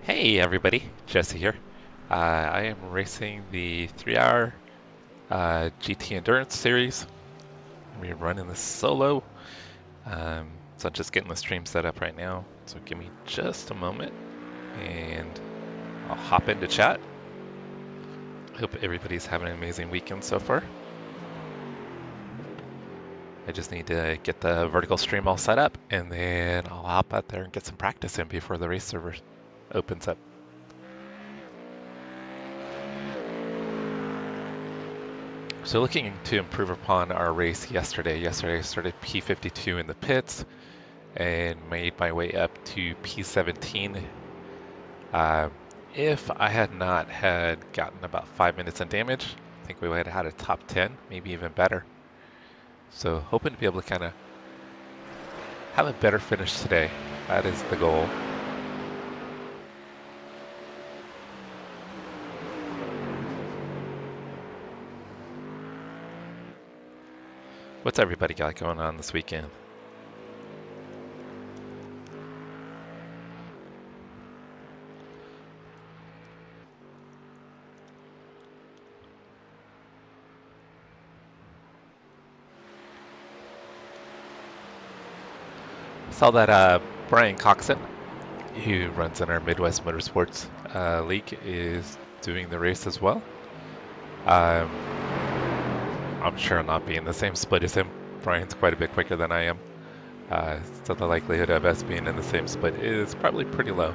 Hey everybody, Jesse here. I am racing the 3-hour GT Endurance Series. We're running this solo, so I'm just getting the stream set up right now. So give me just a moment, and I'll hop into chat. Hope everybody's having an amazing weekend so far. I just need to get the vertical stream all set up, and then I'll hop out there and get some practice in before the race server opens up. So looking to improve upon our race yesterday. Yesterday I started P52 in the pits and made my way up to P17. If I had not had gotten about 5 minutes in damage, I think we would have had a top 10, maybe even better. So hoping to be able to kind of have a better finish today. That is the goal. What's everybody got going on this weekend? Saw that Brian Coxon, who runs in our Midwest Motorsports league, is doing the race as well. I'm sure I'll not be in the same split as him. Brian's quite a bit quicker than I am. So the likelihood of us being in the same split is probably pretty low.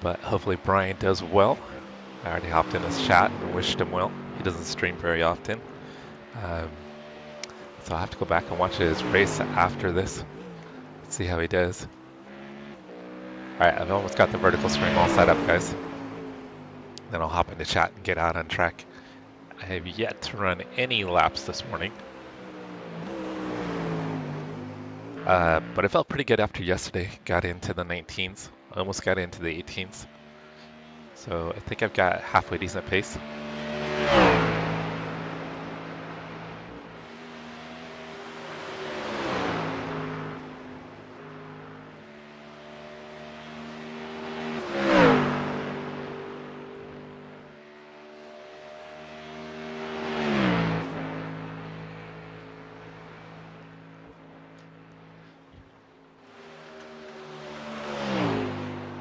But hopefully Brian does well. I already hopped in his chat and wished him well. He doesn't stream very often. So I'll have to go back and watch his race after this. See how he does. Alright, I've almost got the vertical stream all set up, guys. Then I'll hop into chat and get out on track. I have yet to run any laps this morning. But I felt pretty good after yesterday. Got into the 19s. Almost got into the 18s. So I think I've got halfway decent pace.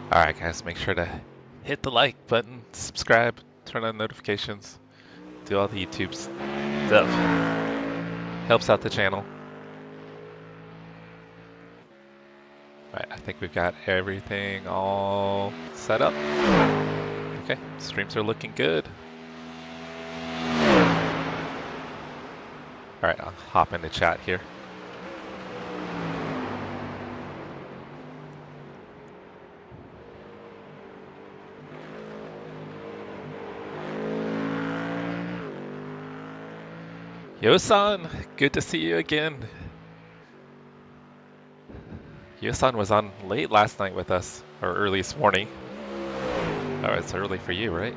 Alright guys, make sure to hit the like button, subscribe, turn on notifications, do all the YouTube stuff. Helps out the channel. Alright, I think we've got everything all set up. Okay, streams are looking good. Alright, I'll hop into chat here. Yo-san, good to see you again. Yo-san was on late last night with us, or early this morning. Oh, it's early for you, right?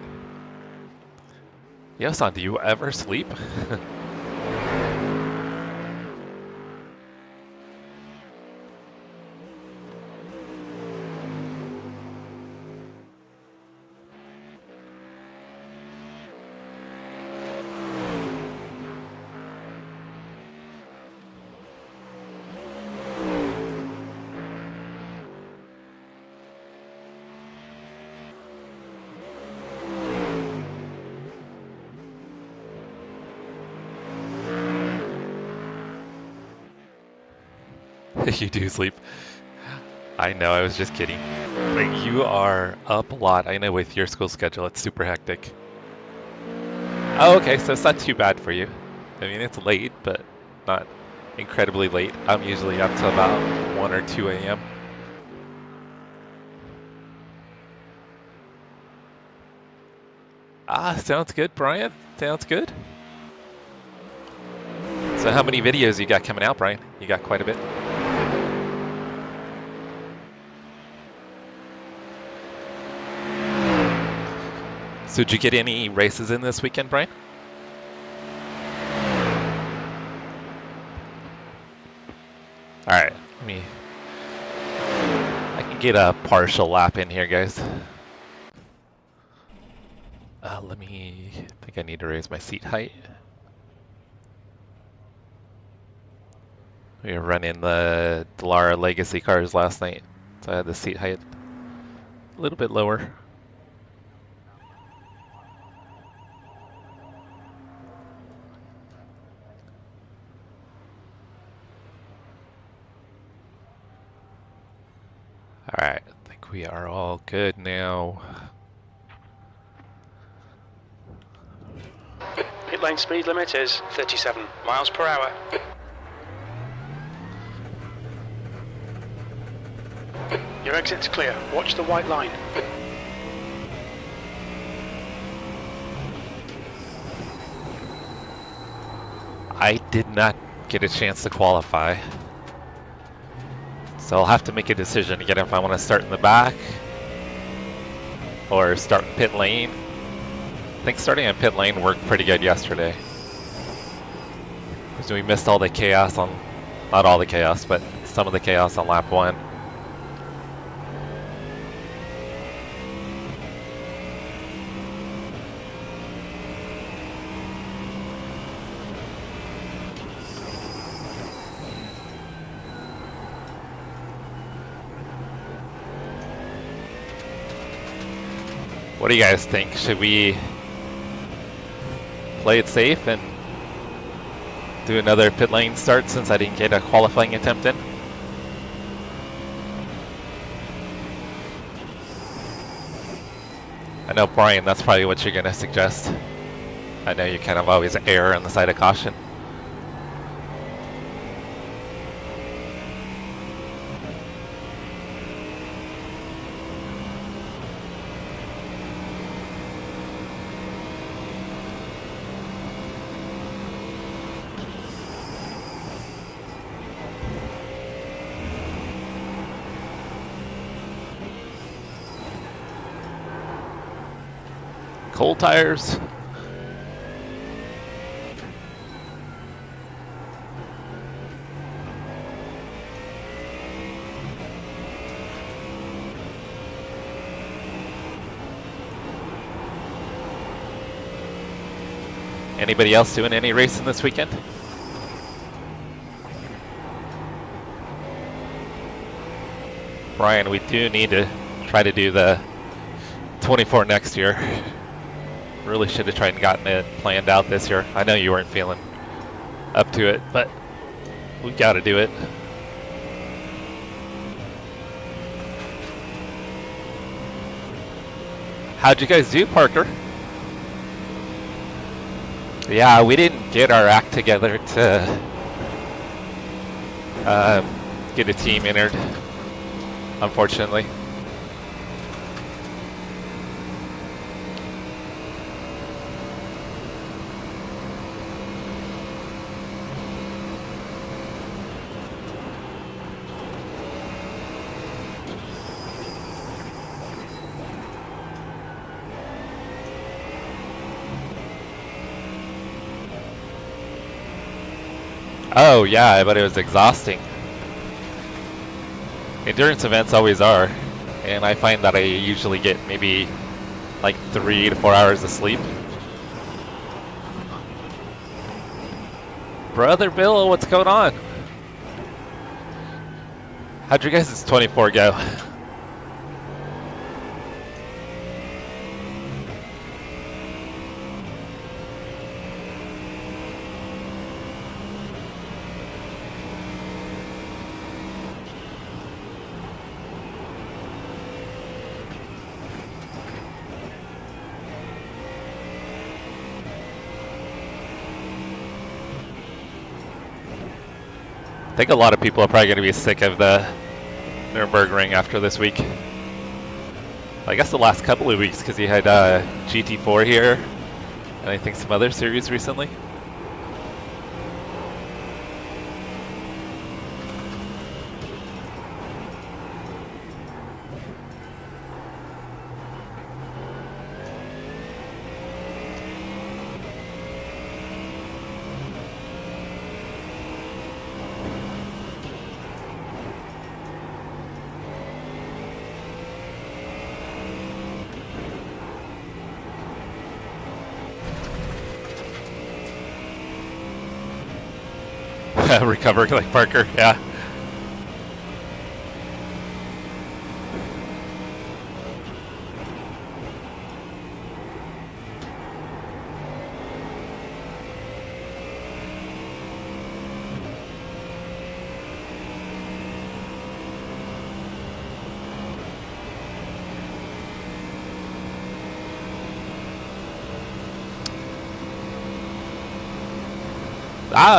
Yo-san, do you ever sleep? You do sleep. I know, I was just kidding. Like, you are up a lot. I know with your school schedule, it's super hectic. Oh, okay, so it's not too bad for you. I mean, it's late, but not incredibly late. I'm usually up to about 1 or 2 a.m. Ah, sounds good, Brian. Sounds good. So how many videos you got coming out, Brian? You got quite a bit. So did you get any races in this weekend, Brian? Alright, I get a partial lap in here, guys. Let me, I think I need to raise my seat height. We were running the Dallara Legacy cars last night, so I had the seat height a little bit lower. Alright, I think we are all good now. Pit lane speed limit is 37 miles per hour. Your exit's clear. Watch the white line. I did not get a chance to qualify. So I'll have to make a decision again if I want to start in the back or start in pit lane. I think starting in pit lane worked pretty good yesterday, because we missed all the chaos on, not all the chaos, but some of the chaos on lap 1. What do you guys think? Should we play it safe and do another pit lane start since I didn't get a qualifying attempt in? I know, Brian, that's probably what you're going to suggest. I know you kind of always err on the side of caution. Cold tires. Anybody else doing any racing this weekend? Brian, we do need to try to do the 24 next year. Really should have tried and gotten it planned out this year. I know you weren't feeling up to it, but we got to do it. How'd you guys do, Parker? Yeah, we didn't get our act together to get a team entered, unfortunately. Oh yeah, but it was exhausting. Endurance events always are, and I find that I usually get maybe like 3 to 4 hours of sleep. Brother Bill, what's going on? How'd your guys' 24 go? I think a lot of people are probably going to be sick of the Nurburgring after this week. I guess the last couple of weeks, because you had GT4 here, and I think some other series recently. Recover like Parker, yeah.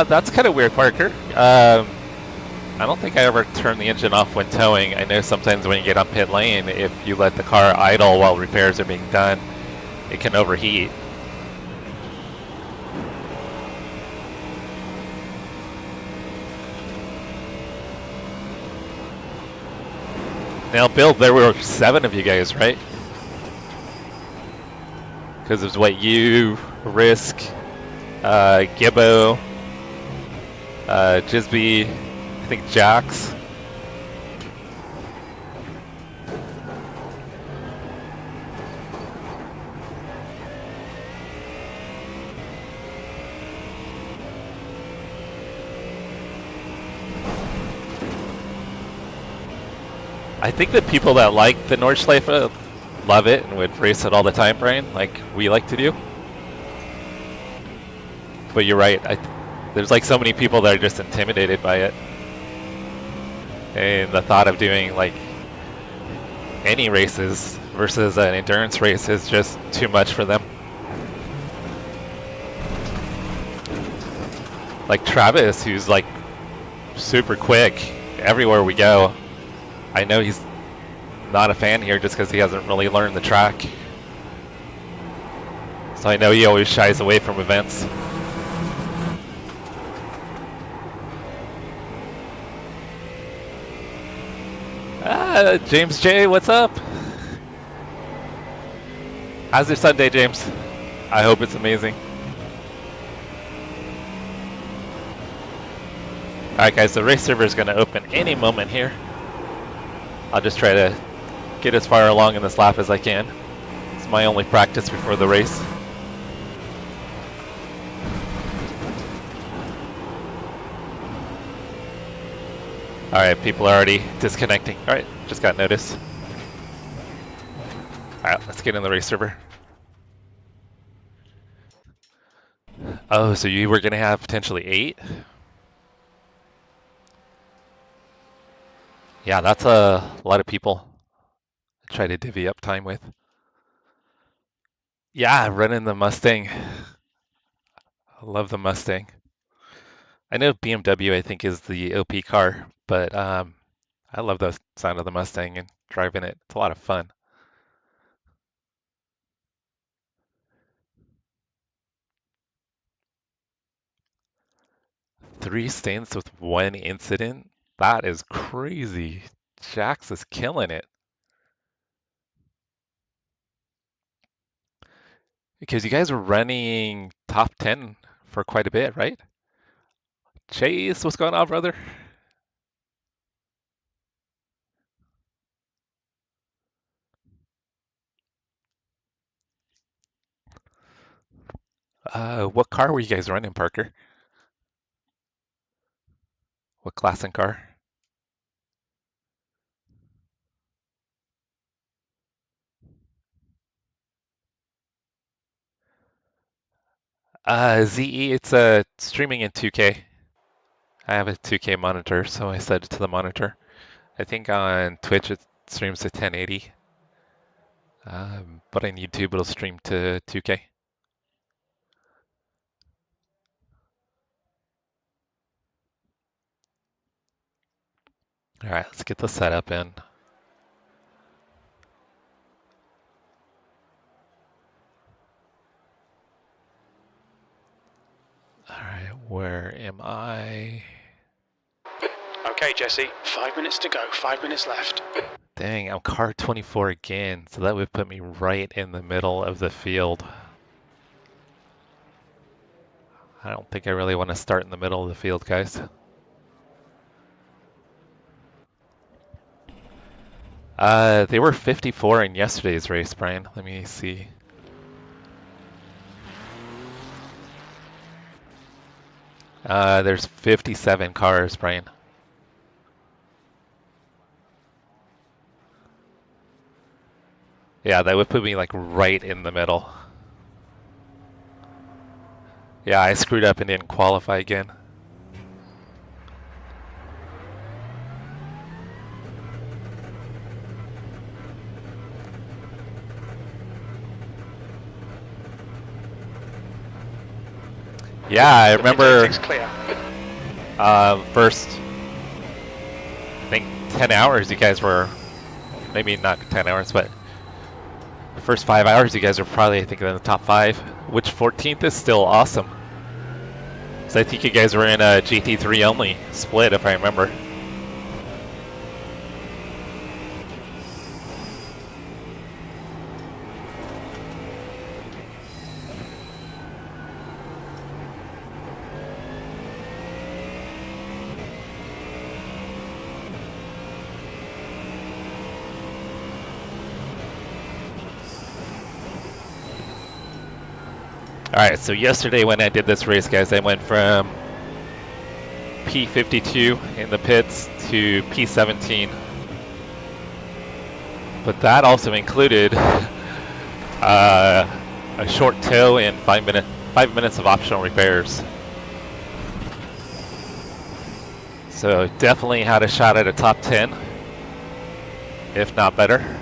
That's kind of weird, Parker. I don't think I ever turn the engine off when towing. I know sometimes when you get on pit lane, if you let the car idle while repairs are being done, it can overheat. Now, Bill, there were 7 of you guys, right? Because it was what, you, Risk, Gibbo, Jisby, I think Jax. I think the people that like the Nordschleife love it and would race it all the time, Brian, like we like to do. But you're right, there's like so many people that are just intimidated by it. And the thought of doing like any races versus an endurance race is just too much for them. Like Travis, who's like super quick everywhere we go. I know he's not a fan here just because he hasn't really learned the track. So I know he always shies away from events. James J, what's up? How's your Sunday, James? I hope it's amazing. Alright guys, the race server is going to open any moment here. I'll just try to get as far along in this lap as I can. It's my only practice before the race. Alright, people are already disconnecting. Alright, just got notice. Alright, let's get in the race server. Oh, so you were going to have potentially 8? Yeah, that's a lot of people to try to divvy up time with. Yeah, running the Mustang. I love the Mustang. I know BMW, I think, is the OP car, but I love the sound of the Mustang and driving it. It's a lot of fun. Three stints with 1 incident? That is crazy. Jax is killing it. Because you guys were running top 10 for quite a bit, right? Chase, what's going on, brother? What car were you guys running, Parker? What class and car? ZE, it's streaming in 2K. I have a 2K monitor, so I set it to the monitor. I think on Twitch it streams to 1080, but on YouTube it'll stream to 2K. All right, let's get the setup in. All right, where am I? Okay, Jesse, 5 minutes to go, 5 minutes left. Dang, I'm car 24 again, so that would put me right in the middle of the field. I don't think I really want to start in the middle of the field, guys. They were 54 in yesterday's race, Brian. Let me see. There's 57 cars, Brian. Yeah, that would put me like right in the middle. Yeah, I screwed up and didn't qualify again. Yeah, I remember first, I think 10 hours you guys were, maybe not 10 hours, but the first 5 hours you guys were probably, I think, in the top 5, which 14th is still awesome. So I think you guys were in a GT3 only split, if I remember. Alright, so yesterday when I did this race, guys, I went from P52 in the pits to P17. But that also included a short tow and 5 minutes of optional repairs. So definitely had a shot at a top 10, if not better.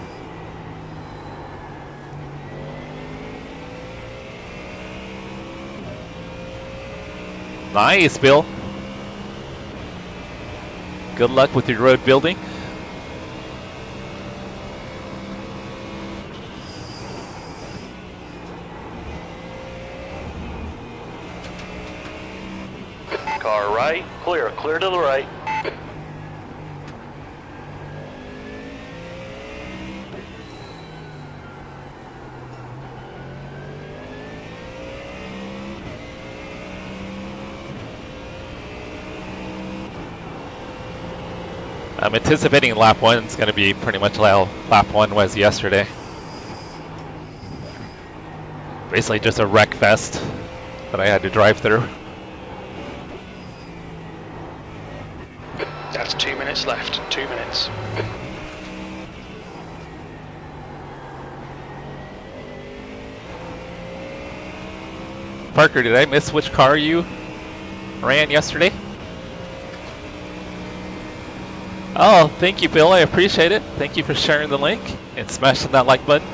Nice, Bill. Good luck with your road building. Car right, clear to the right. I'm anticipating lap 1 is going to be pretty much how lap 1 was yesterday. Basically just a wreck fest that I had to drive through. That's 2 minutes left. 2 minutes. Parker, did I miss which car you ran yesterday? Oh, thank you, Bill. I appreciate it. Thank you for sharing the link and smashing that like button.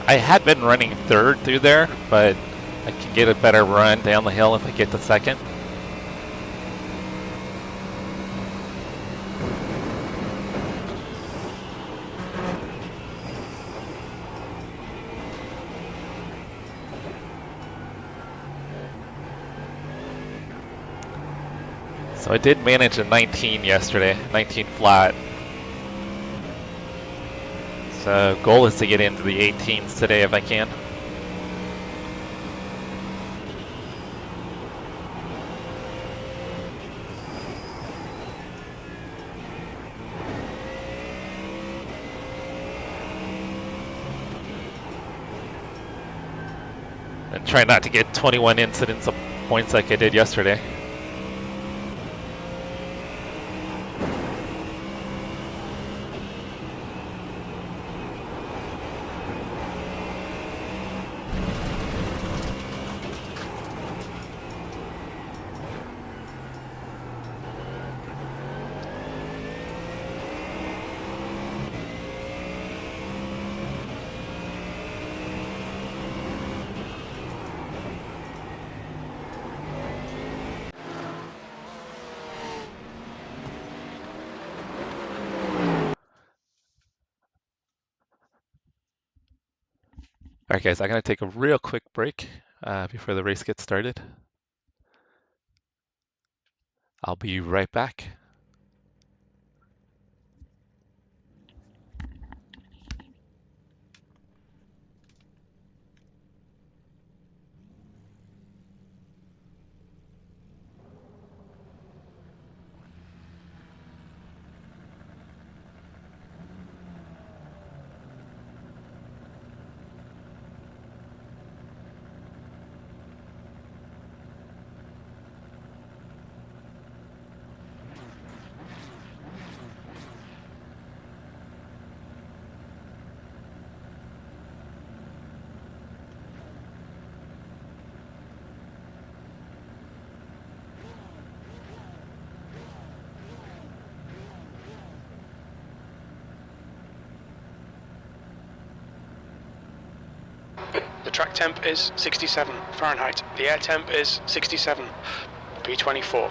I had been running third through there, but I can get a better run down the hill if I get to second. So I did manage a 19 yesterday, 19 flat. So goal is to get into the 18s today if I can. And try not to get 21 incidents of points like I did yesterday. Alright guys, I'm going to take a real quick break before the race gets started. I'll be right back. The track temp is 67 Fahrenheit. The air temp is 67 P24.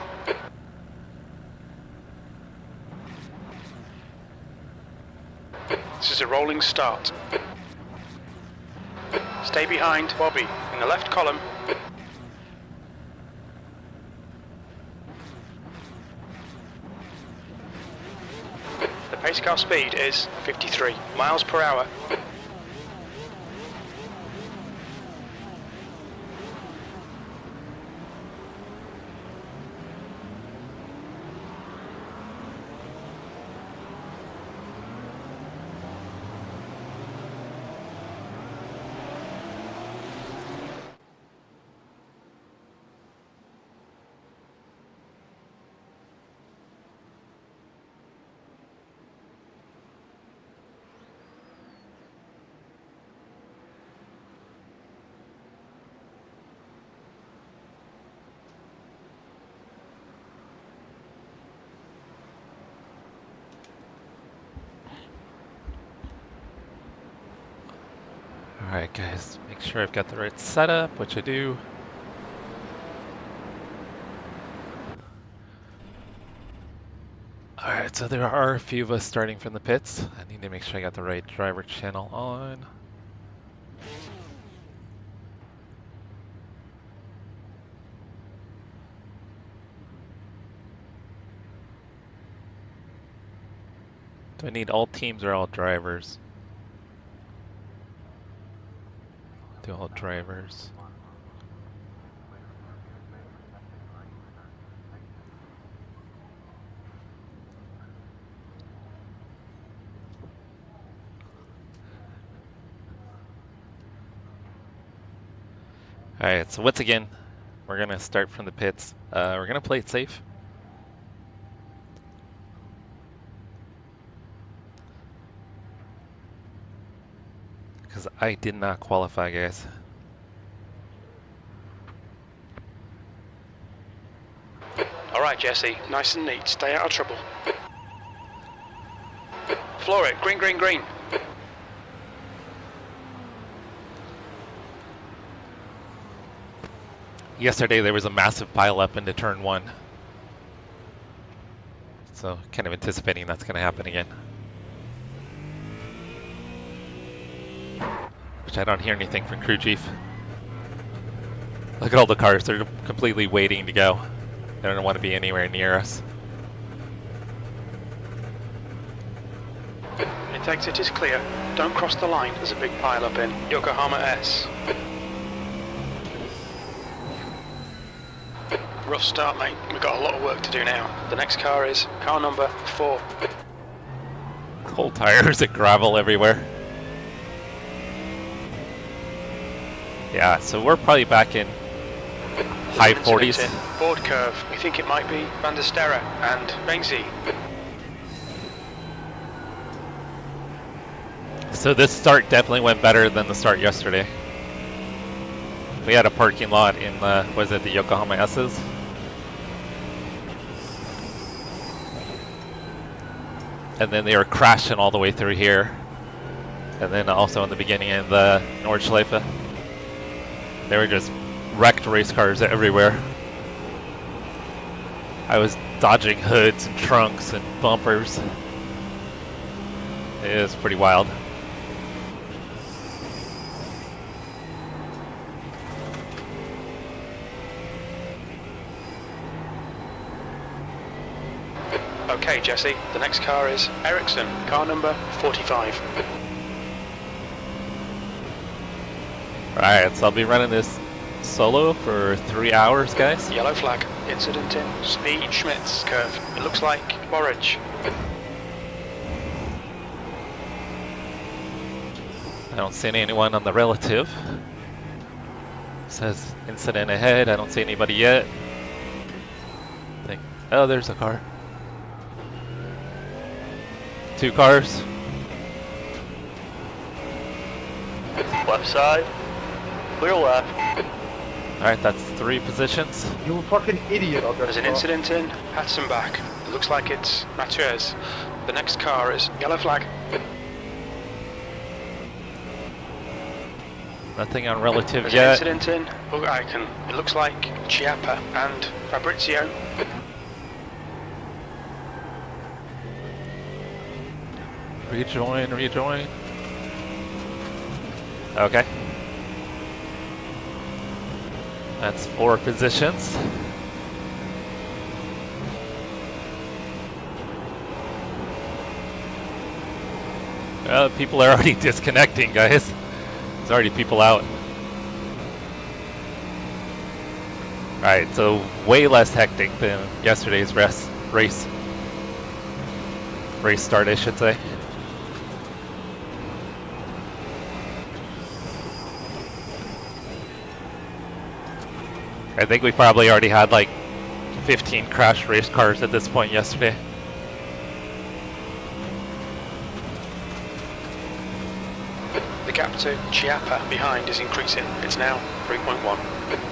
This is a rolling start. Stay behind Bobby in the left column. The pace car speed is 53 miles per hour. Alright guys, make sure I've got the right setup, which I do. Alright, so there are a few of us starting from the pits. I need to make sure I got the right driver channel on. Do I need all teams or all drivers? Do all drivers. Alright, so once again, we're gonna start from the pits. We're gonna play it safe. Because I did not qualify, guys. Alright Jesse, nice and neat, stay out of trouble. Floor it, green, green, green. Yesterday there was a massive pile-up into turn 1. So kind of anticipating that's going to happen again. Which I don't hear anything from crew chief. Look at all the cars, they're completely waiting to go. They don't want to be anywhere near us. Its exit is clear. Don't cross the line, there's a big pile up in Yokohama S. Rough start, mate. We've got a lot of work to do now. The next car is car number 4. Cold tires and gravel everywhere. Yeah, so we're probably back in high 40s. Board curve. We think it might be Van der Sterre and Bengzi. So this start definitely went better than the start yesterday. We had a parking lot in the, was it the Yokohama S's? And then they were crashing all the way through here. And then also in the beginning of the Nordschleife. They were just wrecked race cars everywhere. I was dodging hoods and trunks and bumpers. It was pretty wild. Okay, Jesse, the next car is Ericsson, car number 45. Alright, so I'll be running this solo for 3 hours, guys. Yellow flag, incident in Speed Schmitz curve. It looks like orange. I don't see anyone on the relative. Says incident ahead. I don't see anybody yet. Oh, there's a car. 2 cars. Left side. Clear left. Alright, that's 3 positions. You fucking idiot. There's an incident in Hatzenbach. It looks like it's Mathieu's. The next car is yellow flag. Nothing on relative There's yet. an incident in Huracan. It looks like Chiappa and Fabrizio. Rejoin. Okay. That's 4 positions. People are already disconnecting, guys. There's already people out. Alright, so way less hectic than yesterday's race start, I should say. I think we probably already had like 15 crash race cars at this point yesterday. The gap to Chiappa behind is increasing. It's now 3.1.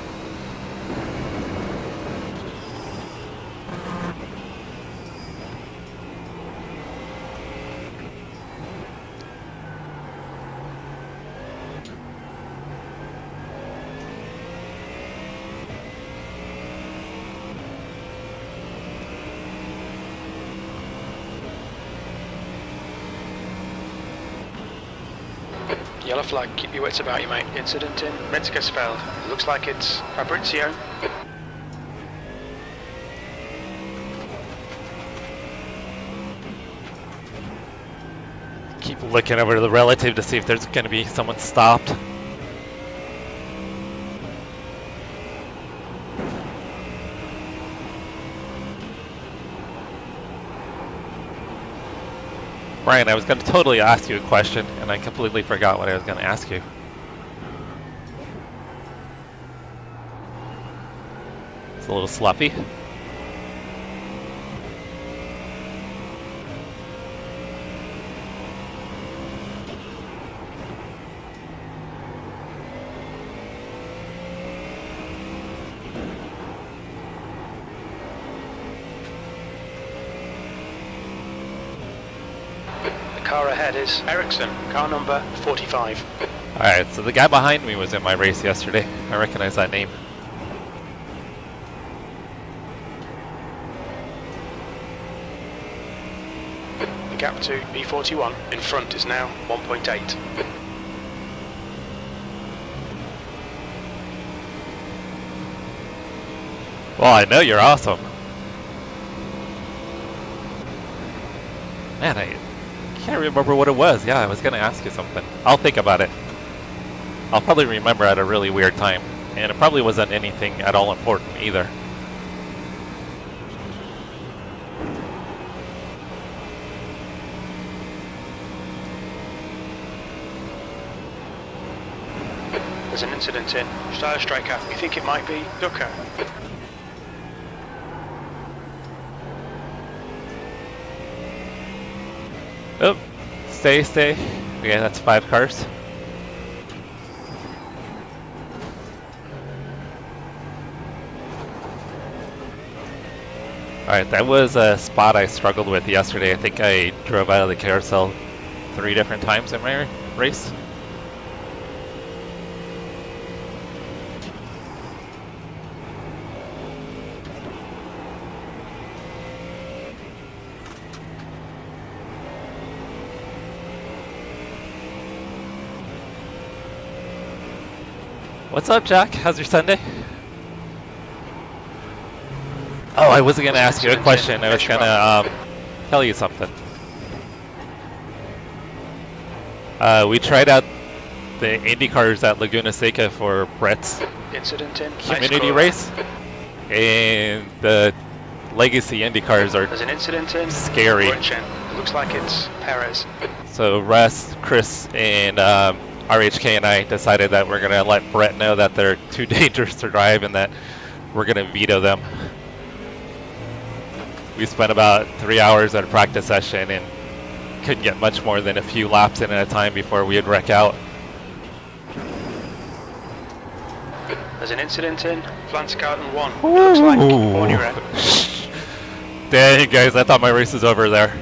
Yellow flag, keep your wits about you, mate. Incident in Metzgersfeld. It looks like it's Fabrizio. Keep looking over to the relative to see if there's going to be someone stopped. Brian, I was going to totally ask you a question, and I completely forgot what I was going to ask you. It's a little sloppy. Car ahead is Ericsson, car number 45. Alright, so the guy behind me was in my race yesterday. I recognize that name. The gap to B41 in front is now 1.8. Well, I know you're awesome. Man, I can't remember what it was. Yeah, I was going to ask you something. I'll think about it. I'll probably remember at a really weird time. And it probably wasn't anything at all important either. There's an incident in Steyerstrecke. We think it might be Ducker. Oh, stay. Okay, that's 5 cars. Alright, that was a spot I struggled with yesterday. I think I drove out of the carousel 3 different times in my race. What's up, Jack? How's your Sunday? Oh, I wasn't gonna ask you a question. I was gonna tell you something. We tried out the Indy cars at Laguna Seca for Brett's Incident in. community race, and the legacy Indy cars are There's an incident in. scary. It looks like it's Perez. So Russ, Chris, and RHK and I decided that we're going to let Brett know that they're too dangerous to drive and that we're going to veto them. We spent about 3 hours at a practice session and couldn't get much more than a few laps in at a time before we would wreck out. There's an incident in. Plant Garden 1. It looks like on your end. Dang, guys, I thought my race was over there.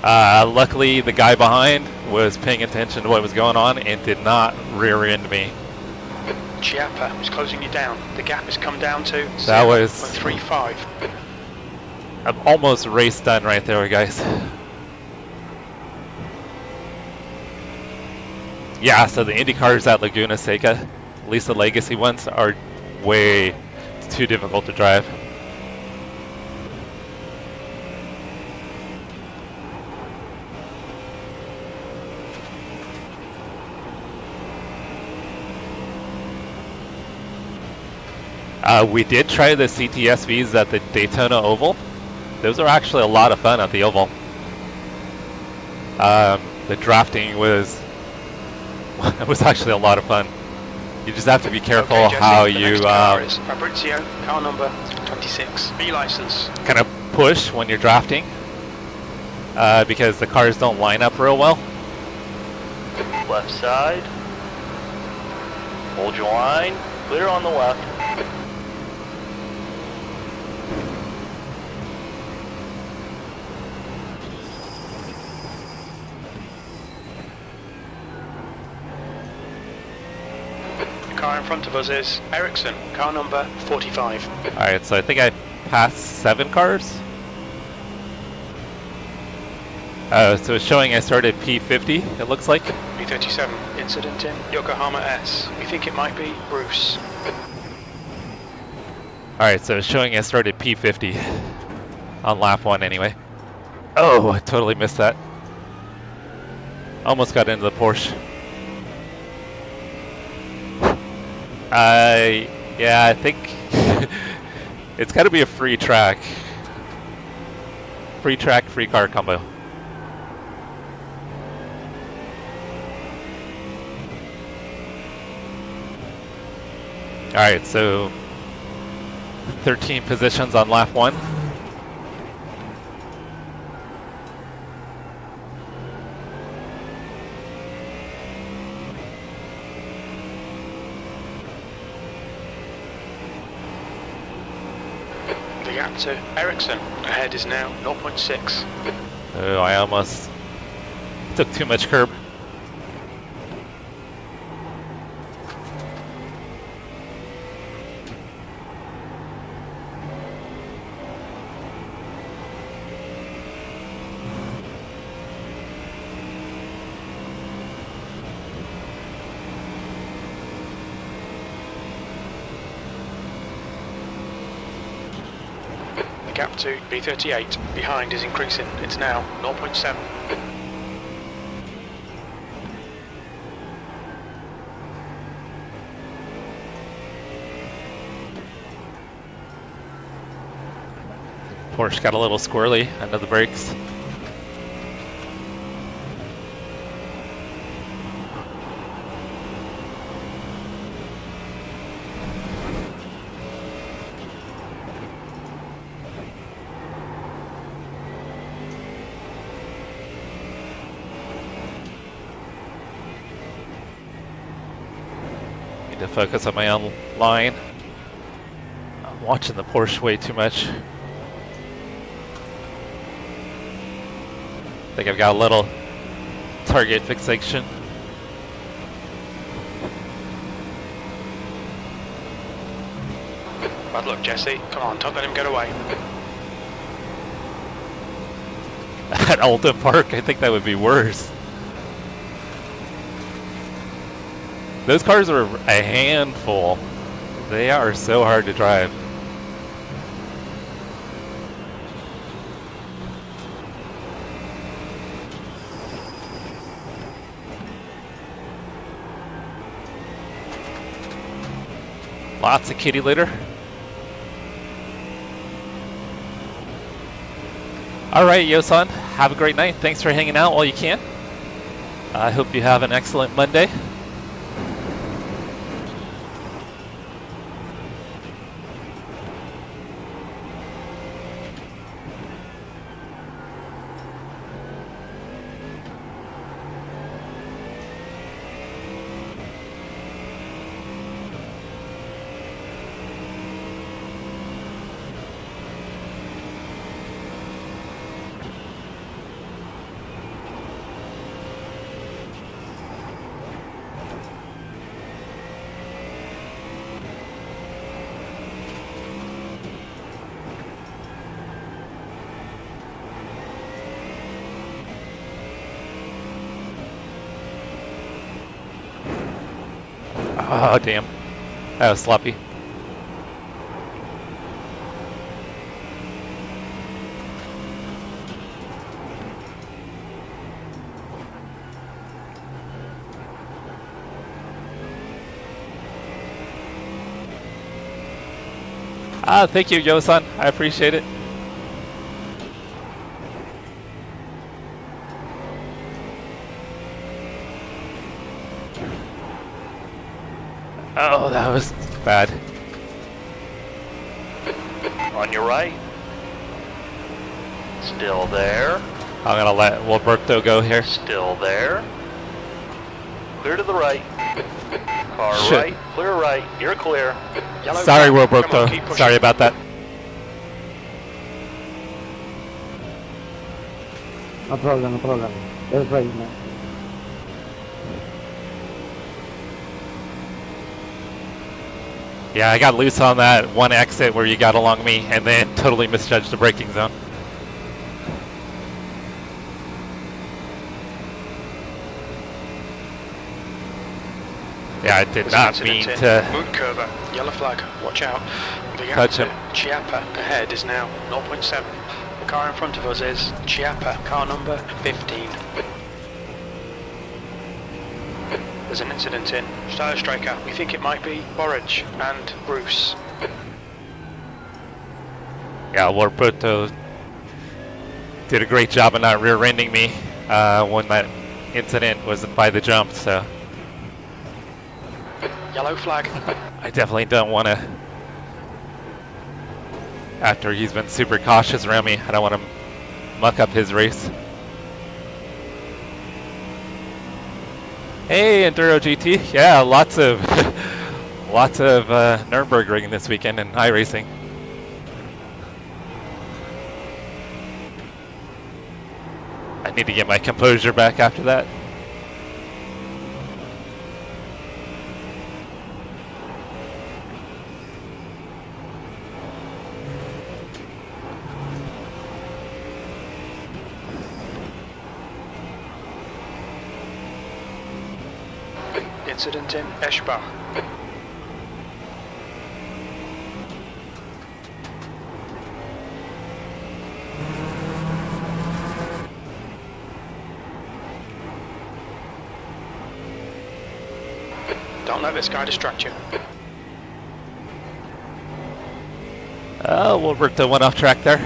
Luckily, the guy behind was paying attention to what was going on and did not rear end me. Chiappa is closing you down. The gap has come down to That was 0.35. I'm almost race done right there, guys. Yeah, so the Indy cars at Laguna Seca, at least the legacy ones, are way too difficult to drive. We did try the CTSVs at the Daytona Oval. Those are actually a lot of fun at the Oval. The drafting was actually a lot of fun. You just have to be careful Okay, Jesse, how the you next car is Fabrizio, car number 26, B license. kind of push when you're drafting, because the cars don't line up real well. Left side. Hold your line. Clear on the left. The car in front of us is Ericsson, car number 45. Alright, so I think I passed 7 cars. So it's showing I started P50, it looks like. B37, incident in Yokohama S. We think it might be Bruce. Alright, so it's showing I started P50 on lap 1 anyway. Oh, I totally missed that. Almost got into the Porsche. Yeah, I think it's got to be a free track. Free track, free car combo. Alright, so 13 positions on lap 1. The gap to Ericsson ahead is now 0.6. Oh, I almost took too much curb. Gap to B38, behind is increasing, it's now 0.7. Porsche got a little squirrely under the brakes. To focus on my own line. I'm watching the Porsche way too much. I think I've got a little target fixation. Bad luck, Jesse. Come on, don't let him get away. At Alta Park, I think that would be worse. Those cars are a handful. They are so hard to drive. Lots of kitty litter. All right, Yosan, have a great night. Thanks for hanging out while you can. I hope you have an excellent Monday. Oh, damn. That was sloppy. Thank you, Yosan. I appreciate it. Oh, that was bad. On your right. Still there. I'm gonna let Wilberto go here. Still there. Clear to the right. Car Shit. right. Clear right. You're clear. Yellow Sorry, flag. Come on, Wilberto. keep pushing. Sorry about that. No problem, no problem. That's right, man. Yeah, I got loose on that one exit where you got along me and then totally misjudged the braking zone. Yeah, I did There's not an mean incident to in Moon Curver. Yellow flag. Watch out. The gap touch to him. Chiapa ahead is now 0.7. The car in front of us is Chiapa, car number 15. There's an incident in Style Striker. We think it might be Borage and Bruce. Yeah, Wilberto did a great job of not rear-ending me when that incident was by the jump, so Yellow flag. I definitely don't want to, after he's been super cautious around me, I don't want to muck up his race. Hey, Enduro GT. Yeah, lots of Nurburgring this weekend and iRacing. I need to get my composure back after that. Incident in Eschbach. Don't let this guy distract you. Wilberto went off track there.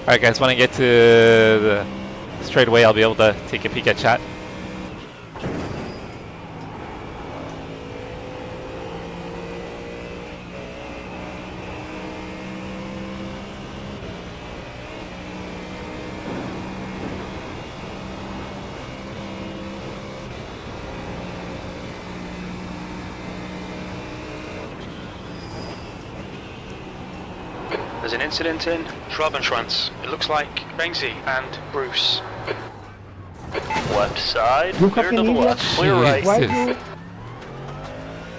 Alright guys, when I get to the straightaway, I'll be able to take a peek at chat. There's an incident in Schwabenschwanz. It looks like Benzi and Bruce. Left side. You Clear to fucking the idiot. left. Clear right. Why Jesus. you...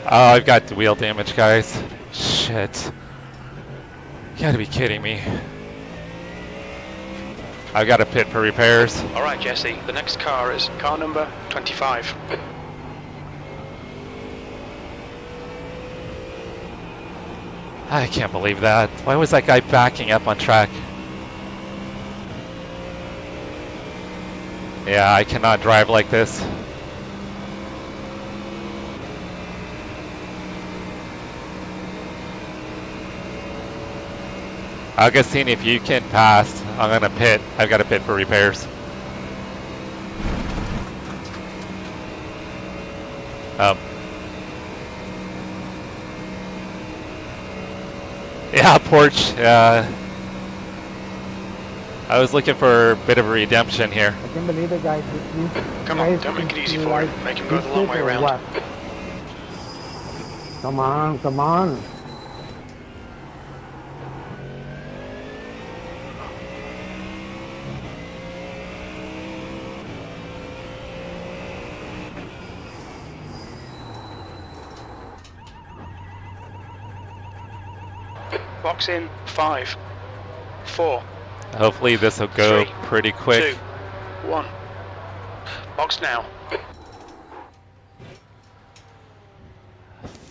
Oh, I've got wheel damage, guys. Shit. You gotta be kidding me. I've got to pit for repairs. Alright, Jesse, the next car is car number 25. I can't believe that. Why was that guy backing up on track? Yeah, I cannot drive like this. Augustine, if you can pass, I'm gonna pit. I've got to pit for repairs. Yeah, Porsche. I was looking for a bit of a redemption here. I can't believe it, guys. Come on, don't make it easy for him. Make him go the long way around. What? Come on, come on. Box in 5, 4. Hopefully this will go 3, pretty quick. 2, 1. Box now.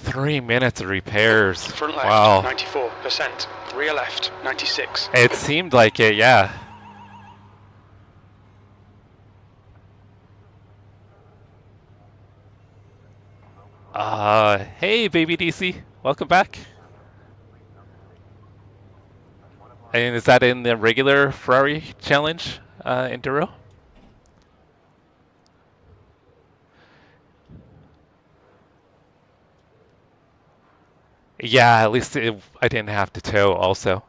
3 minutes of repairs. Front left, Wow. 94%. Rear left, 96. It seemed like it, yeah. Hey, baby DC. Welcome back. And is that in the regular Ferrari challenge, Enduro? Yeah, at least I didn't have to tow also.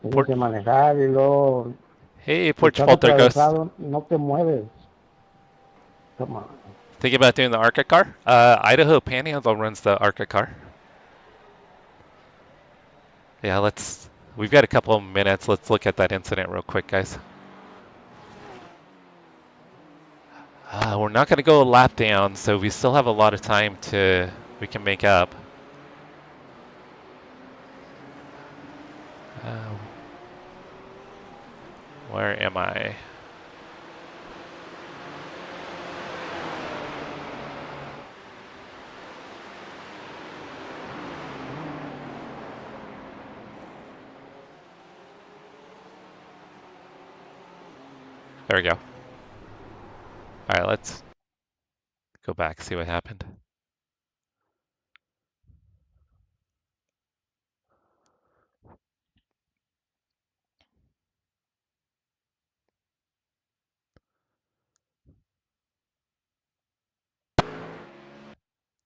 Tienes que manejar y luego Hey, si Porsche estás Poltergeist. atravesado, no te mueves. Come on. Thinking about doing the ARCA car? Idaho Panhandle runs the ARCA car. Yeah, we've got a couple of minutes. Let's look at that incident real quick, guys. We're not going to go a lap down, so we still have a lot of time we can make up. Where am I? There we go. All right, let's go back, see what happened.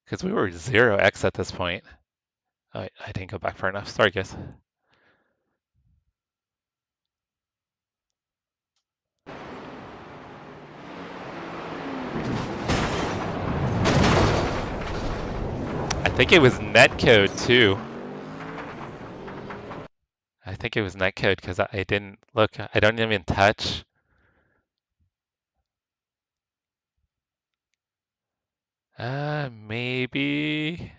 Because we were 0x at this point. Oh, I didn't go back far enough. Sorry, guys. I think it was netcode too. I think it was netcode because I didn't look. I don't even touch. Maybe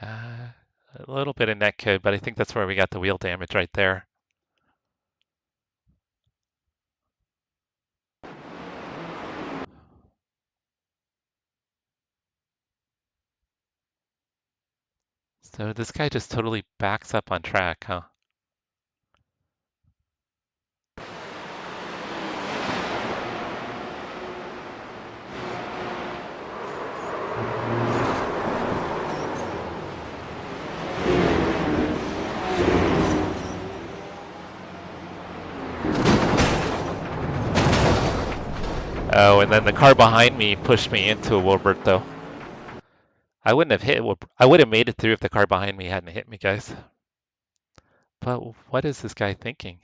a little bit of netcode, but I think that's where we got the wheel damage right there. So this guy just totally backs up on track, huh? Oh, and then the car behind me pushed me into a Wilbert, though. I wouldn't have hit. I would have made it through if the car behind me hadn't hit me, guys. But what is this guy thinking?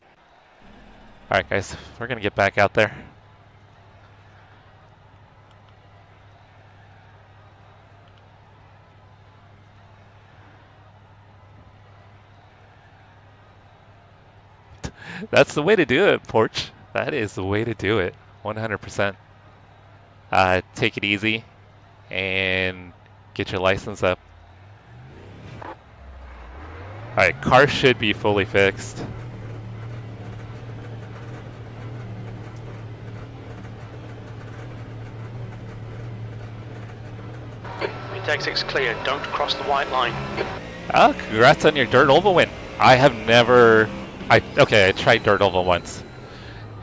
All right, guys, we're gonna get back out there. That's the way to do it, Porch. That is the way to do it, 100%. Take it easy and get your license up. All right, car should be fully fixed. Exit's clear, don't cross the white line. Oh, congrats on your dirt oval win. I have never, okay, I tried dirt oval once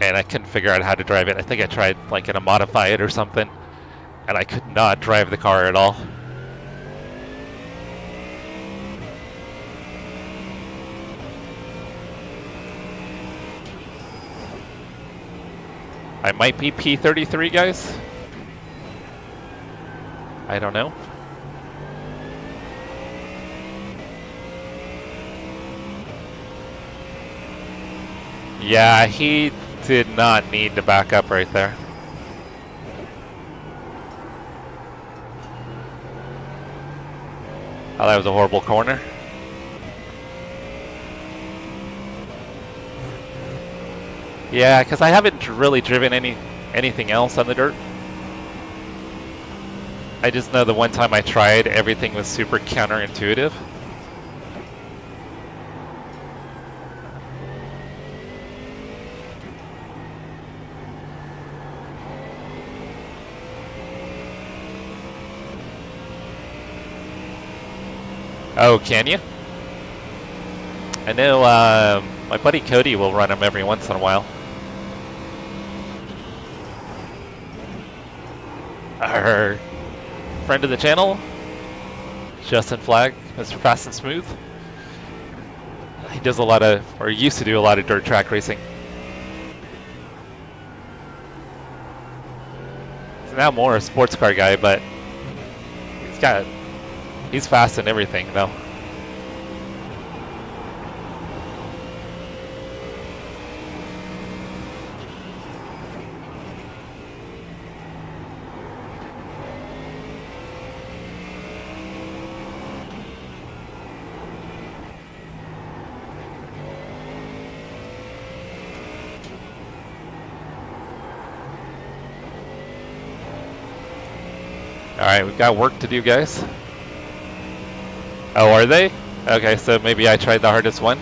and I couldn't figure out how to drive it. I think I tried like in a modify it or something and I could not drive the car at all. I might be P33, guys. I don't know. Yeah, he did not need to back up right there. Oh, that was a horrible corner. Yeah, because I haven't really driven anything else on the dirt. I just know the one time I tried, everything was super counterintuitive. Oh, can you? I know my buddy Cody will run them every once in a while. Our friend of the channel, Justin Flagg, Mr. Fast and Smooth. He does a lot of, or used to do a lot of dirt track racing. He's now more a sports car guy, but he's fast in everything though. Alright, we've got work to do, guys. Oh, are they? Okay, so maybe I tried the hardest one.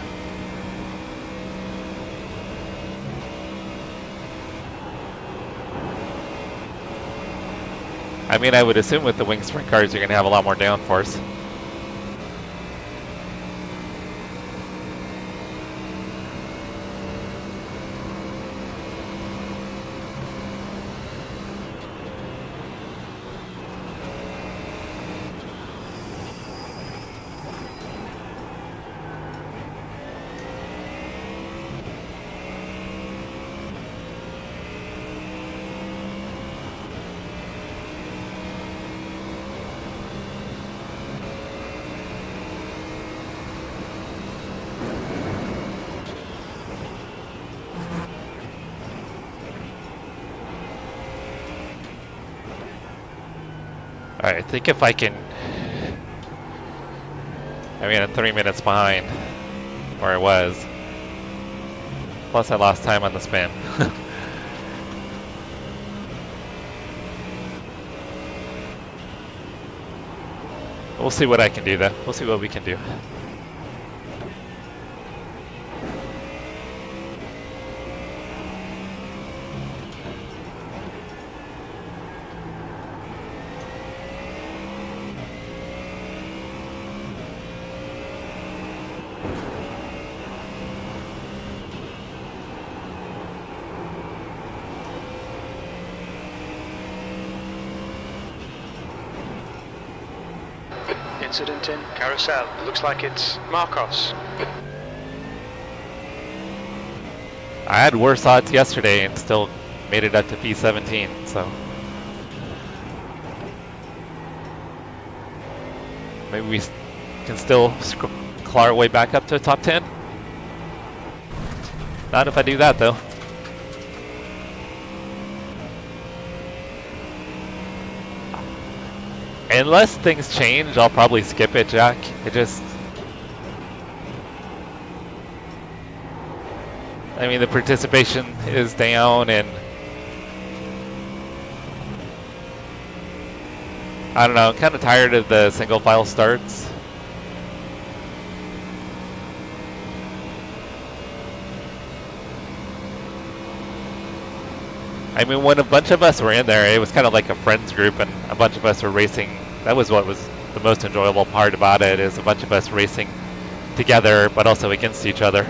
I mean, I would assume with the wing sprint cars, you're going to have a lot more downforce. Alright, I think if I can... I mean, I'm 3 minutes behind where I was. Plus I lost time on the spin. We'll see what I can do though. We'll see what we can do. Incident in Carousel. It looks like it's Marcos. I had worse odds yesterday and still made it up to P17, so maybe we can still claw our way back up to the top 10. Not if I do that though. Unless things change, I'll probably skip it, Jack. It just... I mean, the participation is down and... I don't know, I'm kind of tired of the single file starts. I mean, when a bunch of us were in there, it was kind of like a friends group and a bunch of us were racing. That was what was the most enjoyable part about it, is a bunch of us racing together, but also against each other.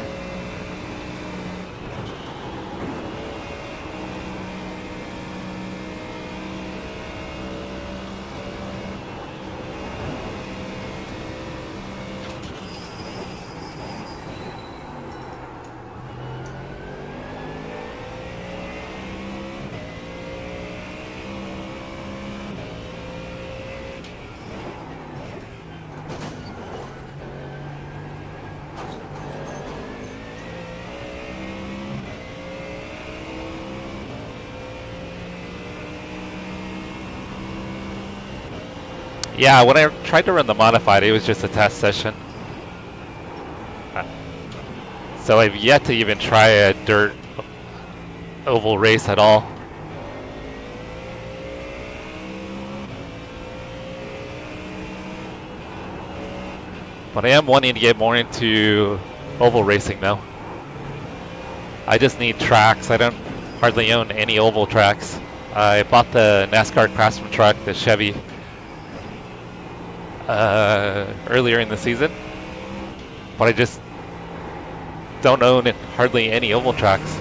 Yeah, when I tried to run the modified, it was just a test session. So I've yet to even try a dirt oval race at all. But I am wanting to get more into oval racing now. I just need tracks. I don't hardly own any oval tracks. I bought the NASCAR Craftsman truck, the Chevy, earlier in the season, but I just don't own hardly any oval tracks.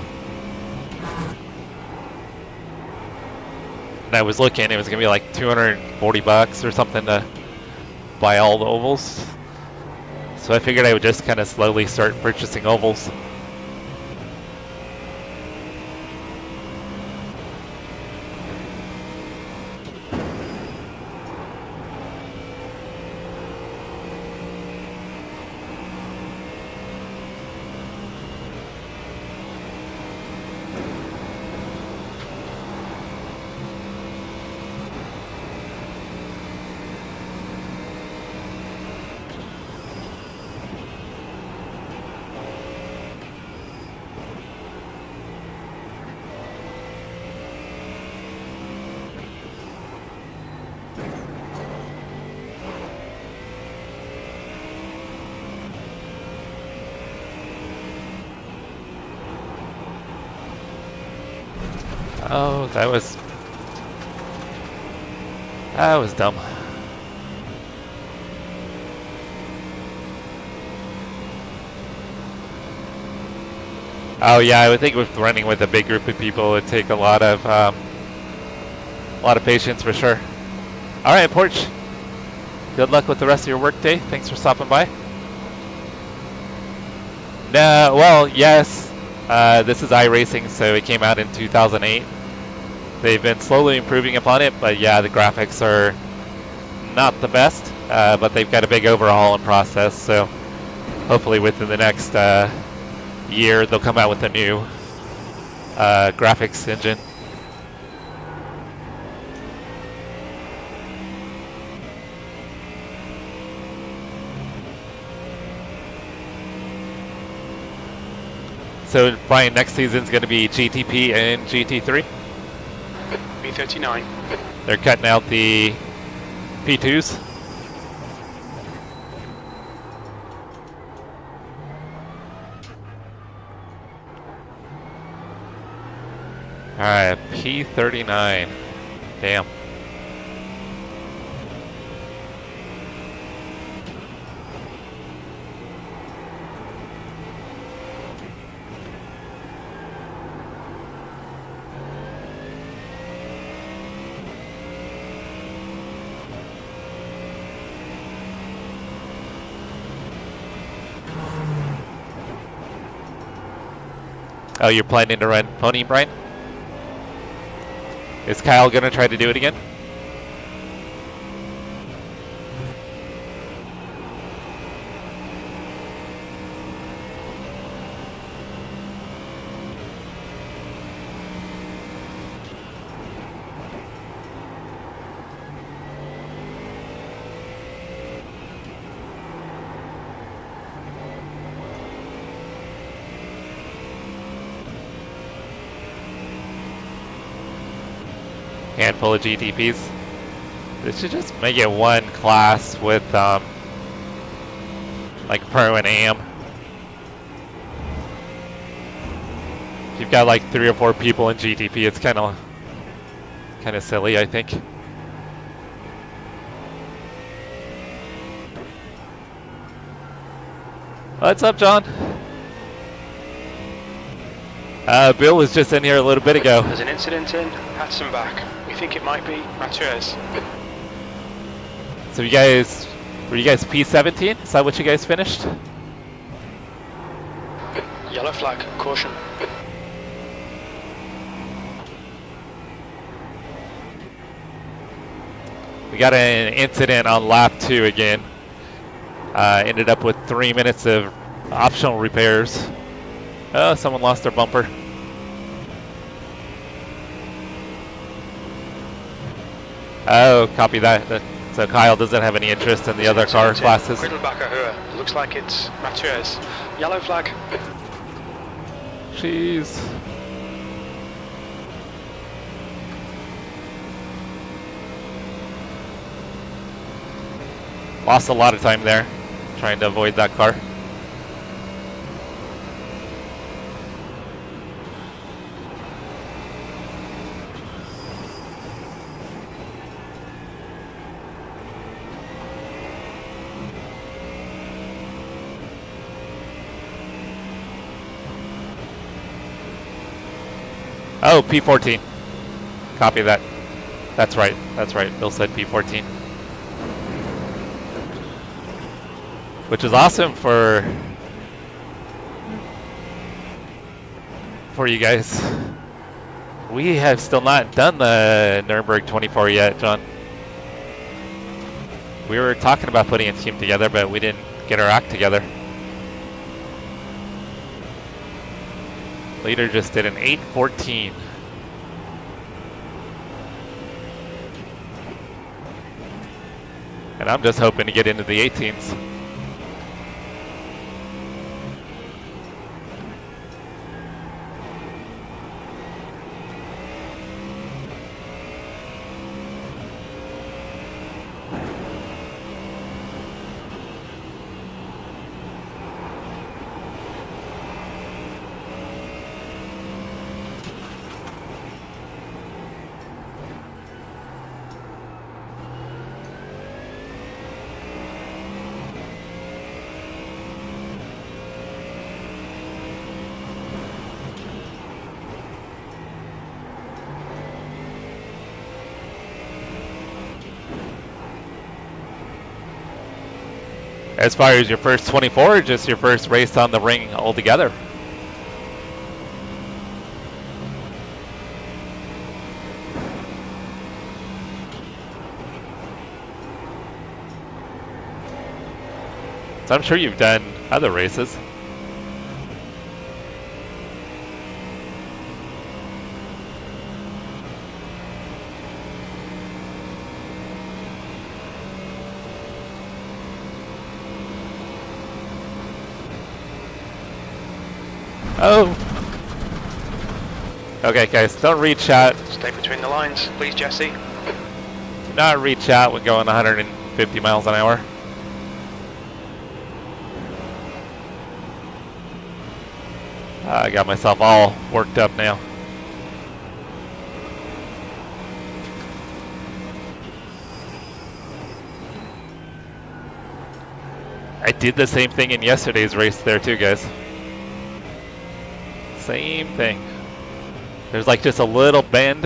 And I was looking, it was gonna be like $240 or something to buy all the ovals. So I figured I would just kind of slowly start purchasing ovals. Oh, that was dumb. Oh yeah, I would think with running with a big group of people, it'd take a lot of patience for sure. All right, Porch. Good luck with the rest of your work day. Thanks for stopping by. No, well, yes. This is iRacing, so it came out in 2008. They've been slowly improving upon it, but yeah, the graphics are not the best, but they've got a big overhaul in process, so hopefully within the next year they'll come out with a new graphics engine. So Brian, next season's going to be GTP and GT3? B39. They're cutting out the P2s? Alright, P39. Damn. Oh, you're planning to run pony, Brian? Is Kyle gonna try to do it again? Handful of GTPs. This should just make it one class with like Pro and AM. If you've got like 3 or 4 people in GTP, it's kind of silly, I think. What's up, John? Bill was just in here a little bit ago. There's an incident in Hudson back. We think it might be Mathieu's. So were you guys P17? Is that what you guys finished? Yellow flag, caution. We got an incident on lap 2 again. Ended up with 3 minutes of optional repairs. Oh, someone lost their bumper. Oh, copy that. So Kyle doesn't have any interest in the other car classes. It looks like it's Mathieu's. Yellow flag. Jeez. Lost a lot of time there, trying to avoid that car. Oh, P14. Copy that. That's right. That's right. Bill said P14. Which is awesome for you guys. We have still not done the Nurburgring 24 yet, John. We were talking about putting a team together, but we didn't get our act together. Leader just did an 8:14. And I'm just hoping to get into the 18s. As far as your first 24, or just your first race on the ring altogether? So I'm sure you've done other races. Oh. Okay, guys, don't read chat. Stay between the lines, please, Jesse. Do not read chat when going 150 miles an hour. I got myself all worked up now. I did the same thing in yesterday's race there too, guys. Same thing. There's like just a little bend.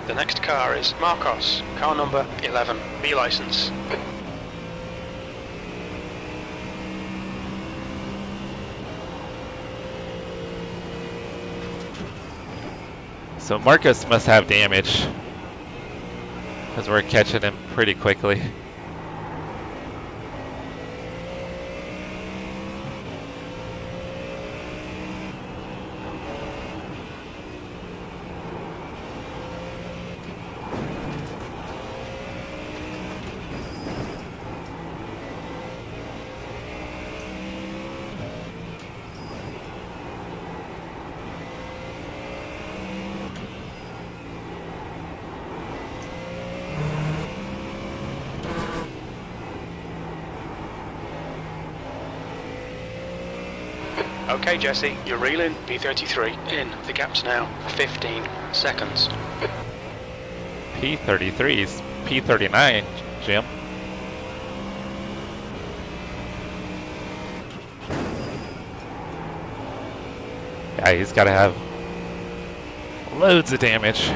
The next car is Marcos, car number 11, B license. So Marcus must have damage, because we're catching him pretty quickly. Okay, Jesse, you're reeling. P33 in. The gap's now 15 seconds. P33 is P39, Jim. Yeah, he's got to have loads of damage.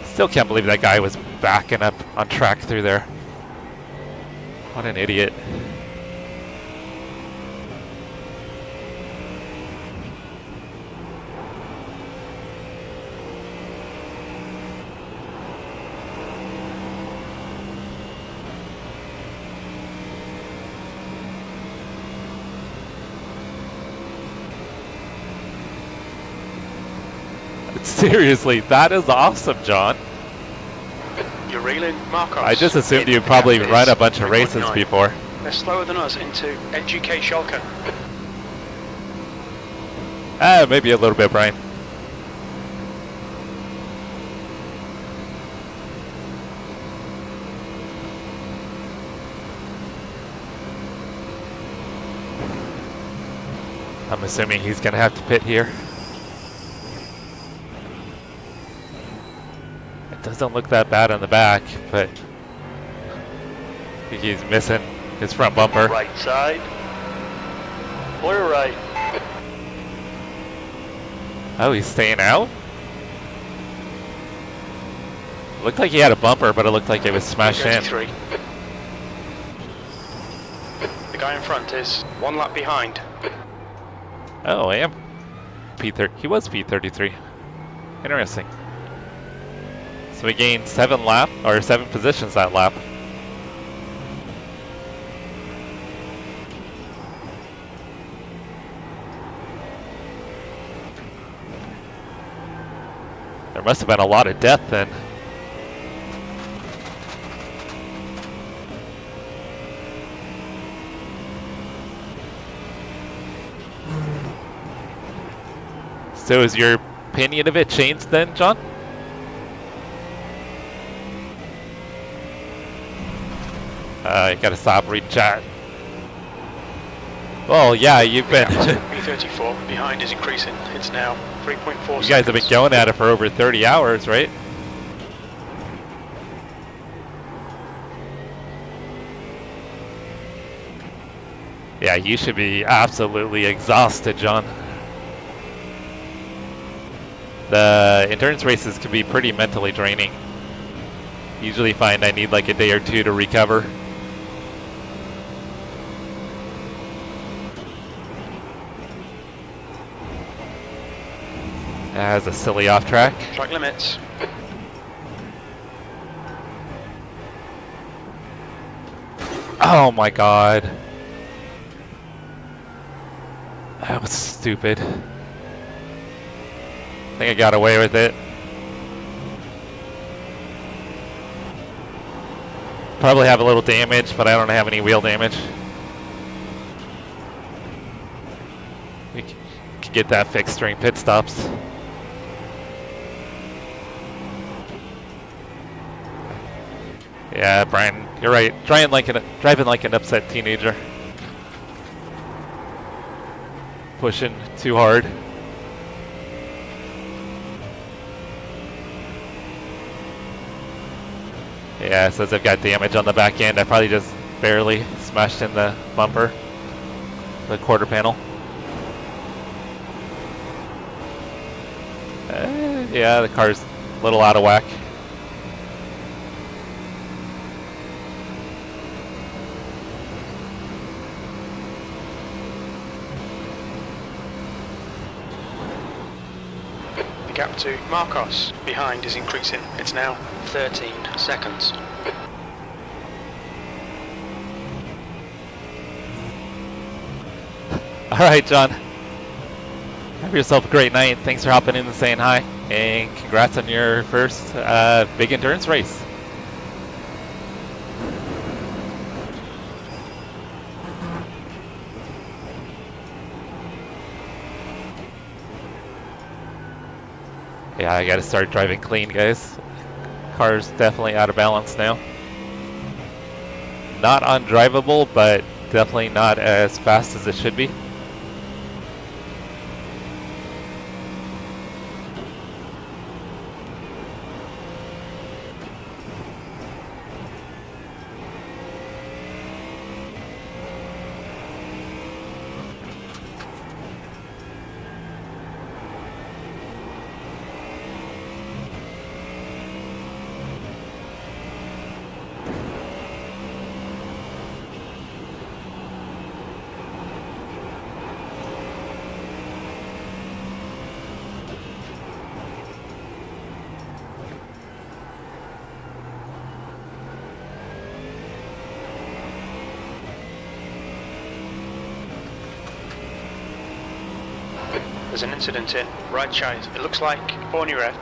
Still can't believe that guy was backing up on track through there. What an idiot. Seriously, that is awesome, John. You're reeling, Marcos. I just assumed in. you'd probably The gap run a is bunch of races 3.9. before. They're slower than us into NGK Schalke. Maybe a little bit, Brian. I'm assuming he's going to have to pit here. It doesn't look that bad on the back, but I think he's missing his front bumper. Right side. Clear right. Oh, he's staying out? Looked like he had a bumper, but it looked like it was smashed in. 33. The guy in front is 1 lap behind. Oh, I am P30. He was P33. Interesting. So we gained 7 positions that lap. There must have been a lot of death then. So is your opinion of it changed then, John? You gotta stop reading chat. Well, yeah, you've been. B34 behind is increasing. It's now 3.4 seconds. You guys have been going at it for over 30 hours, right? Yeah, you should be absolutely exhausted, John. The endurance races can be pretty mentally draining. Usually find I need like a day or two to recover. That was a silly off track. Track limits. Oh my god. That was stupid. I think I got away with it. Probably have a little damage, but I don't have any wheel damage. We could get that fixed during pit stops. Yeah, Brian, you're right. Driving like an upset teenager. Pushing too hard. Yeah, it says I've got damage on the back end. I probably just barely smashed in the bumper, the quarter panel. Yeah, the car's a little out of whack. The gap to Marcos behind is increasing. It's now 13 seconds. All right, John. Have yourself a great night. Thanks for hopping in and saying hi. And congrats on your first big endurance race. Yeah, I gotta start driving clean, guys. Car's definitely out of balance now. Not undrivable, but definitely not as fast as it should be. There's an incident in right side. It looks like horny red.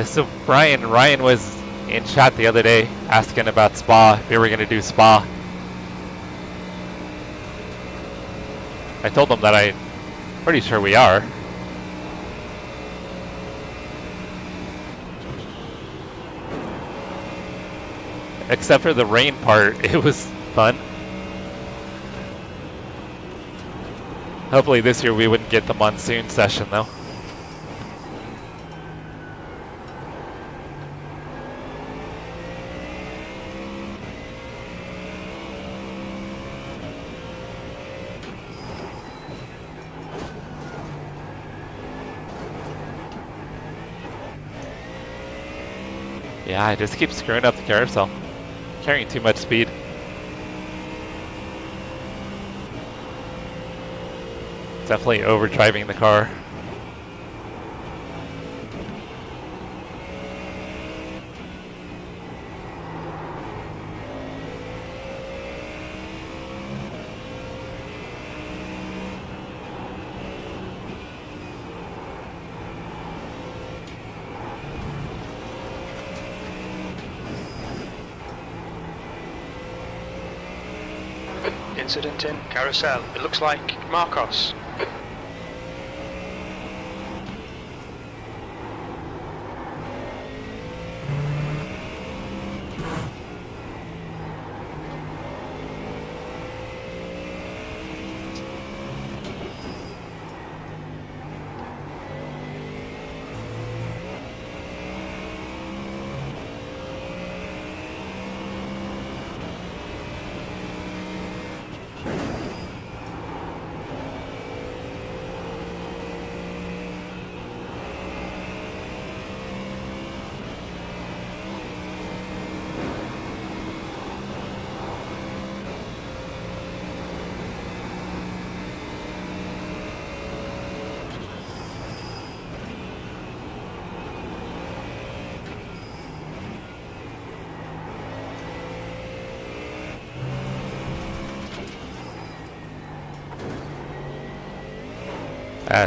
So Ryan was in chat the other day asking about Spa, if we were going to do Spa. I told him that I'm pretty sure we are. Except for the rain part, it was fun. Hopefully this year we wouldn't get the monsoon session though. Yeah, I just keep screwing up the carousel. Carrying too much speed. Definitely overdriving the car. Incident in carousel. It looks like Marcos.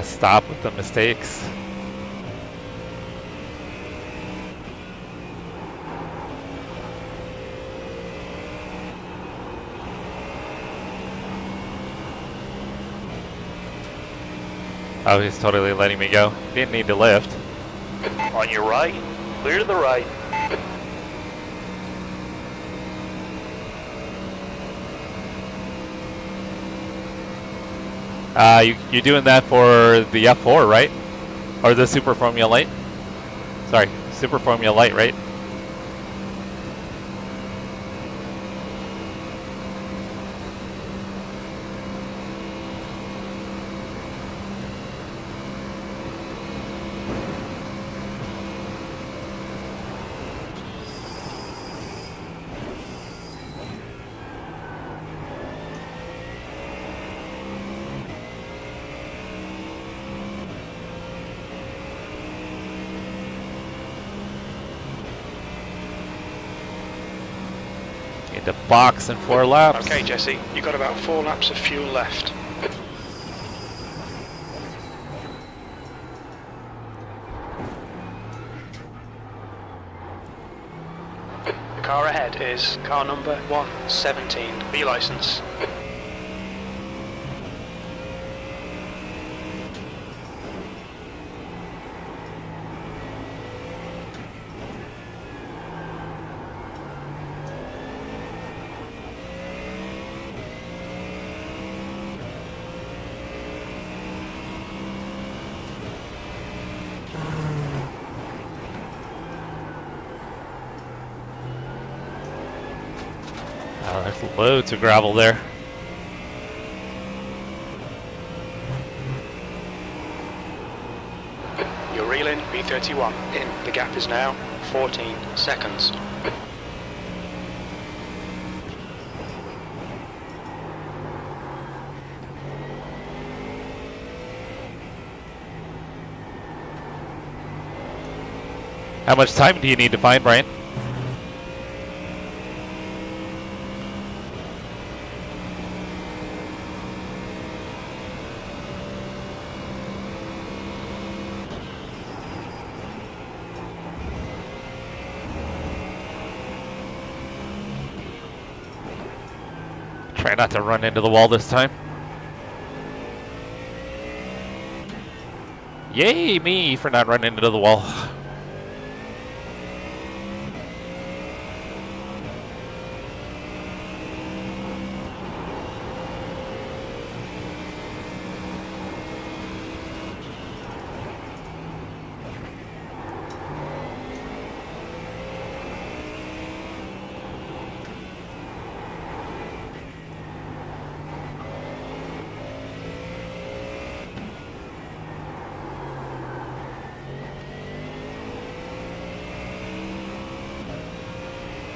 Stop with the mistakes. Oh, he's totally letting me go. Didn't need to lift. On your right, clear to the right. You're doing that for the F4, right? Or the Super Formula Light? Sorry, Super Formula Light, right? The box in 4 laps. Okay, Jesse, you've got about 4 laps of fuel left. The car ahead is car number 117, B license. Loads of gravel there. You're reeling, B31 in. The gap is now 14 seconds. How much time do you need to find, Brian? Try not to run into the wall this time. Yay me for not running into the wall.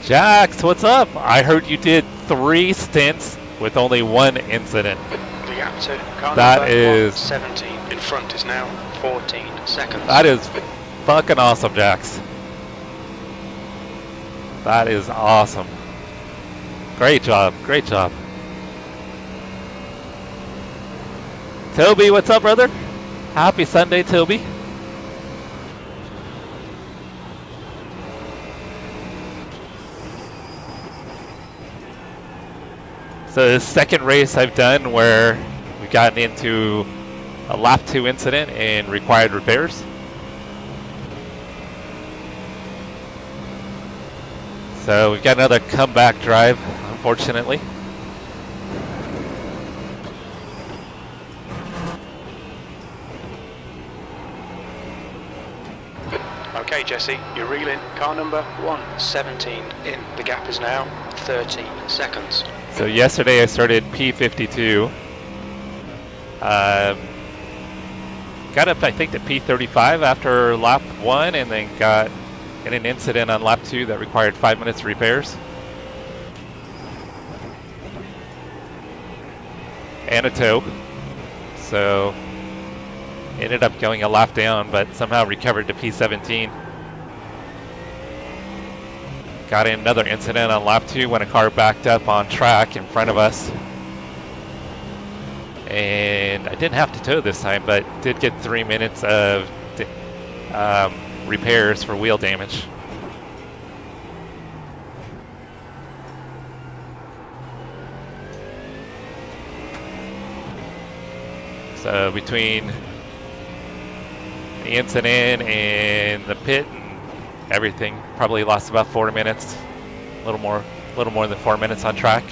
Jax, what's up? I heard you did 3 stints with only 1 incident. The gap to car That number is 17 in front is now 14 seconds. That is fucking awesome, Jax. That is awesome. Great job, great job. Toby, what's up, brother? Happy Sunday, Toby. So the second race I've done where we've gotten into a lap 2 incident and required repairs. So we've got another comeback drive, unfortunately. Okay, Jesse, you're reeling. Car number 117 in. The gap is now 13 seconds. So yesterday I started P52. Got up, I think, to P35 after lap 1, and then got in an incident on lap 2 that required 5 minutes repairs. And a tow. So ended up going a lap down, but somehow recovered to P17. Got in another incident on lap 2 when a car backed up on track in front of us. And I didn't have to tow this time, but did get 3 minutes of repairs for wheel damage. So between the incident and the pit and everything, probably lost about 4 minutes, a little more than 4 minutes on track.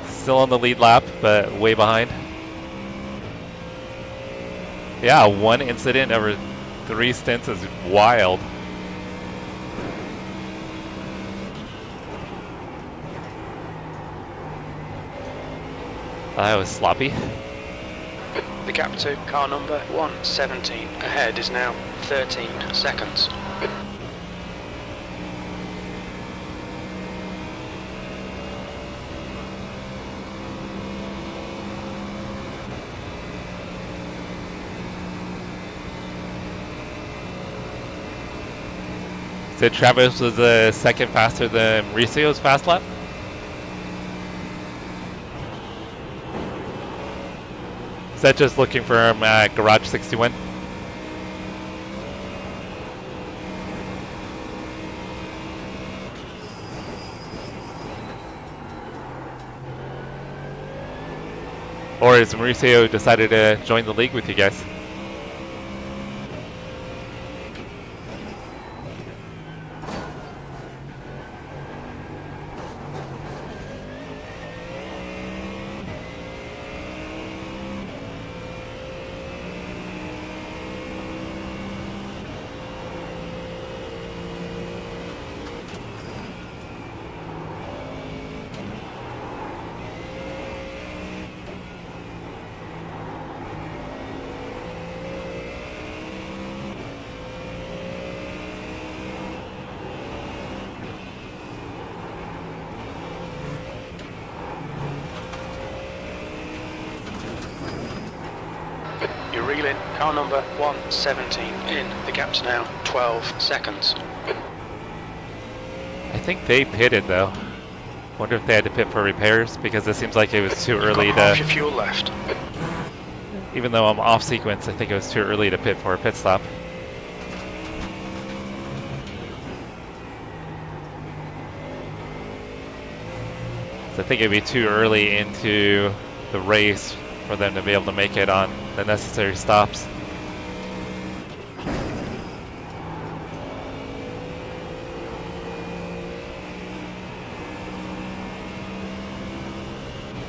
Still on the lead lap, but way behind. Yeah, 1 incident over 3 stints is wild. That was sloppy. The gap to car number 117 ahead is now 13 seconds. So Travis was a second faster than Mauricio's fast lap? Is that just looking for him at Garage 61? Or has Mauricio decided to join the league with you guys? reel in car number 117 in. The gap's now 12 seconds. I think they pitted though. Wonder if they had to pit for repairs because it seems like it was too early Got half to. your fuel left. Even though I'm off sequence, I think it was too early to pit for a pit stop. So I think it'd be too early into the race for them to be able to make it on the necessary stops.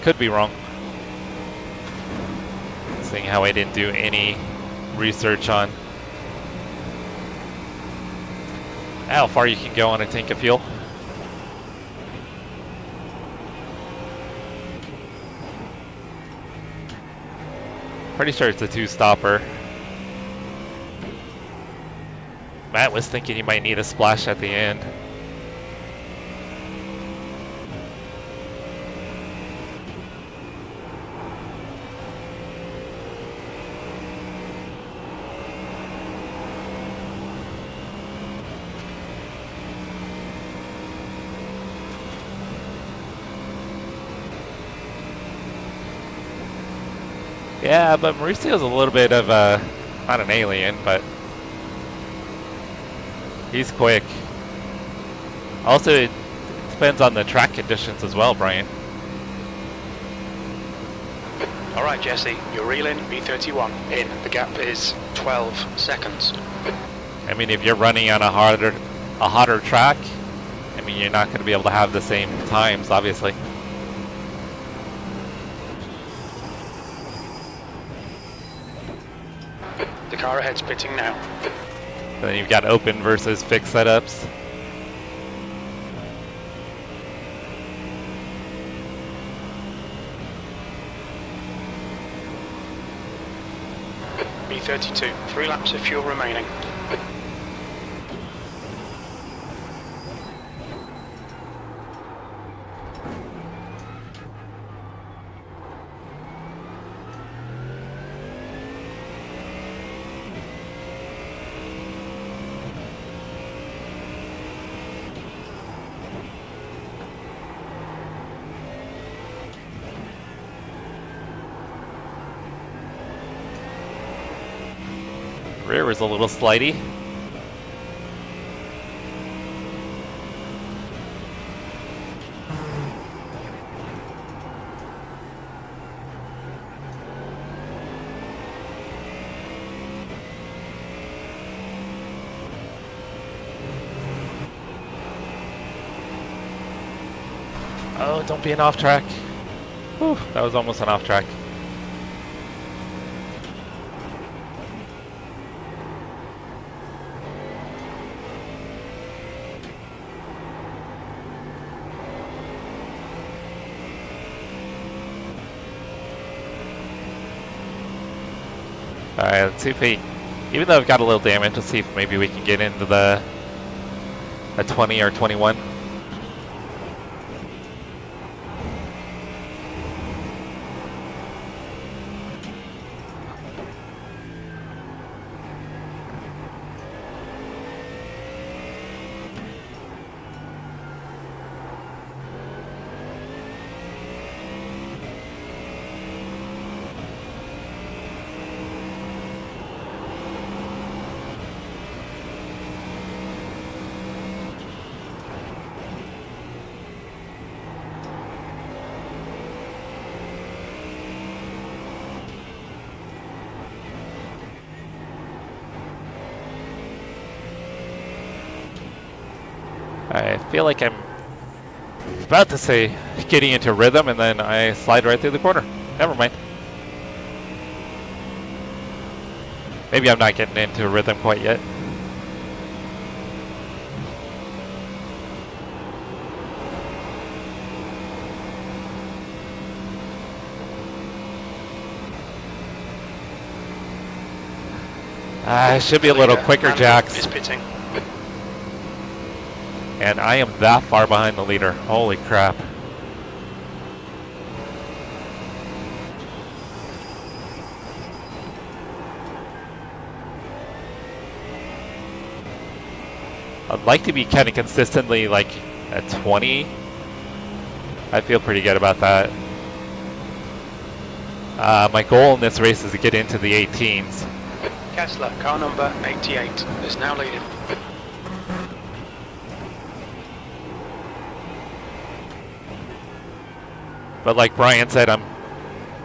Could be wrong. Seeing how I didn't do any research on how far you can go on a tank of fuel. Pretty sure it's a two-stopper. Matt was thinking you might need a splash at the end. Yeah, but Mauricio's a little bit of a, not an alien, but he's quick. Also, it depends on the track conditions as well, Brian. All right, Jesse, you're reeling B31 in. The gap is 12 seconds. I mean, if you're running on a hotter track, I mean, you're not going to be able to have the same times, obviously. The car ahead's pitting now. Then you've got open versus fixed setups. B32, 3 laps of fuel remaining. Rear was a little slidey. Oh, don't be an off track. Whew, that was almost an off track. Alright, let's see if we, even though I've got a little damage, let's see if maybe we can get into the a 20 or 21. I feel like I'm about to say getting into rhythm and then I slide right through the corner. Never mind. Maybe I'm not getting into rhythm quite yet. I should be a little quicker, Jax. Is pitting. And I am that far behind the leader. Holy crap. I'd like to be kind of consistently like at 20. I feel pretty good about that. My goal in this race is to get into the 18s. Kessler, car number 88, is now leading. But like Brian said, I'm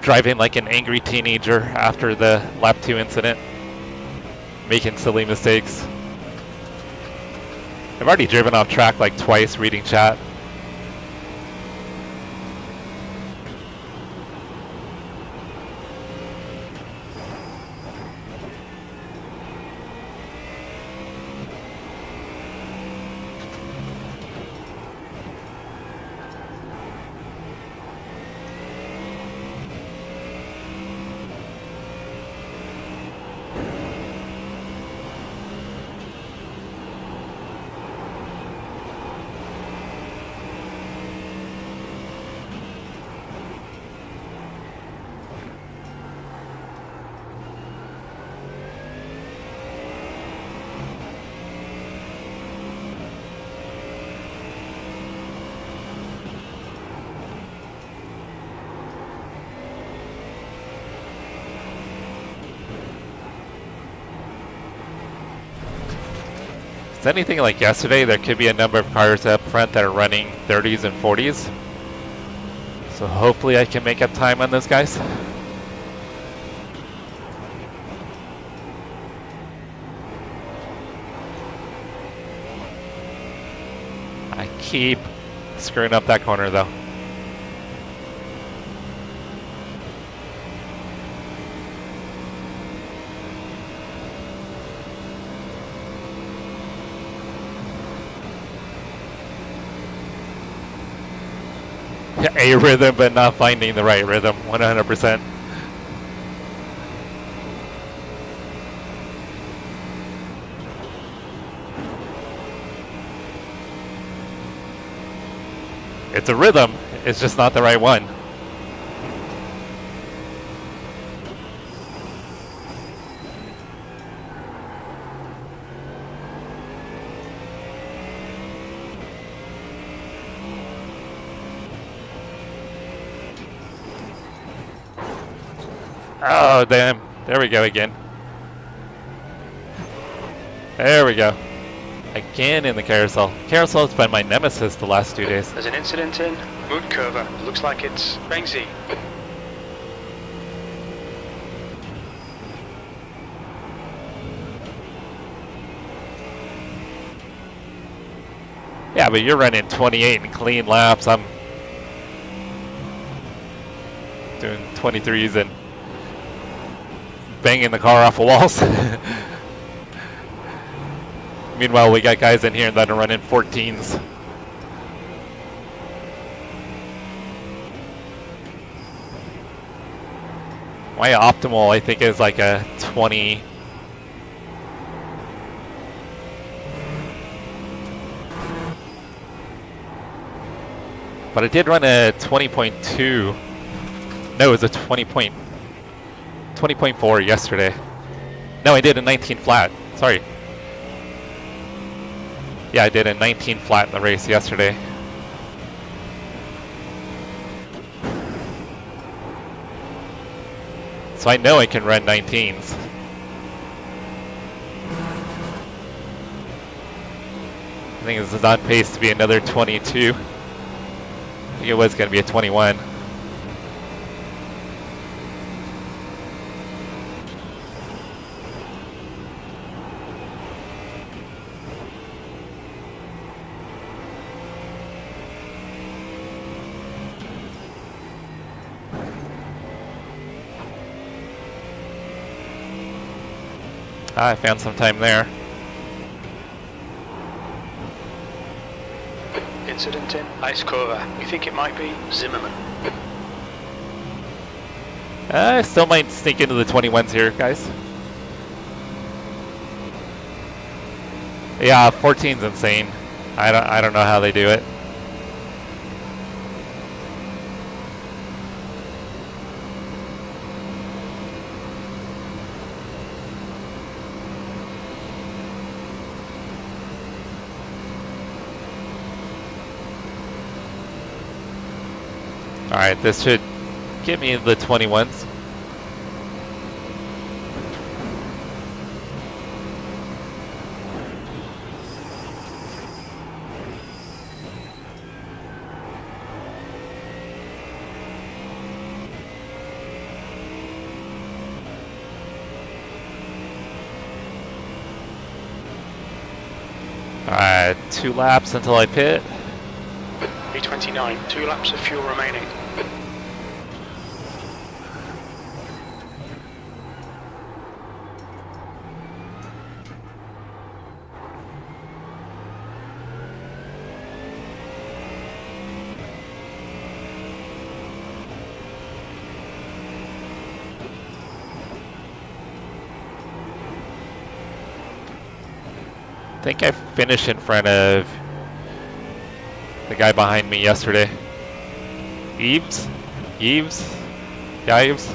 driving like an angry teenager after the lap 2 incident, making silly mistakes. I've already driven off track like twice reading chat. If it's anything like yesterday, there could be a number of cars up front that are running 30s and 40s. So hopefully I can make up time on those guys. I keep screwing up that corner though. A rhythm, but not finding the right rhythm, 100%. It's a rhythm, it's just not the right one. Oh, damn. There we go again. There we go. Again in the carousel. Carousel's been my nemesis the last 2 days. There's an incident in Moon Curva. Looks like it's Bangsy. Yeah, but you're running 28 and clean laps. I'm doing 23s and banging the car off of walls. Meanwhile, we got guys in here that are running 14s. My optimal, I think, is like a 20. But I did run a 20.2. No, it was a 20.4 yesterday. No, I did a 19 flat. Sorry. Yeah, I did a 19 flat in the race yesterday. So I know I can run 19s. I think this is on pace to be another 22. I think it was going to be a 21. I found some time there. Incident in Ice Curva. We think it might be Zimmerman. I still might sneak into the 21s here, guys. Yeah, 14's insane. I don't know how they do it. Alright, this should get me the 21s. Alright, 2 laps until I pit. B29, 2 laps of fuel remaining. I think I finished in front of the guy behind me yesterday. Eves? Eves? Yves?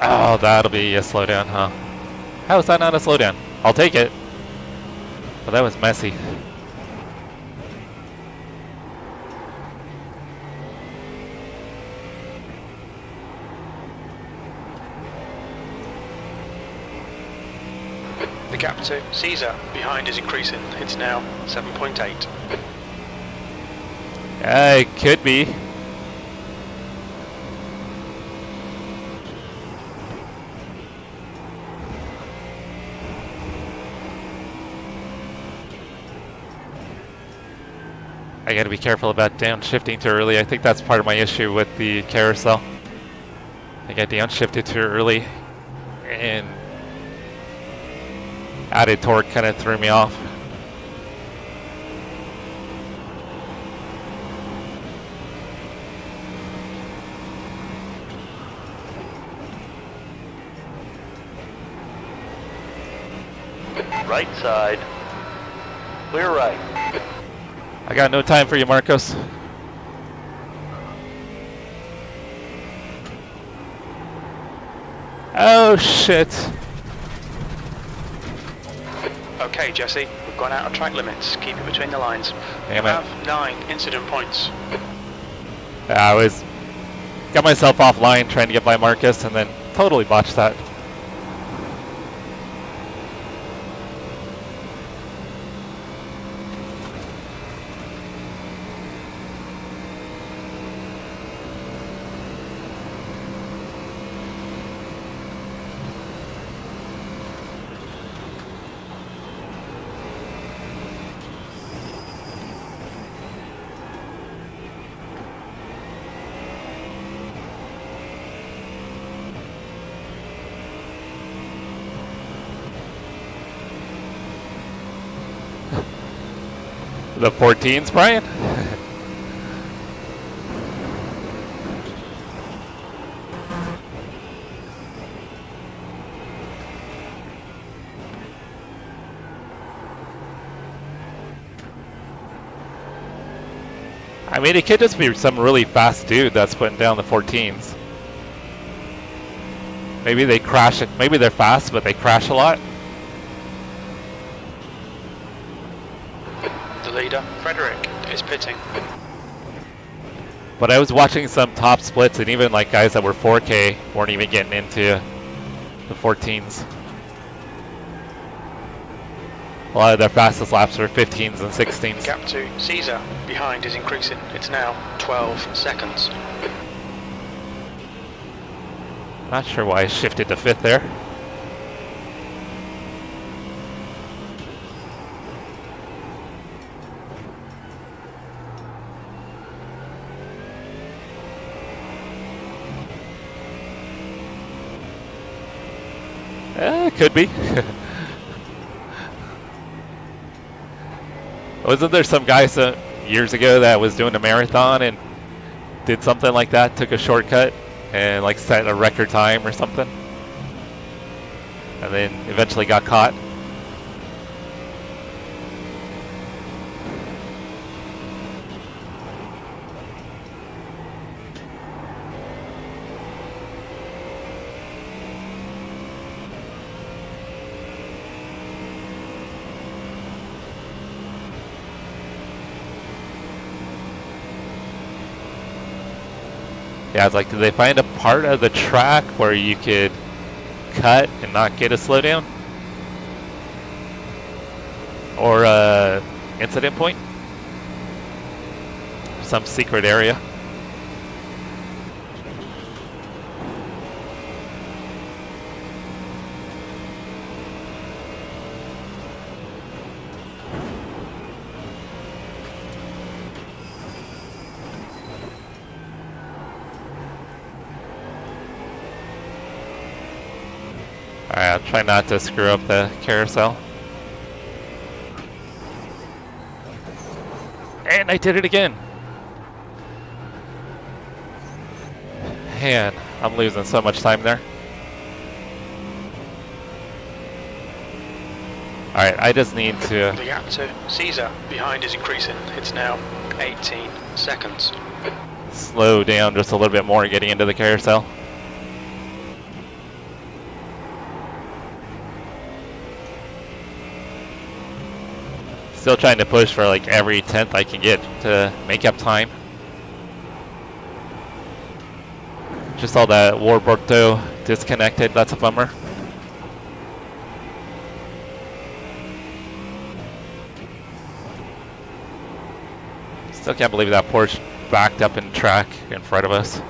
Oh, that'll be a slowdown, huh? How is that not a slowdown? I'll take it. But that was messy. The gap to Caesar behind is increasing. It's now 7.8. It could be. I gotta be careful about downshifting too early. I think that's part of my issue with the carousel. I think I downshifted too early and added torque kind of threw me off. Right side. Clear right. I got no time for you, Marcos. Oh shit. Okay, Jesse, we've gone out of track limits. Keep it between the lines. Damn We it. have 9 incident points. I got myself offline trying to get by Marcus and then totally botched that. The 14s, Brian? I mean, it could just be some really fast dude that's putting down the 14s. Maybe they crash it. Maybe they're fast, but they crash a lot. The leader, Frederick, is pitting. But I was watching some top splits, and even like guys that were 4K weren't even getting into the 14s. A lot of their fastest laps were 15s and 16s. Gap to Caesar behind is increasing. It's now 12 seconds. Not sure why I shifted to 5th there. Could be. Wasn't there some guy years ago that was doing a marathon and did something like that, took a shortcut and like set a record time or something, and then eventually got caught? Yeah, it's like, did they find a part of the track where you could cut and not get a slowdown? Or a incident point? Some secret area? Alright, I'll try not to screw up the carousel. And I did it again! Man, I'm losing so much time there. Alright, I just need to... The gap to Caesar behind is increasing. It's now 18 seconds. slow down just a little bit more getting into the carousel. Still trying to push for like every 10th I can get to make up time. Just saw that Warburg disconnected, that's a bummer. Still can't believe that Porsche backed up in track in front of us.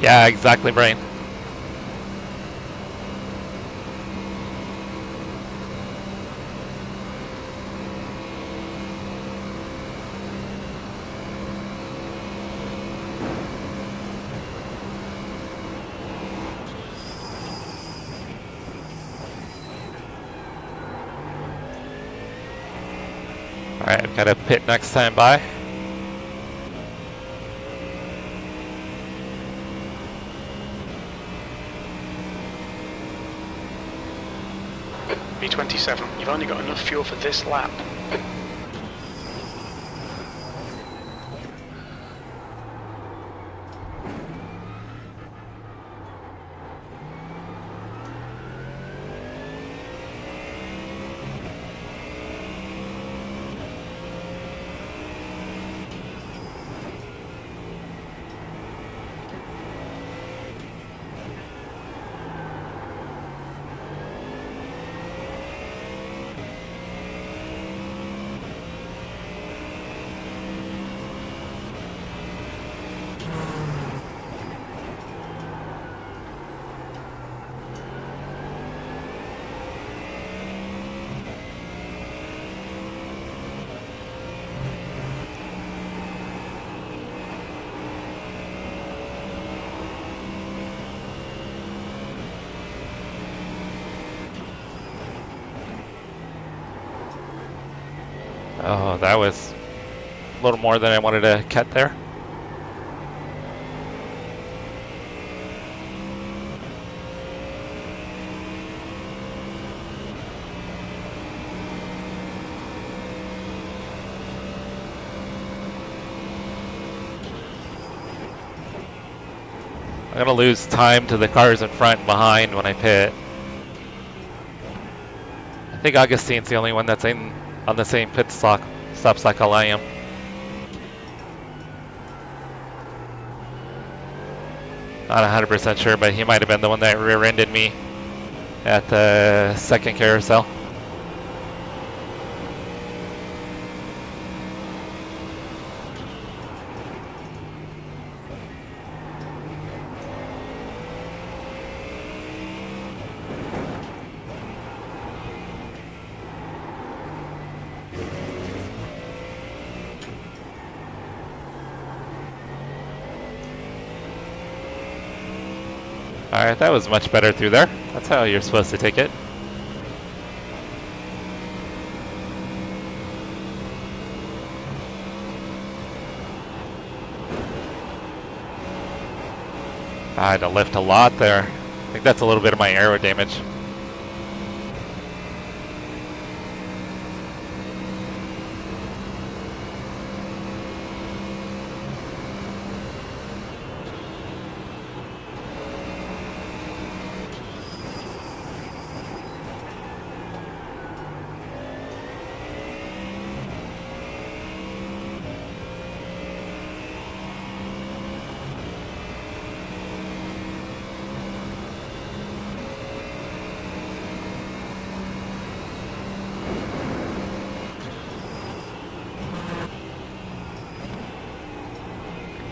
Yeah, exactly, Brian. Alright, I've got a pit next time by. B27, you've only got enough fuel for this lap. Oh, that was a little more than I wanted to cut there. I'm gonna lose time to the cars in front and behind when I pit. I think Augustine's the only one that's on the same stop cycle I am. Not 100% sure, but he might have been the one that rear-ended me at the second carousel. Alright, that was much better through there. That's how you're supposed to take it. I had to lift a lot there. I think that's a little bit of my aero damage.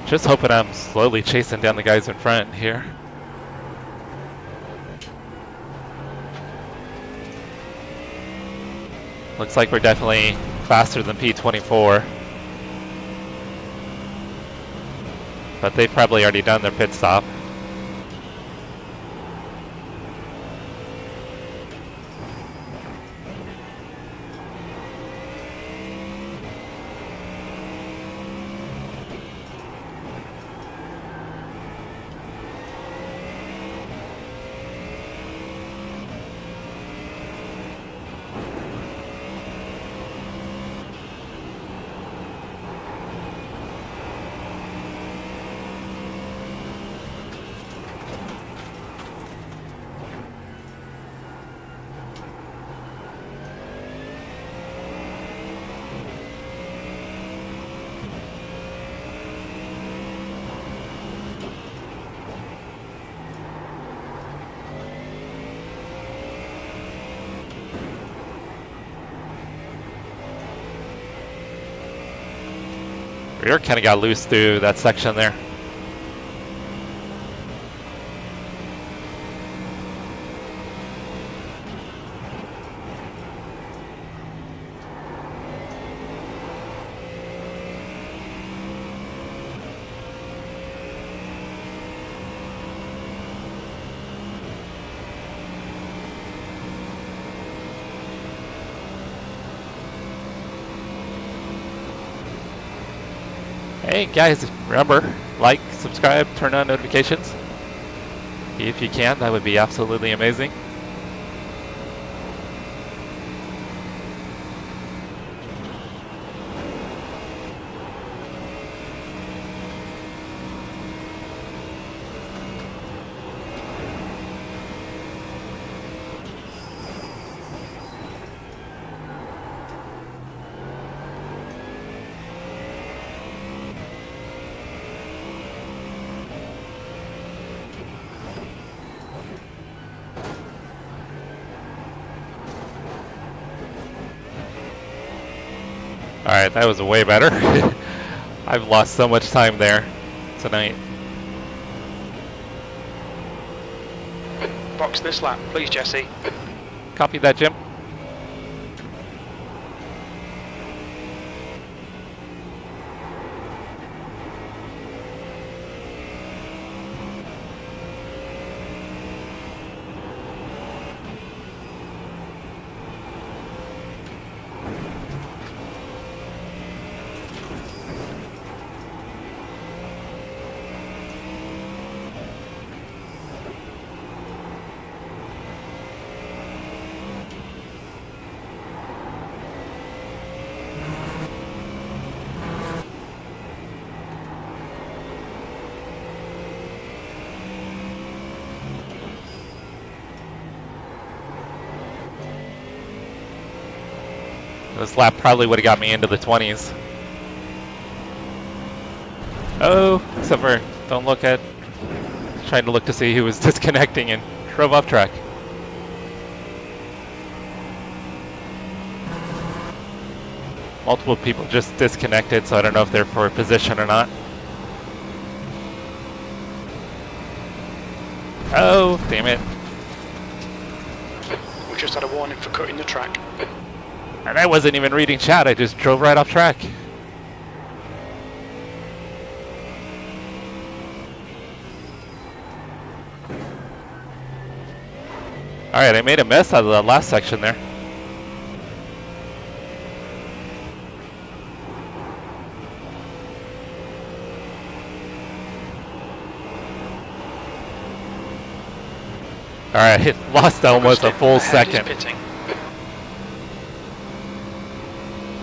Just hoping I'm slowly chasing down the guys in front here. Looks like we're definitely faster than P24. But they've probably already done their pit stop. Rear kind of got loose through that section there. Hey guys, remember, like, subscribe, turn on notifications. If you can, that would be absolutely amazing. Alright, that was way better. I've lost so much time there tonight. Box this lap, please, Jesse. Copy that, Jim. This lap probably would have got me into the 20s. Oh, except for don't look at, trying to look to see who was disconnecting and drove off track. Multiple people just disconnected, so I don't know if they're for a position or not. Oh, damn it. We just had a warning for cutting the track. And I wasn't even reading chat, I just drove right off track. Alright, I made a mess out of the last section there. Alright, lost almost a full second.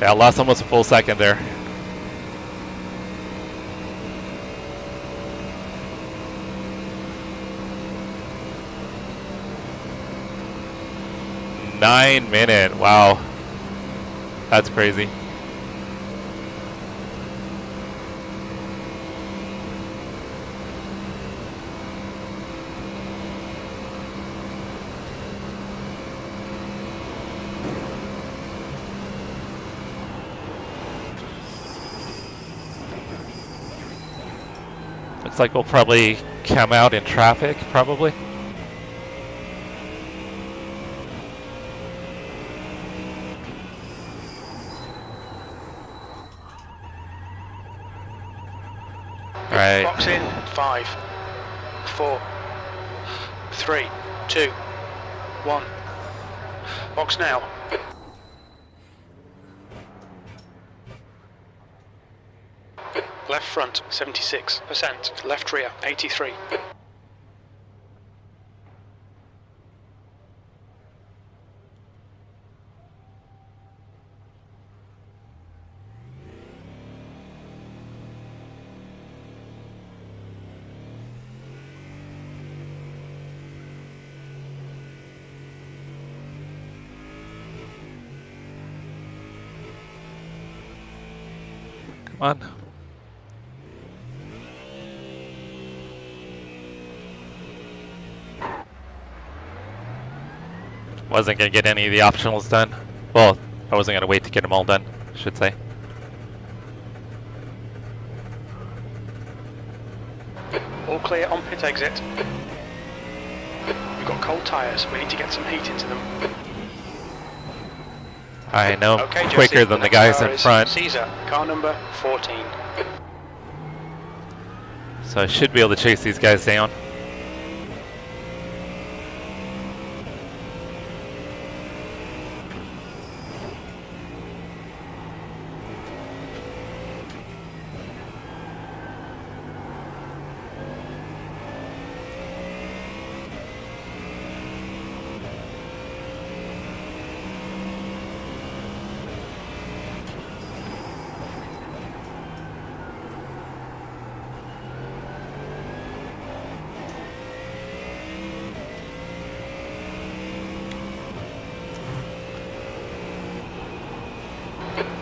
Yeah, I lost almost a full second there. Nine minute, wow. That's crazy. Looks like we'll probably come out in traffic, probably. All right. Box in, 5, 4, 3, 2, 1. Box now. Left front, 76%. Left rear, 83. Come on. Wasn't gonna get any of the optionals done. Well, I wasn't gonna wait to get them all done, I should say. All clear on pit exit. We've got cold tyres, we need to get some heat into them. I know, Okay, quicker Jesse, than the next guys car in is front. Caesar, car number 14. So I should be able to chase these guys down.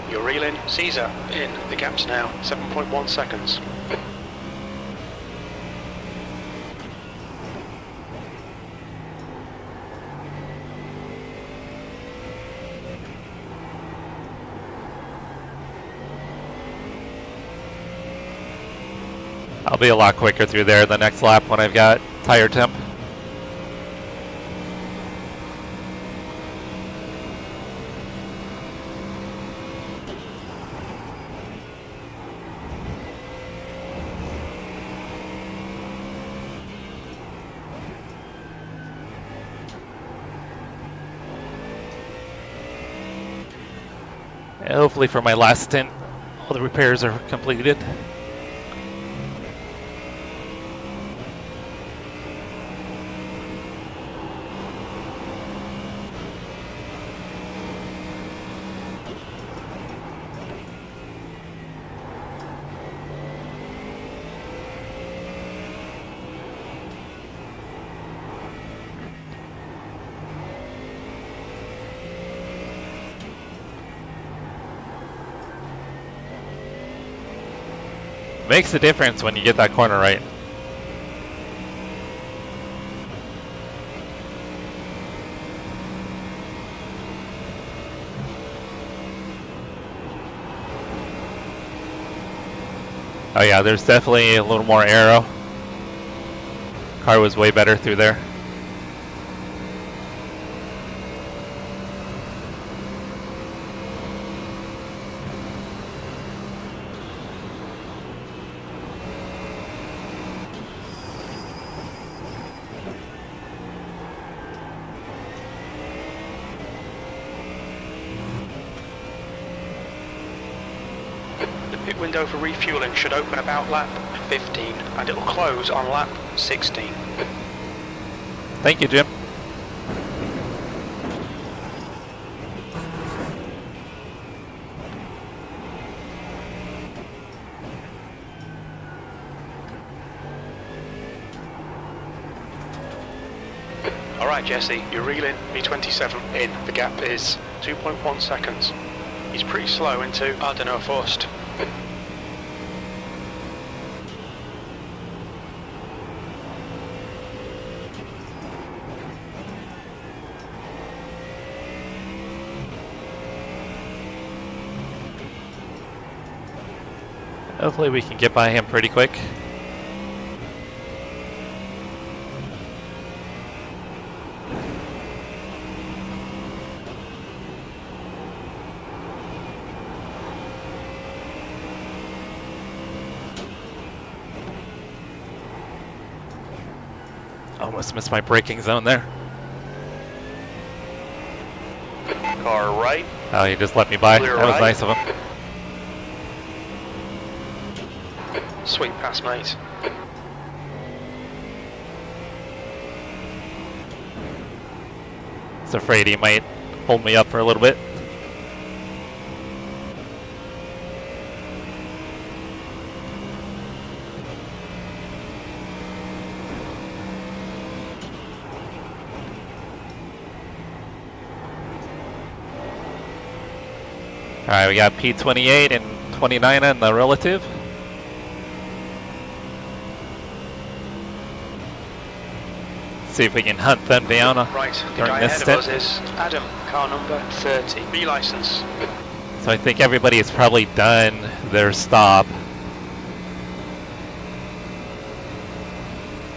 You're reeling, Caesar in, the gap's now 7.1 seconds. I'll be a lot quicker through there the next lap when I've got tire temp. Hopefully for my last stint, all the repairs are completed. makes a difference when you get that corner right. Oh yeah, there's definitely a little more aero. Car was way better through there. The pit window for refueling should open about lap 15 and it will close on lap 16. Thank you, Jim. Alright Jesse, you're reeling B27 in. The gap is 2.1 seconds. He's pretty slow into, I don't know, first. Hopefully we can get by him pretty quick. Almost missed my braking zone there. Car right. Oh, he just let me by. Clear That was right. nice of him. Sweet pass, mate. I was afraid he might hold me up for a little bit. Alright, we got P28 and 29 in the relative. See if we can hunt them down Right, the during guy this ahead stint. of us is Adam, car number 30, B license. So I think everybody has probably done their stop.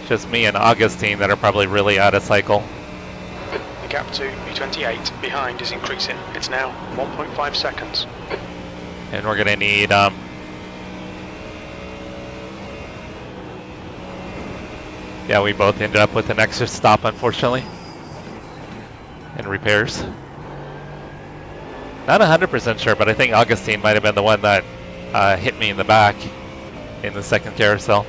Just me and Augustine that are probably really out of cycle. The gap to B28 behind is increasing. It's now 1.5 seconds. And we're gonna need yeah, we both ended up with an extra stop, unfortunately, and repairs. Not 100% sure, but I think Augustine might have been the one that hit me in the back in the second carousel.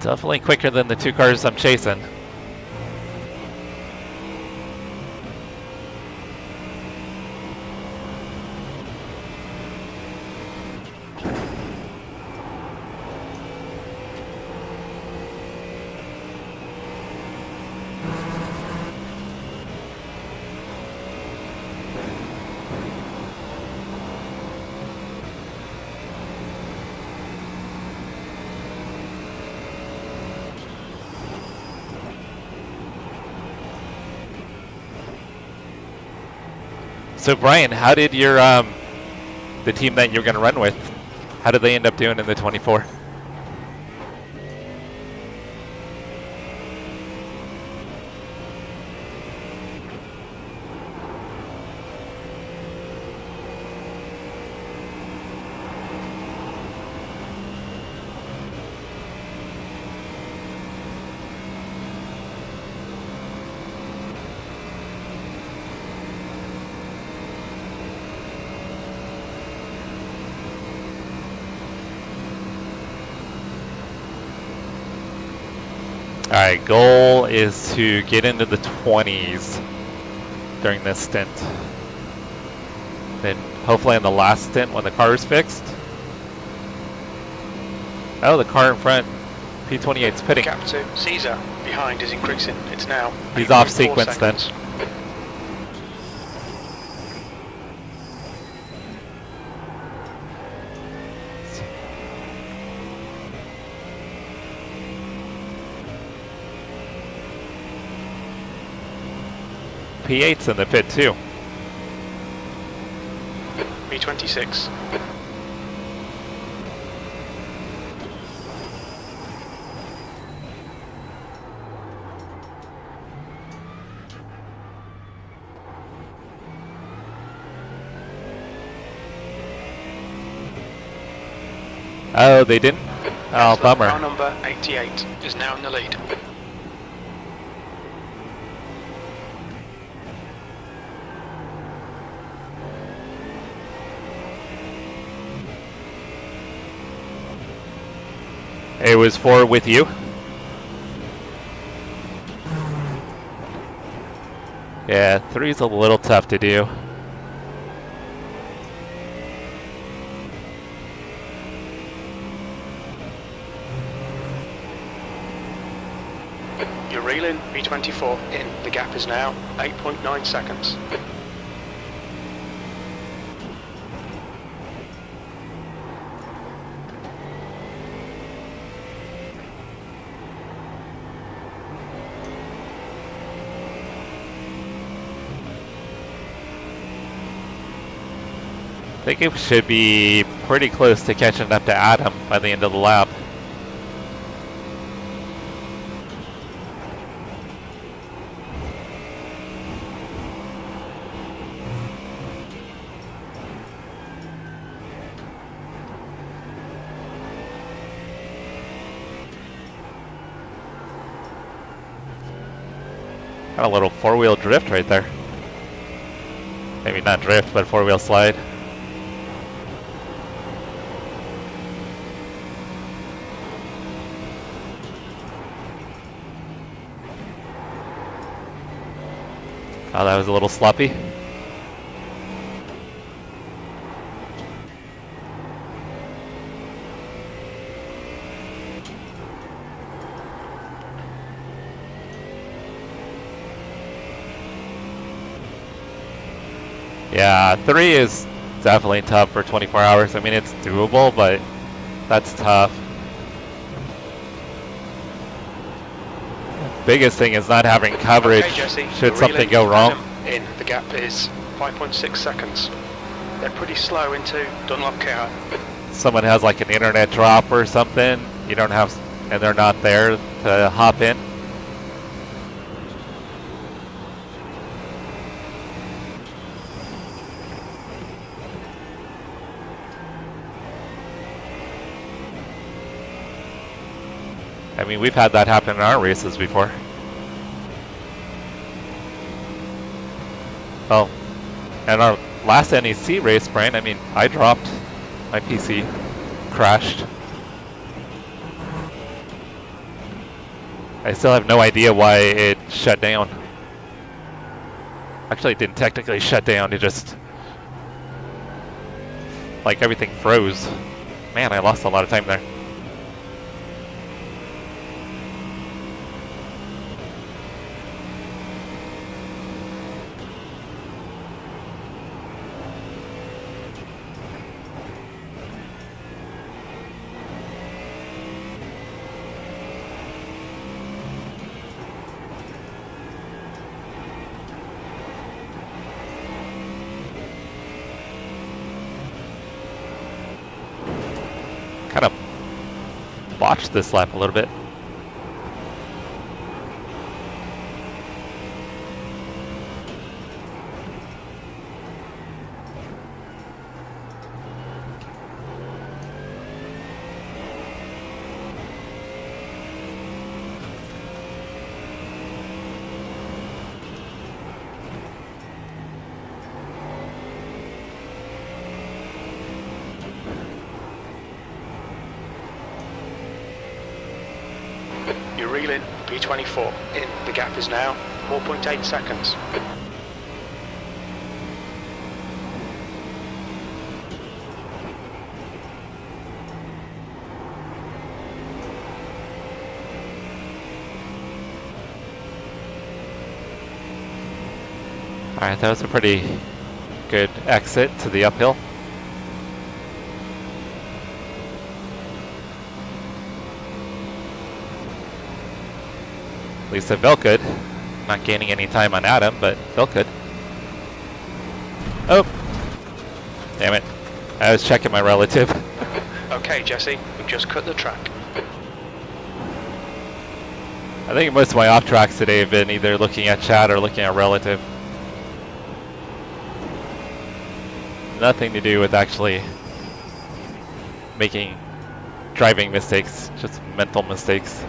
Definitely quicker than the two cars I'm chasing. So Brian, how did your the team that you're going to run with How did they end up doing in the 24? Alright, goal is to get into the 20s during this stint. Then hopefully in the last stint when the car is fixed. Oh, the car in front, P28's pitting. Gap to Caesar behind is increasing. It's now. He's off 8.4 sequence seconds. then. P8's in the pit too. P26. Oh, they didn't? Oh, bummer. Car number 88 is now in the lead. It was 4 with you. Yeah, 3's a little tough to do. You're reeling. P24 in. The gap is now 8.9 seconds. I think it should be pretty close to catching up to Adam by the end of the lap. Got a little four-wheel drift right there. Maybe not drift, but four-wheel slide. Oh, that was a little sloppy. Yeah, 3 is definitely tough for 24 hours. I mean, it's doable, but that's tough. Biggest thing is not having coverage. Okay, Jesse, should you're something reeling. go wrong. Adam in. The gap is 5.6 seconds. They're pretty slow into Dunlop Care. Someone has like an internet drop or something, you don't have, and they're not there to hop in. I mean, we've had that happen in our races before. Well, in our last NEC race, Brian, I mean, I dropped, my PC crashed. I still have no idea why it shut down. Actually, it didn't technically shut down, it just, like, everything froze. Man, I lost a lot of time there. kind of botched this lap a little bit. You're reeling P24 in. The gap is now 4.8 seconds. Alright, that was a pretty good exit to the uphill. At least it felt good. Not gaining any time on Adam, but felt good. Oh! Damn it. I was checking my relative. Okay, Jesse, we've just cut the track. I think most of my off tracks today have been either looking at chat or looking at relative. Nothing to do with actually making driving mistakes, just mental mistakes.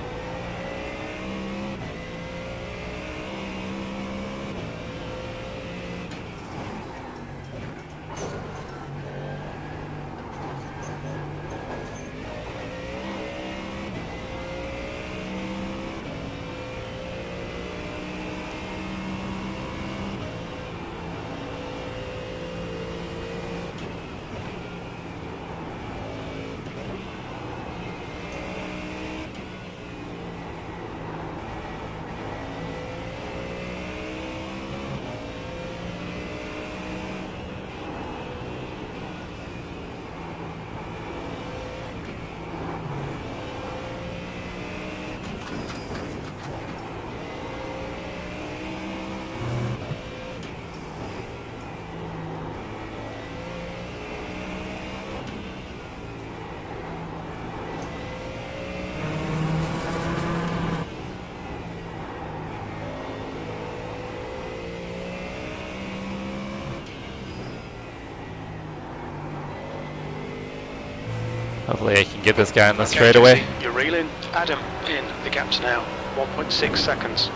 Hopefully I can get this guy on the straightaway. Jesse, you're reeling Adam in. The gap's now 1.6 seconds.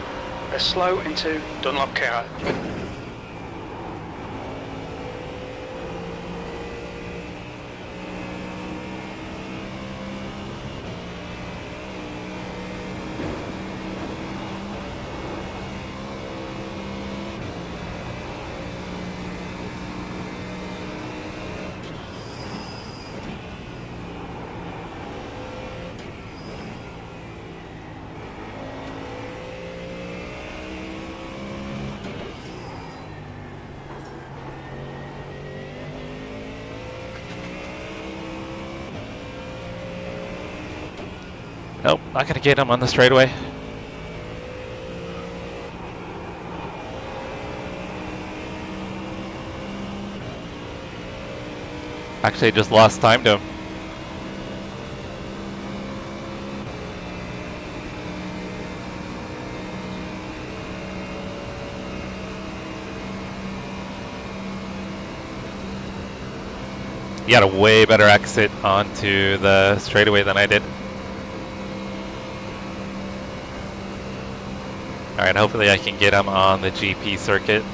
They're slow into Dunlop Care. Nope, not gonna get him on the straightaway. Actually, just lost time to him. He had a way better exit onto the straightaway than I did. Alright, hopefully I can get him on the GP circuit.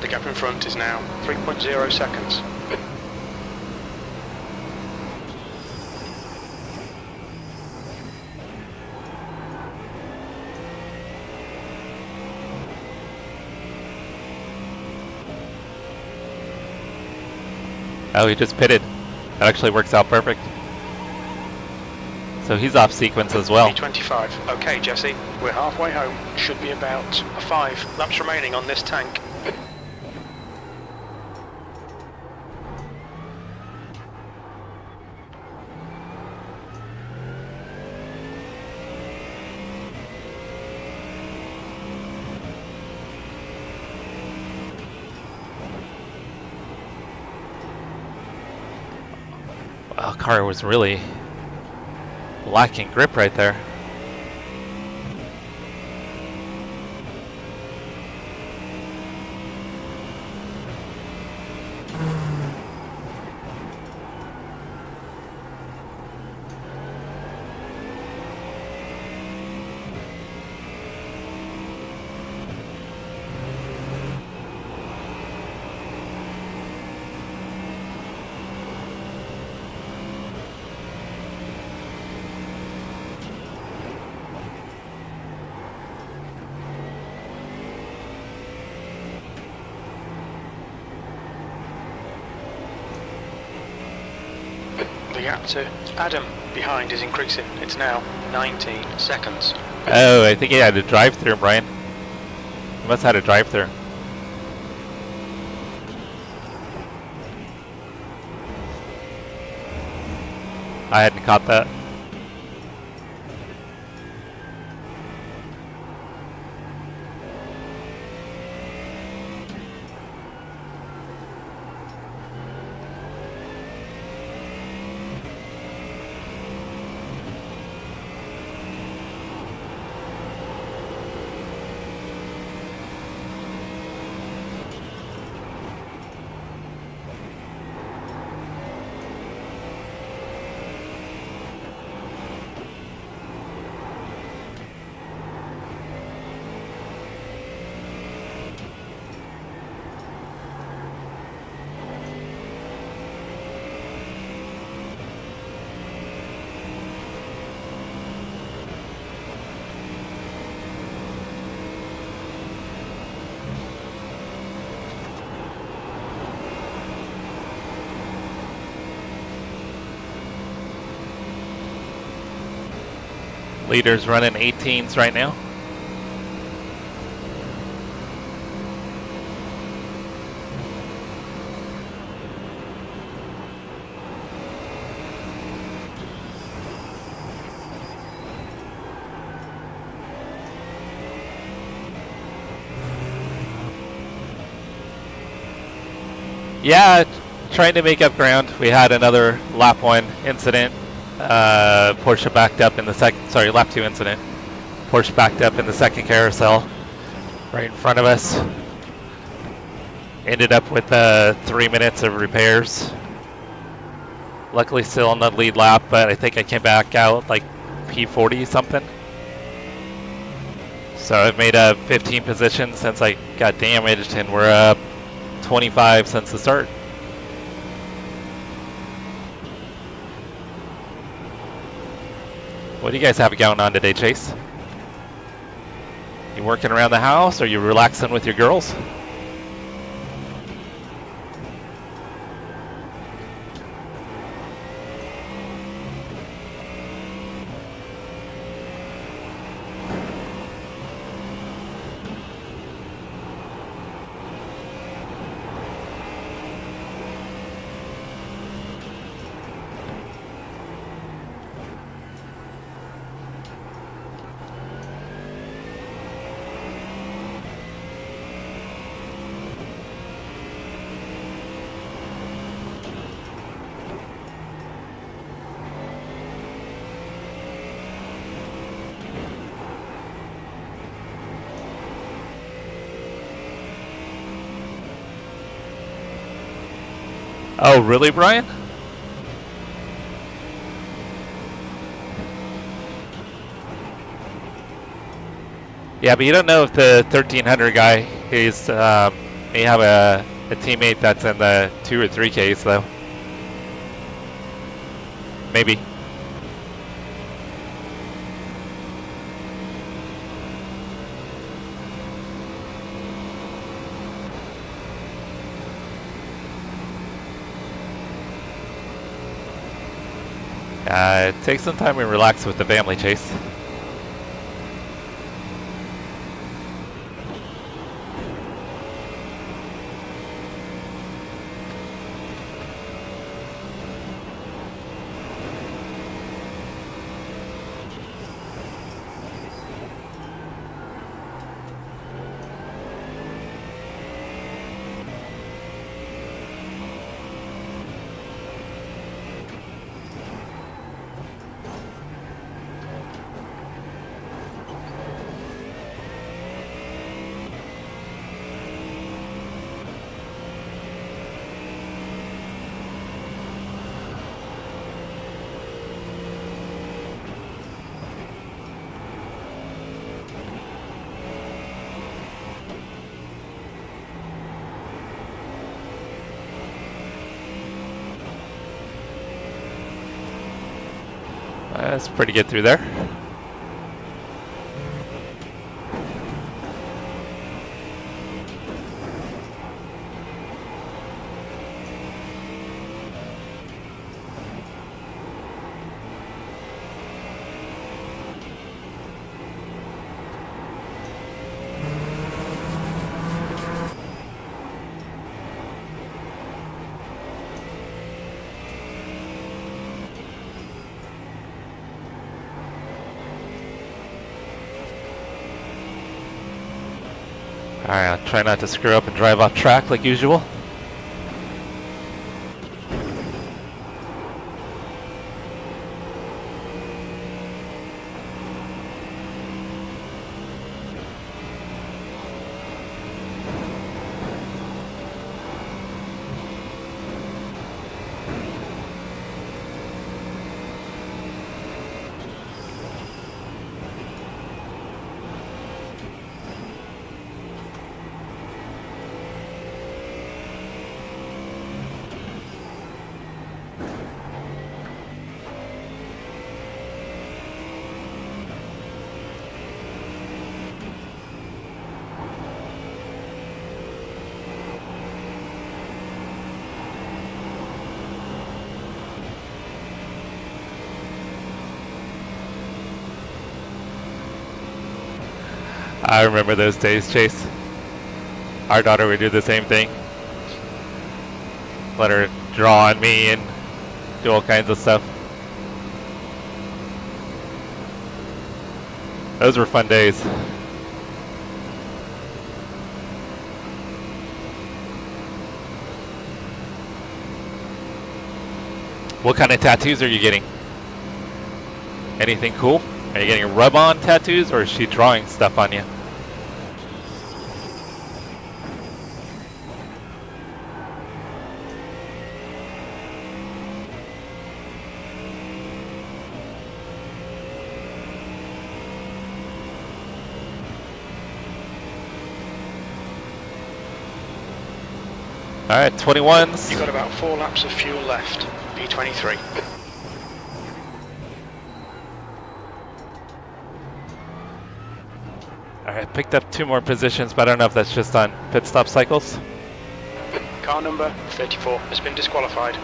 The gap in front is now 3.0 seconds. Oh, he just pitted. That actually works out perfect. So he's off sequence as well. P25. Okay, Jesse, we're halfway home. Should be about 5 laps remaining on this tank. Oh, car was really lacking grip right there. The gap to Adam behind is increasing. It's now 19 seconds. Oh, I think he had a drive-through, Brian. He must have had a drive-through. I hadn't caught that. Leaders running 18s right now. Yeah, trying to make up ground. We had another lap 1 incident. Porsche backed up in the lap 2 incident. Porsche backed up in the second carousel right in front of us. Ended up with 3 minutes of repairs. Luckily still on the lead lap, but I think I came back out like P40 something. So I've made up 15 positions since I got damaged, and we're up 25 since the start. What do you guys have going on today, Chase? You working around the house, or you relaxing with your girls? Oh, really, Brian? Yeah, but you don't know if the 1300 guy is may have a teammate that's in the 2 or 3Ks, though. Maybe. Take some time and relax with the family, Chase. That's pretty good through there. Alright, I'll try not to screw up and drive off track like usual. I remember those days, Chase. Our daughter would do the same thing. Let her draw on me and do all kinds of stuff. Those were fun days. What kind of tattoos are you getting? Anything cool? Are you getting rub-on tattoos, or is she drawing stuff on you? Alright, 21s. You've got about 4 laps of fuel left. P23. Alright, picked up 2 more positions, but I don't know if that's just on pit stop cycles. Car number 34 has been disqualified.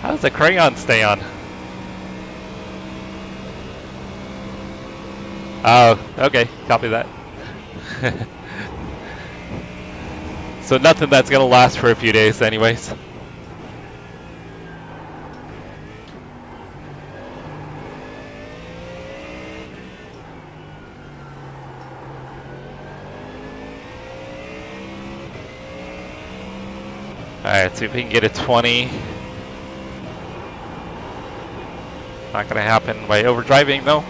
How does the crayon stay on? Oh, okay, copy that. So nothing that's gonna last for a few days anyways. Alright, see if we can get a 20. Not gonna happen by overdriving though.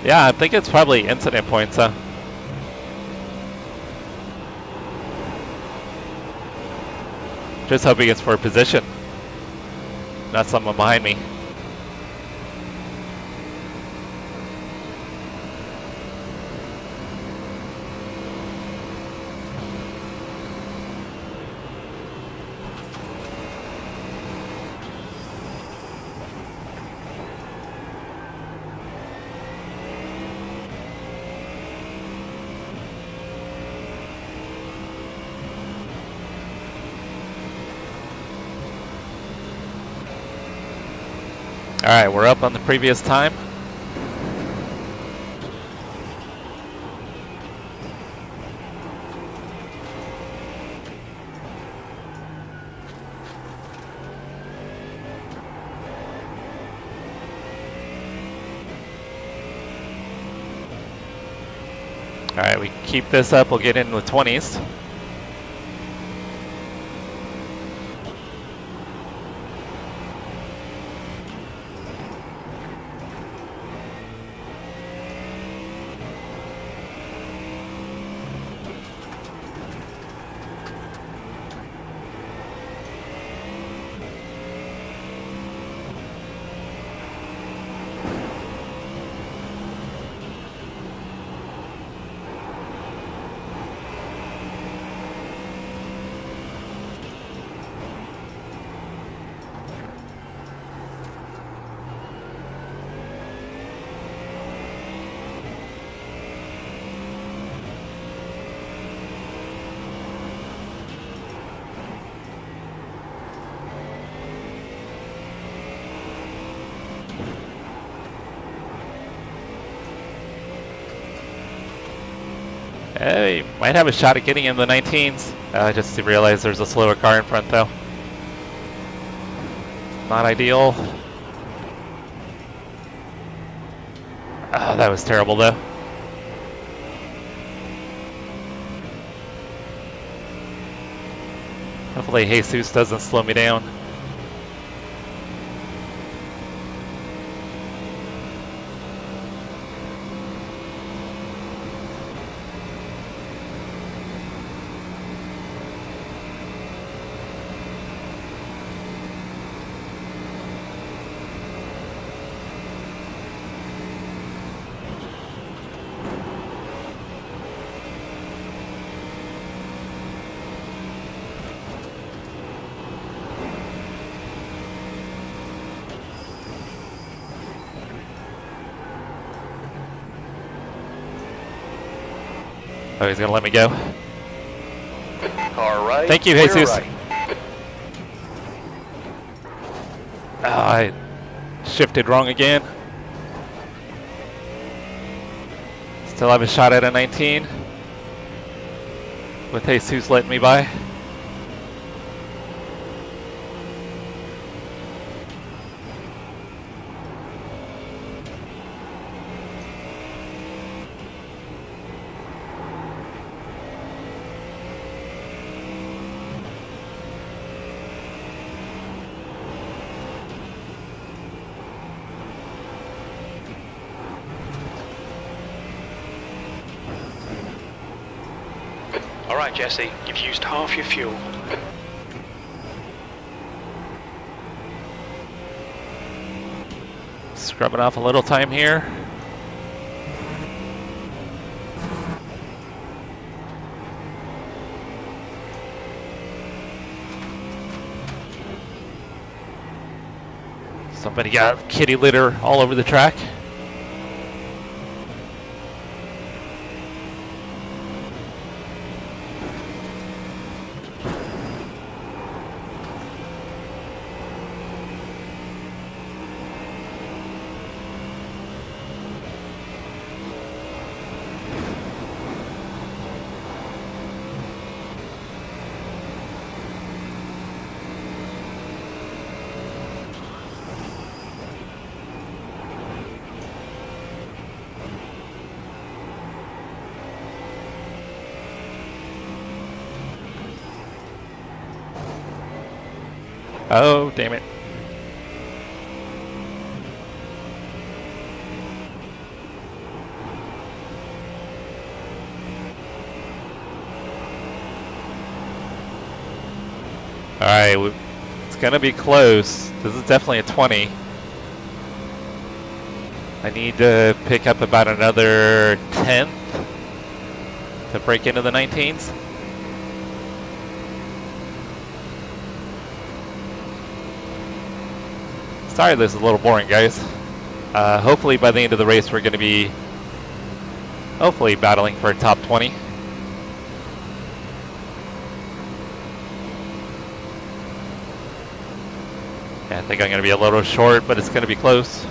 Yeah, I think it's probably incident points, huh? Just hoping it's for position, not someone behind me. Alright, we're up on the previous time. Alright, we keep this up, we'll get in with 20s. Hey, might have a shot at getting in the 19s. Just to realize there's a slower car in front though. Not ideal. Oh, that was terrible though. Hopefully Jesus doesn't slow me down. Oh, he's gonna let me go. Car right. Thank you, clear Jesus. right. Oh, I shifted wrong again. Still have a shot at a 19. With Jesus letting me by. Alright Jesse, you've used half your fuel. Scrubbing off a little time here. Somebody got kitty litter all over the track. Oh, damn it. Alright, it's gonna be close. This is definitely a 20. I need to pick up about another 10th to break into the 19s. Sorry this is a little boring, guys. Hopefully by the end of the race we're going to be hopefully battling for a top 20. I think I'm going to be a little short, but it's going to be close.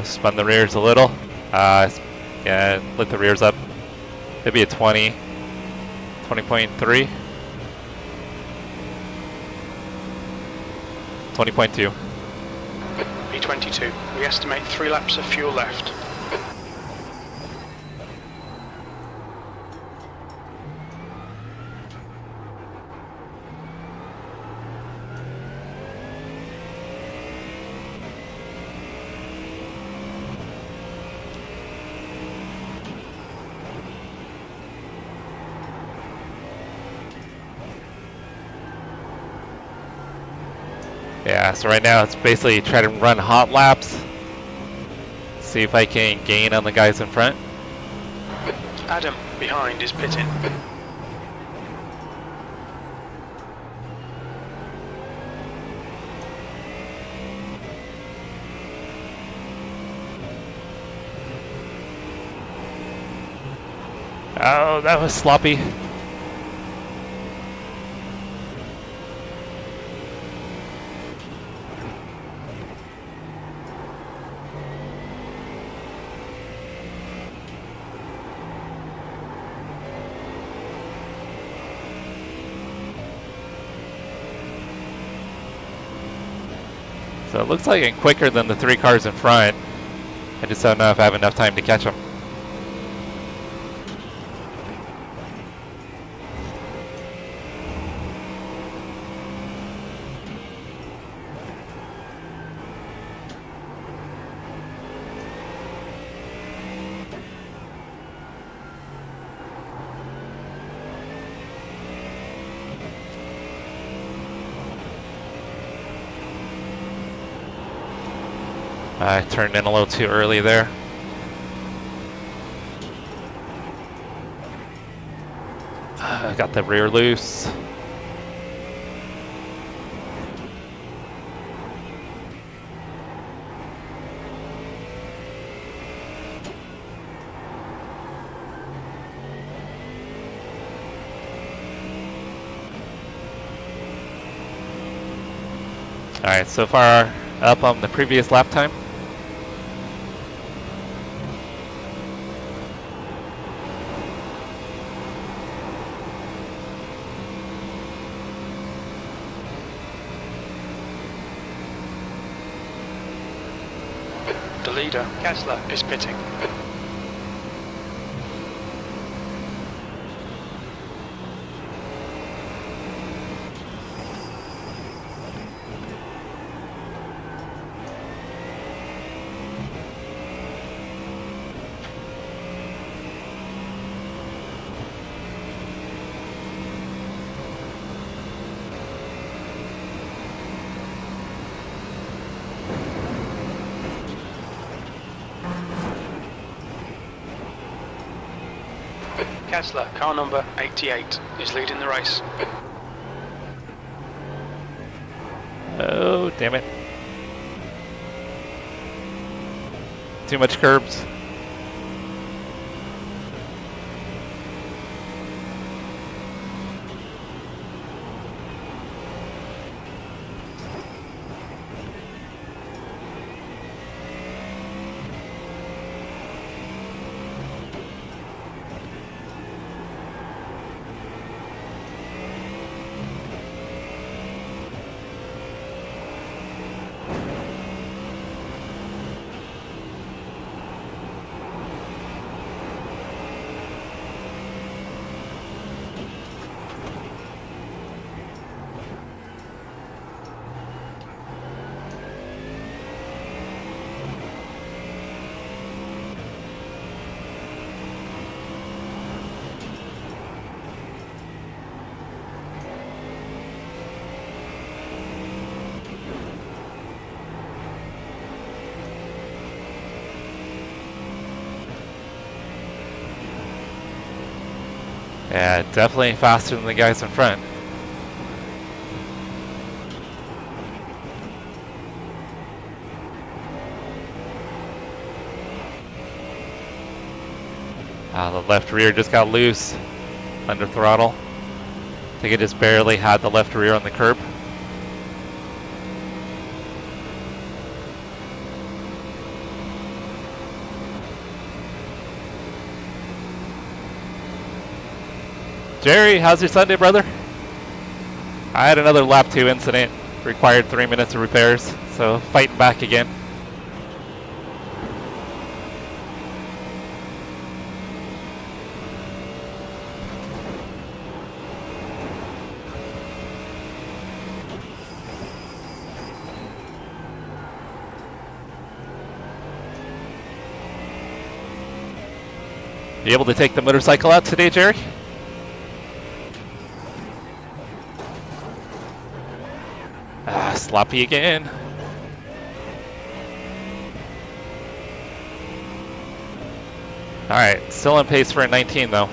Spun the rears a little. Yeah, lit the rears up. It'd be a 20, 20.3, 20.2. P22, we estimate 3 laps of fuel left. Yeah, so right now it's basically trying to run hot laps. See if I can gain on the guys in front. Adam, behind, is pitting. Oh, that was sloppy. So it looks like I'm quicker than the 3 cars in front. I just don't know if I have enough time to catch them. I turned in a little too early there. I got the rear loose. Alright, so far up on the previous lap time. The leader, Kessler, is pitting. Kessler, car number 88, is leading the race. Oh, damn it. Too much curbs. Yeah, definitely faster than the guys in front. The left rear just got loose under throttle. I think it just barely had the left rear on the curb. Jerry, how's your Sunday, brother? I had another lap 2 incident, required 3 minutes of repairs, so fighting back again. You able to take the motorcycle out today, Jerry? Sloppy again. Alright, still on pace for a 19 though.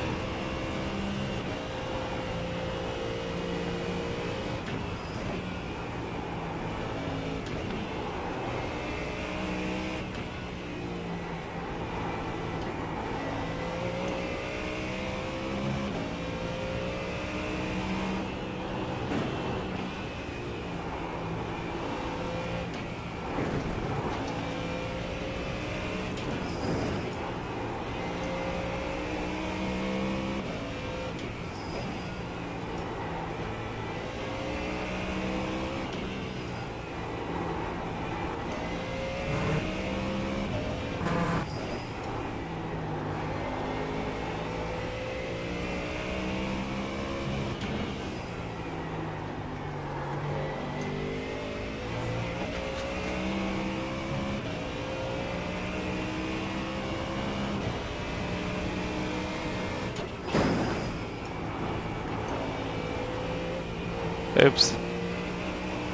Oops.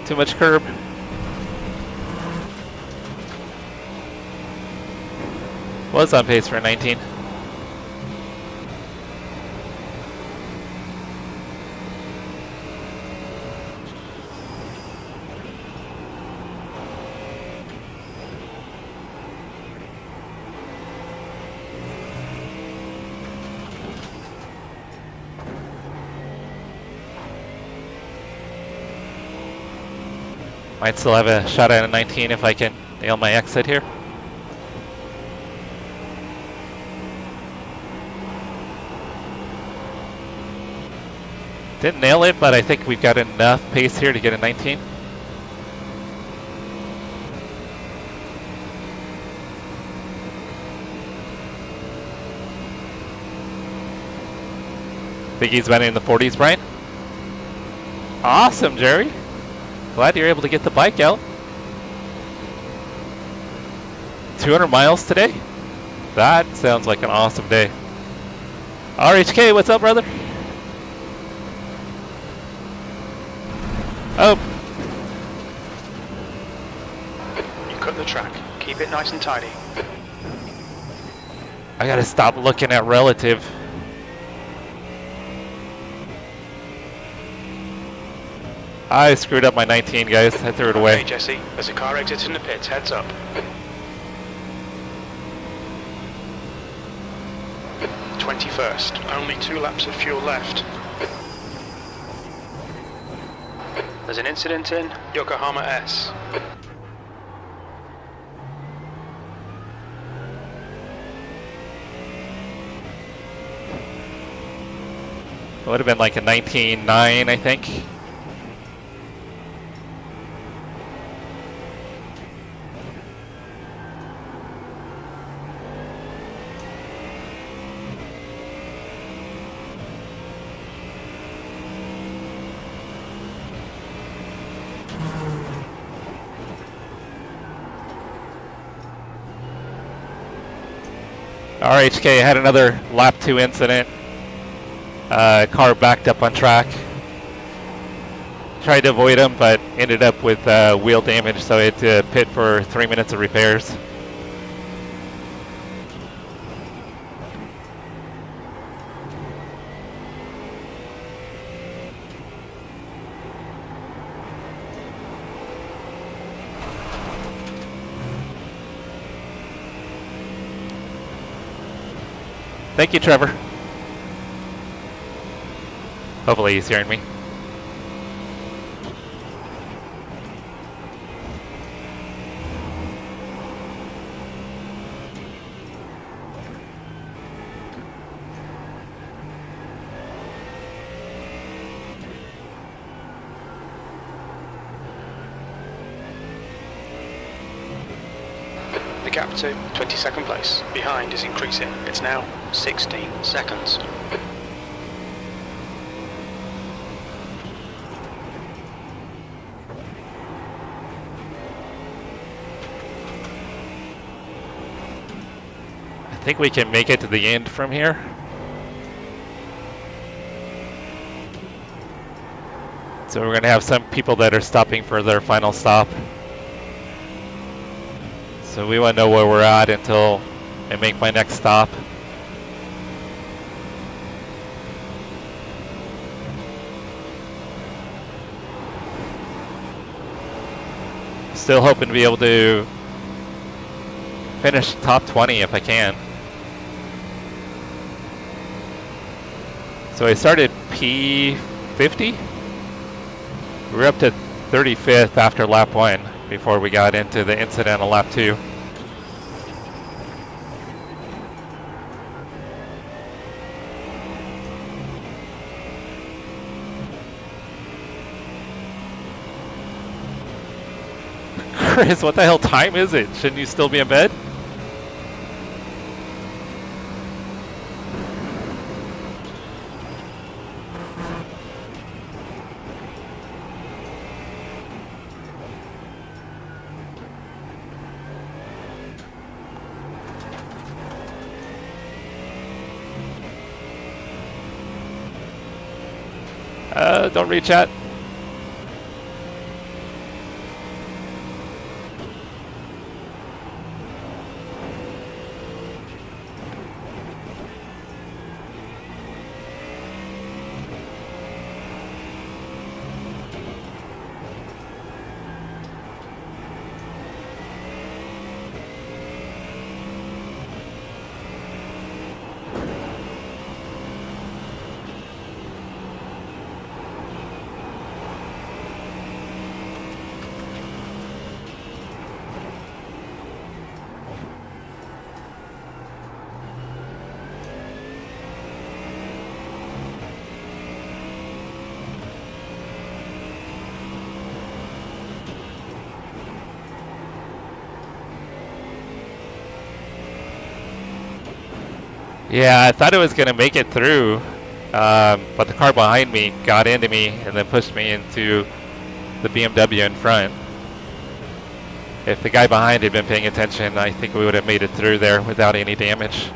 Too much curb. Was on pace for a 19. Might still have a shot at a 19 if I can nail my exit here. Didn't nail it, but I think we've got enough pace here to get a 19. Think he's been in the 40s, Brian? Awesome, Jerry. Glad you're able to get the bike out. 200 miles today? That sounds like an awesome day. RHK, what's up, brother? Oh. You cut the track. Keep it nice and tidy. I gotta stop looking at relative. I screwed up my 19, guys. I threw it away. Hey, Jesse, there's a car exiting the pits. Heads up. .21st. Only 2 laps of fuel left. There's an incident in Yokohama S. It would have been like a 19.9, I think. RHK had another lap 2 incident. Car backed up on track. Tried to avoid him, but ended up with wheel damage, so I had to pit for 3 minutes of repairs. Thank you, Trevor. Hopefully he's hearing me. The gap to 22nd place. Behind is increasing. It's now 16 seconds. I think we can make it to the end from here. So we're going to have some people that are stopping for their final stop. So we want to know where we're at until I make my next stop. Still hoping to be able to finish top 20 if I can. So I started P50. We were up to 35th after lap 1 before we got into the incident on lap 2. Chris, what the hell time is it? Shouldn't you still be in bed? Don't read chat. Yeah, I thought it was going to make it through, but the car behind me got into me and then pushed me into the BMW in front. If the guy behind had been paying attention, I think we would have made it through there without any damage.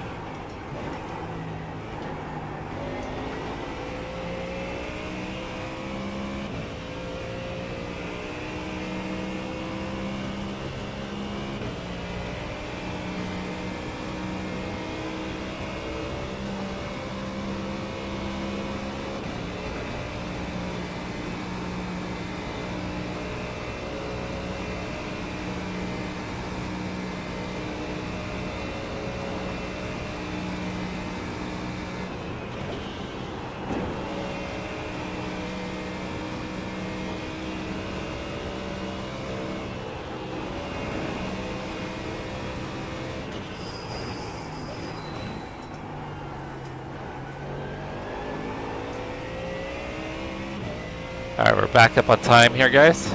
Alright, we're back up on time here, guys.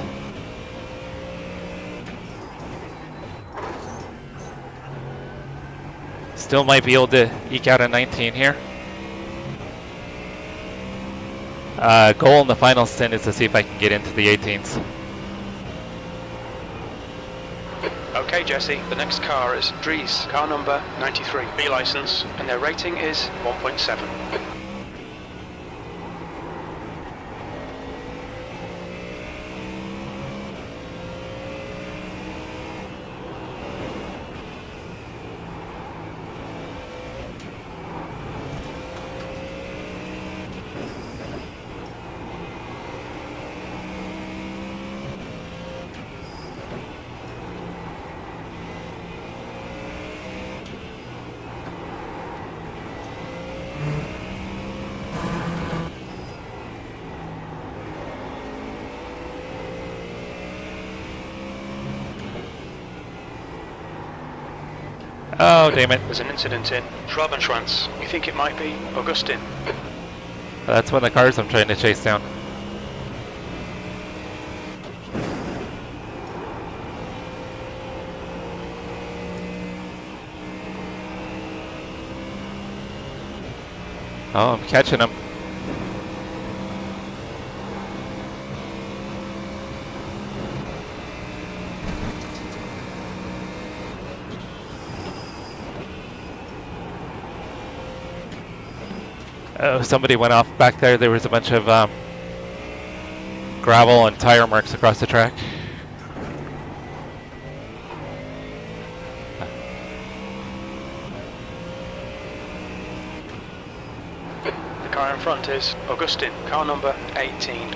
Still might be able to eke out a 19 here. Goal in the final stint is to see if I can get into the 18s. Okay, Jesse, the next car is Dries, car number 93, B license, and their rating is 1.7. Oh, damn it. There's an incident in Schwabenschwanz. We think it might be Augustin. That's one of the cars I'm trying to chase down. Oh, I'm catching him. Oh, somebody went off back there. There was a bunch of gravel and tire marks across the track. The car in front is Augustin, car number 18.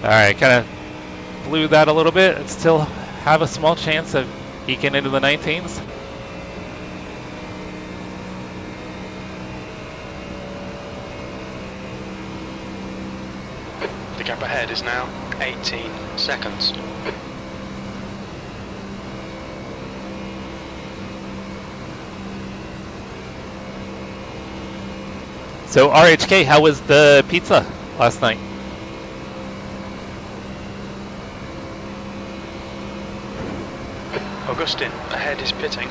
Alright, kind of blew that a little bit. And still have a small chance of eking into the 19s. The gap ahead is now 18 seconds. So RHK, how was the pizza last night? Augustin, ahead is pitting.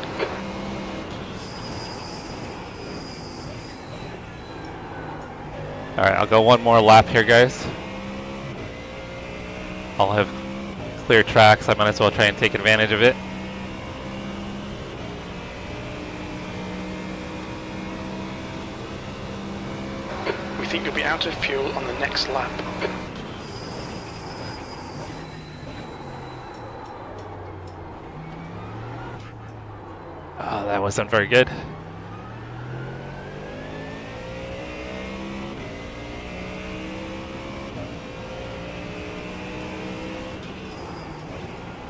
Alright, I'll go one more lap here, guys. I'll have clear tracks. I might as well try and take advantage of it. We think you'll be out of fuel on the next lap. Oh, that wasn't very good.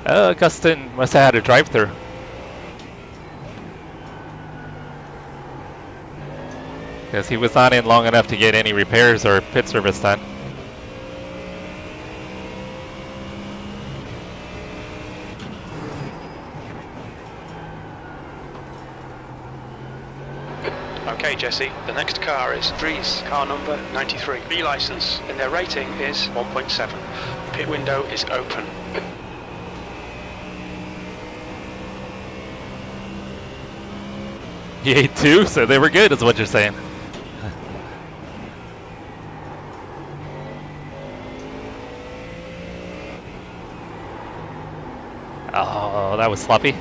Oh, Augustin must have had a drive-through. Because he was not in long enough to get any repairs or pit service done. Okay, Jesse, the next car is Dries, car number 93. B license, and their rating is 1.7. Pit window is open. He ate two, so they were good, is what you're saying. Oh, that was sloppy.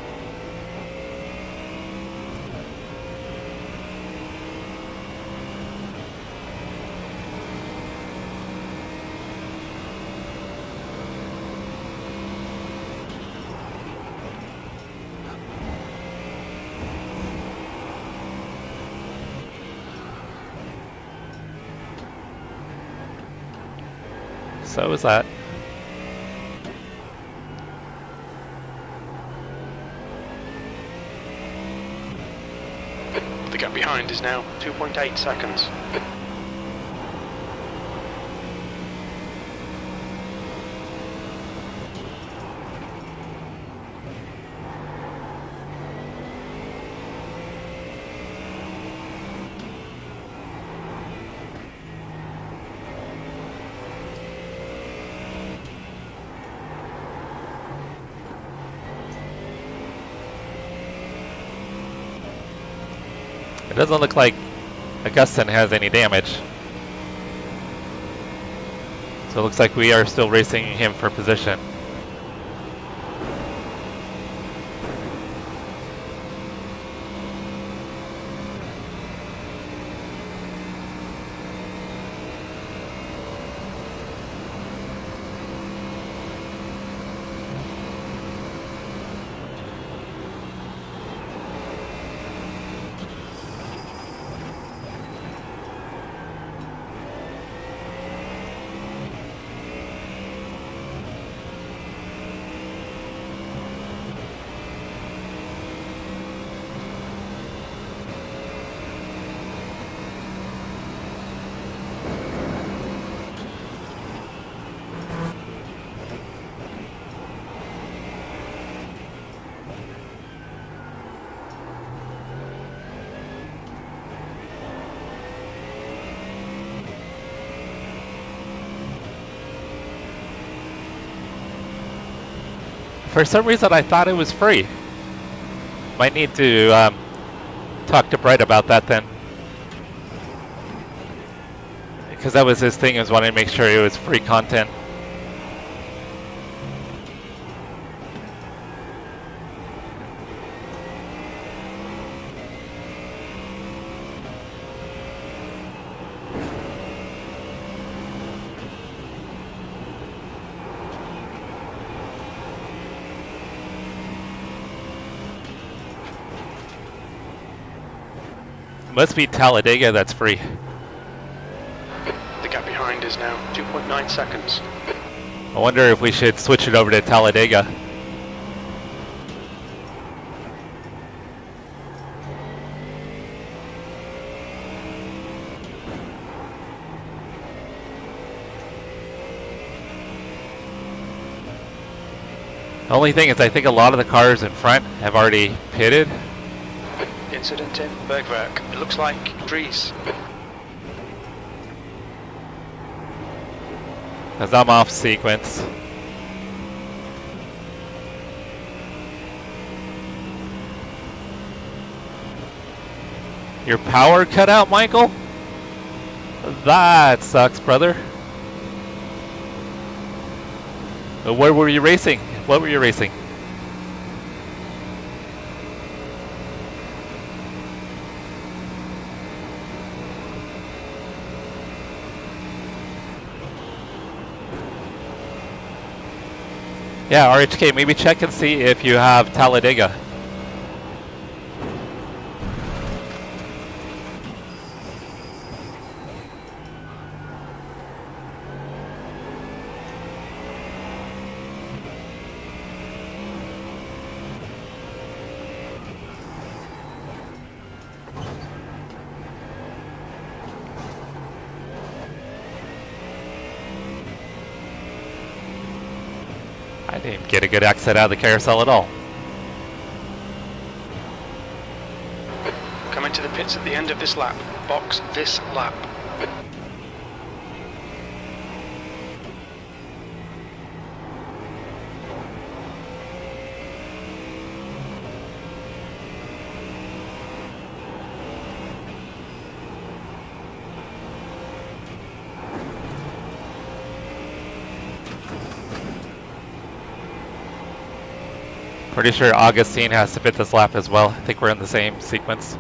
So is that. The gap behind is now 2.8 seconds. It doesn't look like Augustin has any damage. So it looks like we are still racing him for position. For some reason, I thought it was free. Might need to talk to Brett about that then. Because that was his thing, is wanting to make sure it was free content. Must be Talladega that's free. The gap behind is now 2.9 seconds. I wonder if we should switch it over to Talladega. The only thing is I think a lot of the cars in front have already pitted. Incident in Bergwerk. It looks like Dries. Because I'm off sequence. Your power cut out, Michael? That sucks, brother. Where were you racing? What were you racing? Yeah, RHK, maybe check and see if you have Talladega. I didn't get a good exit out of the carousel at all. Coming to the pits at the end of this lap. Box this lap. Pretty sure Augustine has to pit this lap as well. I think we're in the same sequence.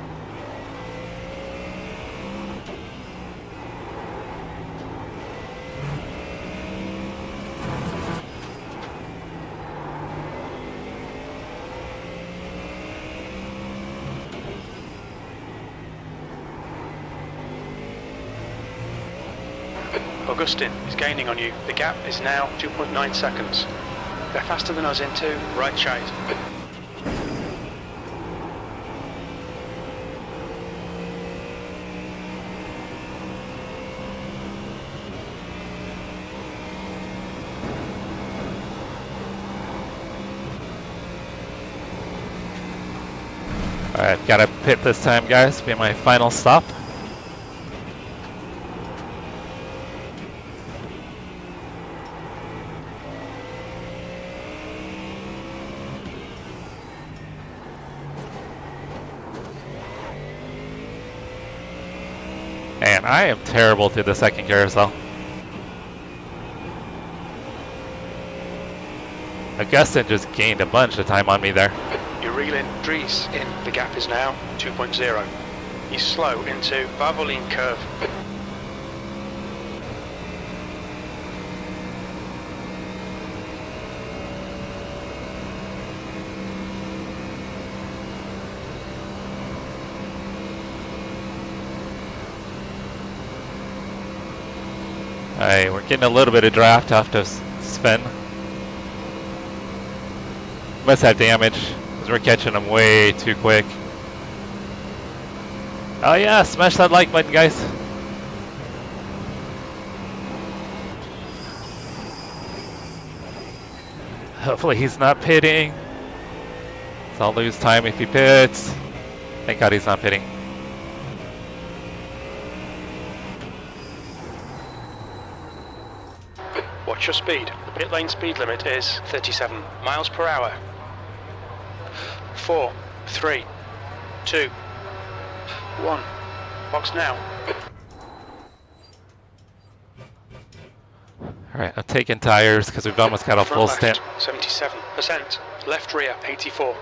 Augustine is gaining on you. The gap is now 2.9 seconds. They're faster than us into right chase. Alright, gotta pit this time, guys. Be my final stop. Man, I am terrible through the second carousel. Augustine just gained a bunch of time on me there. You're reeling Dries in. The gap is now 2.0. He's slow into Valvoline curve. Alright, we're getting a little bit of draft off to Sven. Must have damage, because we're catching them way too quick. Oh yeah, smash that like button, guys. Hopefully he's not pitting. So I'll lose time if he pits. Thank God he's not pitting. Watch your speed. The pit lane speed limit is 37 miles per hour. 4, 3, 2, 1. Box now. Alright, I'm taking tires because we've almost got a full Front stint. left, 77%. Left rear, 84.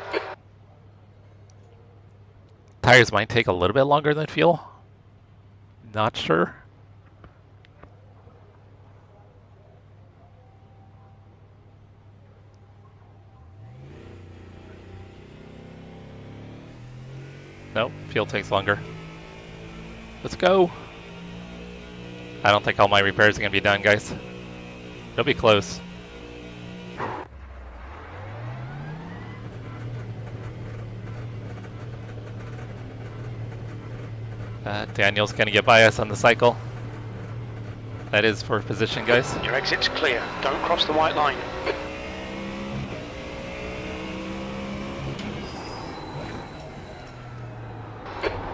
Tires might take a little bit longer than fuel. Not sure. Nope, fuel takes longer. Let's go. I don't think all my repairs are going to be done, guys. It'll be close. Daniel's going to get by us on the cycle. That is for position, guys. Your exit's clear. Don't cross the white line.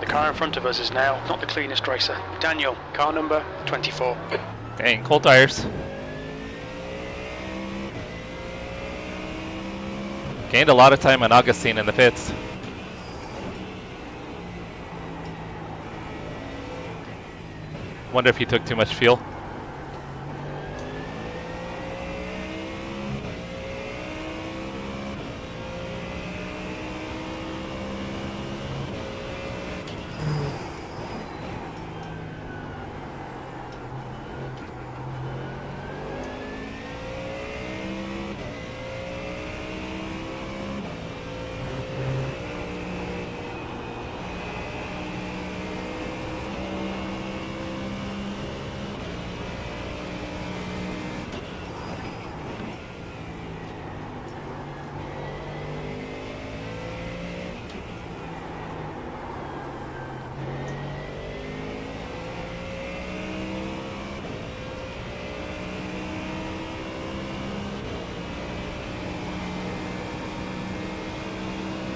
The car in front of us is now not the cleanest racer. Daniel, car number 24. Dang, cold tires. Gained a lot of time on Augustine in the pits. Wonder if he took too much fuel.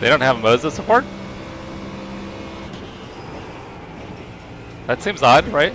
They don't have Moses support? That seems odd, right?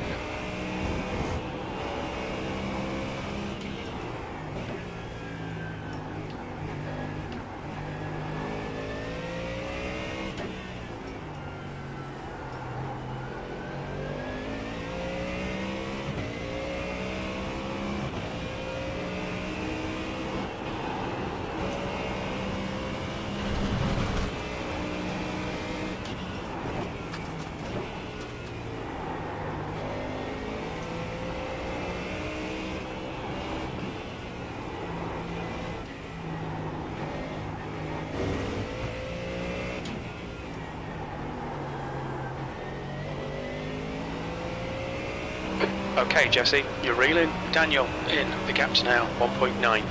Okay, Jesse, you're reeling. Daniel, in. The gap's now 1.9.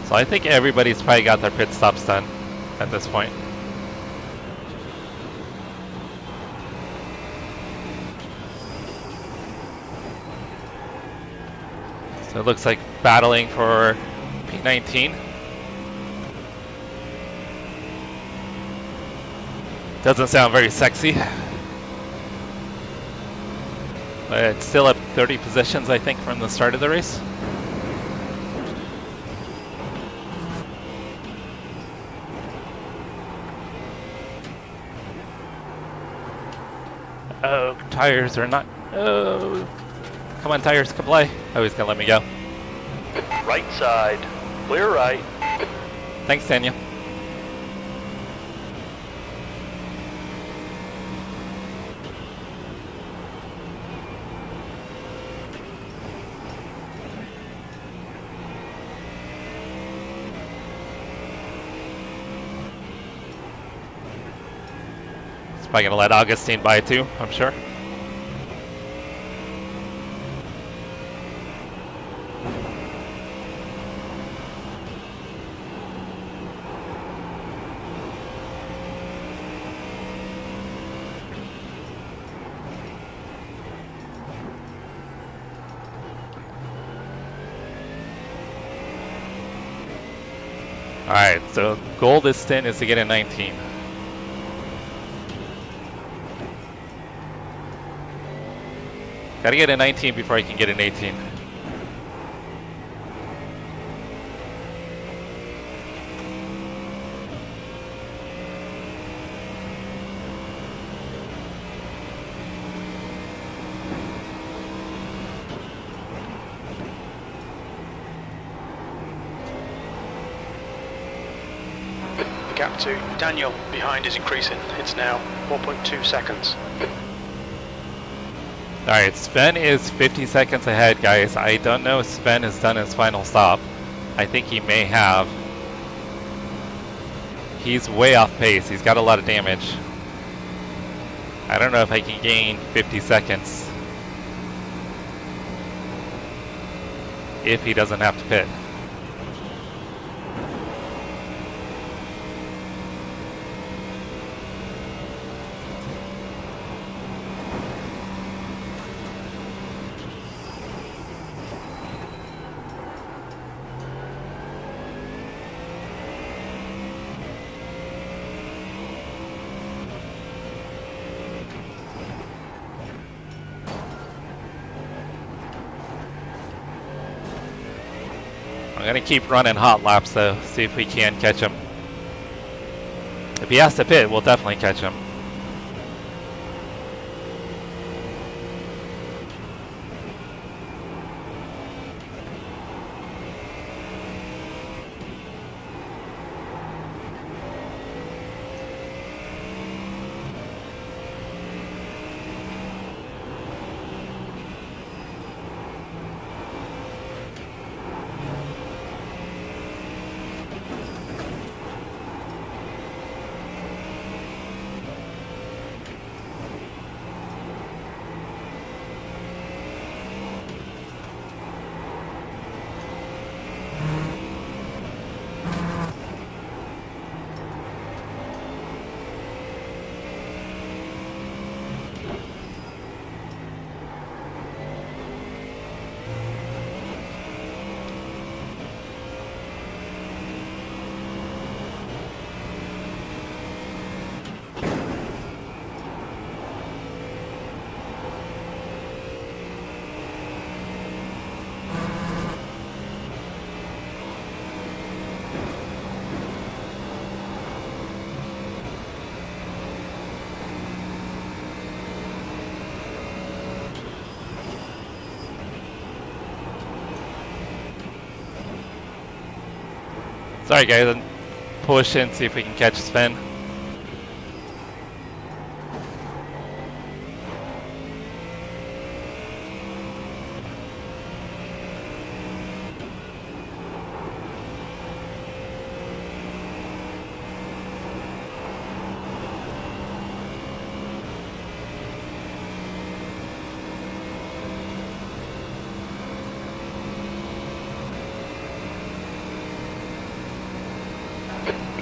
So I think everybody's probably got their pit stops done at this point. So it looks like battling for P19. Doesn't sound very sexy. But it's still up 30 positions, I think, from the start of the race. Oh, tires are not... Oh, come on, tires, comply. Oh, he's gonna let me go. Right side. Clear right. Thanks, Daniel. He's probably gonna let Augustine by too, I'm sure. Alright, so goal this stint is to get a 19. Gotta get a 19 before I can get an 18. The gap to Daniel behind is increasing. It's now 4.2 seconds. Alright, Sven is 50 seconds ahead, guys. I don't know if Sven has done his final stop. I think he may have. He's way off pace. He's got a lot of damage. I don't know if I can gain 50 seconds if he doesn't have to pit. I'm gonna keep running hot laps though, see if we can catch him. If he has to pit, we'll definitely catch him. Sorry guys, I'm pushing, see if we can catch Sven.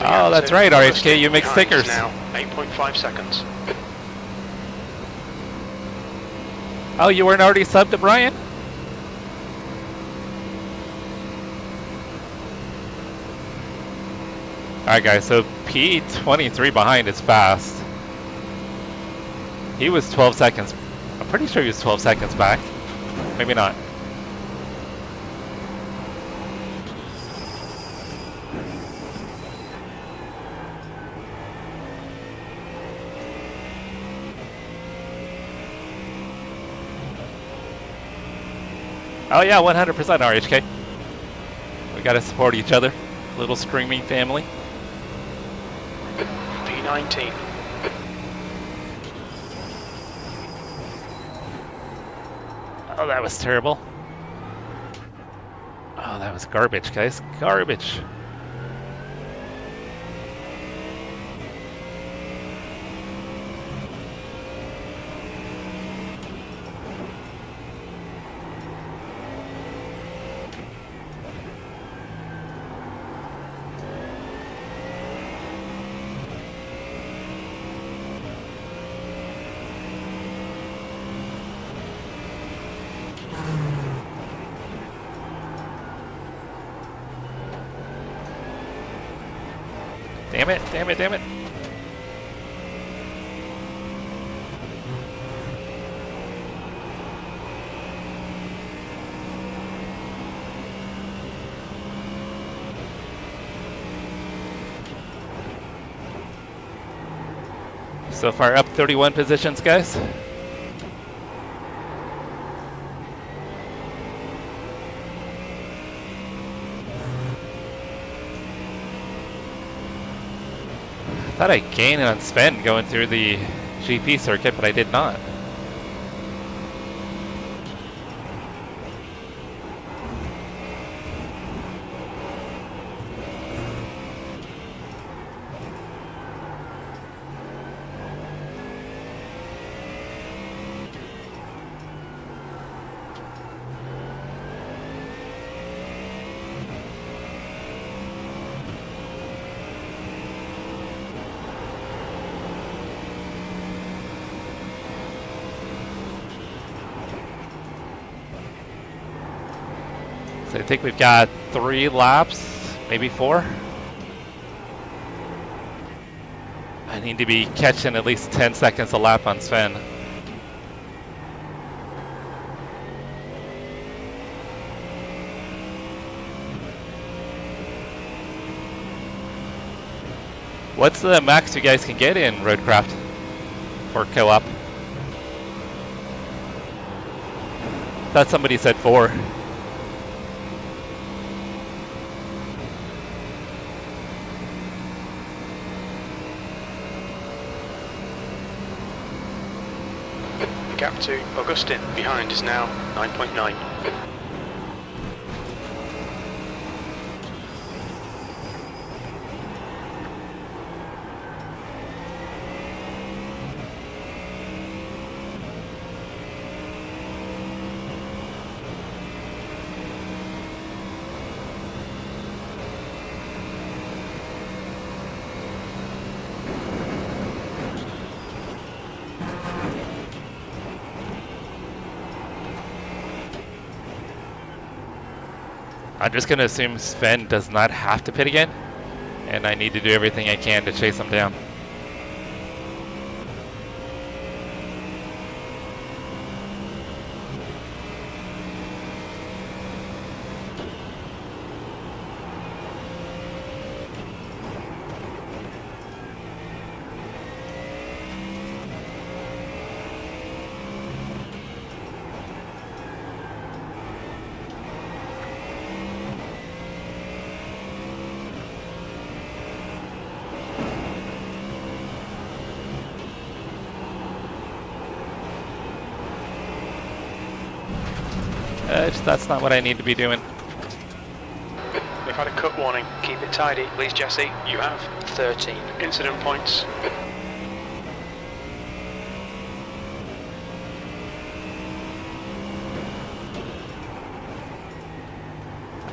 Oh, that's right, RHK, you make stickers. Now, 8.5 seconds. Oh, you weren't already subbed to Brian? Alright guys, so P23 behind is fast. He was 12 seconds. I'm pretty sure he was 12 seconds back. Maybe not. Oh yeah, 100% RHK. We gotta support each other. Little screaming family. P19. Oh, that was terrible. Oh, that was garbage, guys. Garbage. Damn it, damn it, damn it. So far up 31 positions, guys. Thought I gained on spend going through the GP circuit, but I did not. So I think we've got 3 laps, maybe 4. I need to be catching at least 10 seconds a lap on Sven. What's the max you guys can get in Roadcraft for co-op? Thought somebody said 4. The gap to Augustin behind is now 9.9. I'm just going to assume Sven does not have to pit again, and I need to do everything I can to chase him down. That's not what I need to be doing. We've had a cut warning. Keep it tidy, please, Jesse. You have 13 incident points.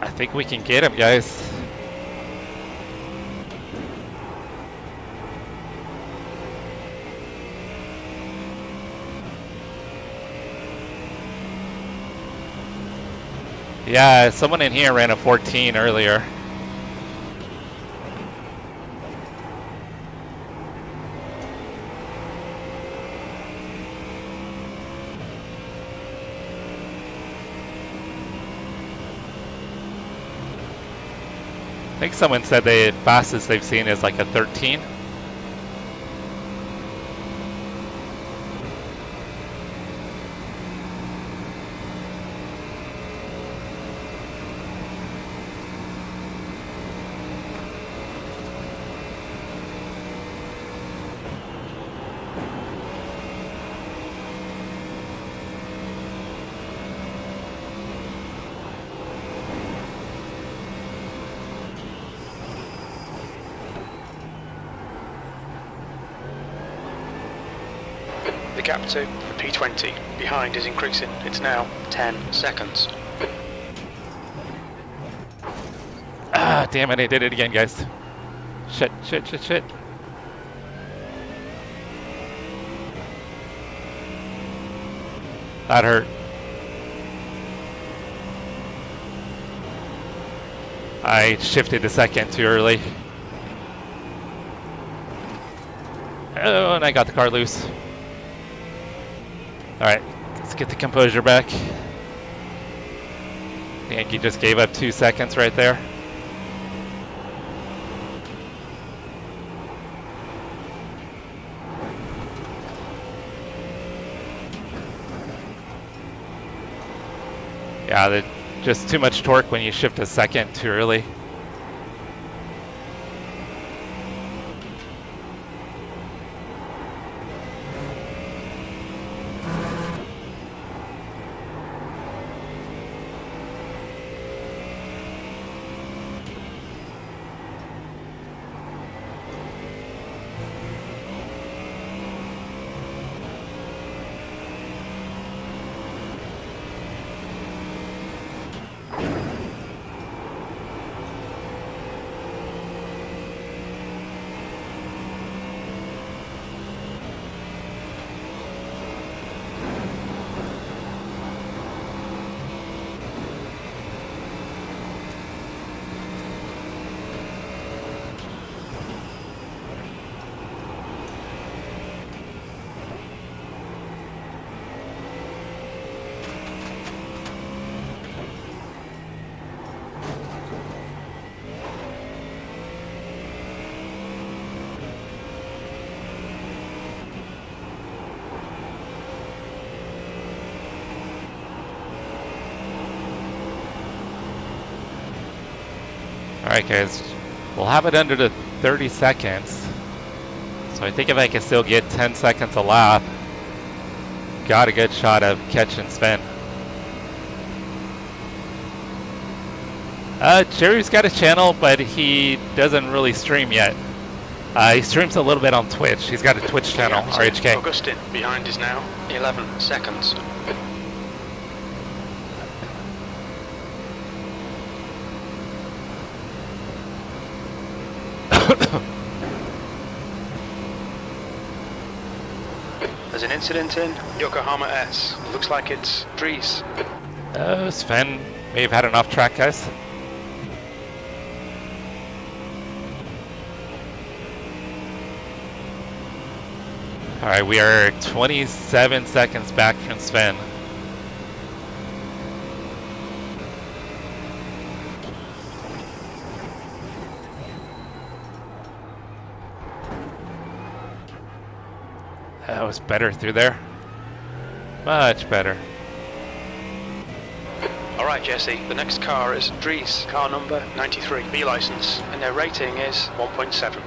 I think we can get him, guys. Yeah, someone in here ran a 14 earlier. I think someone said the fastest they've seen is like a 13. The gap to the P20 behind is increasing. It's now 10 seconds. Ah, damn it, I did it again, guys. Shit, shit, shit, shit. That hurt. I shifted a second too early. Oh, and I got the car loose. Alright, let's get the composure back. I think he just gave up 2 seconds right there. Yeah, just too much torque when you shift a second too early. Alright guys, we'll have it under the 30 seconds. So I think if I can still get 10 seconds a lap, got a good shot of catching Sven. Jerry's got a channel, but he doesn't really stream yet. He streams a little bit on Twitch. He's got a Twitch channel, RHK. Augustine behind is now 11 seconds. There's an incident in Yokohama S. Looks like it's Dries. Sven may have had an off track, guys. Alright, we are 27 seconds back from Sven. That was better through there. Much better. Alright Jesse, the next car is Dries, car number 93, B license, and their rating is 1.7.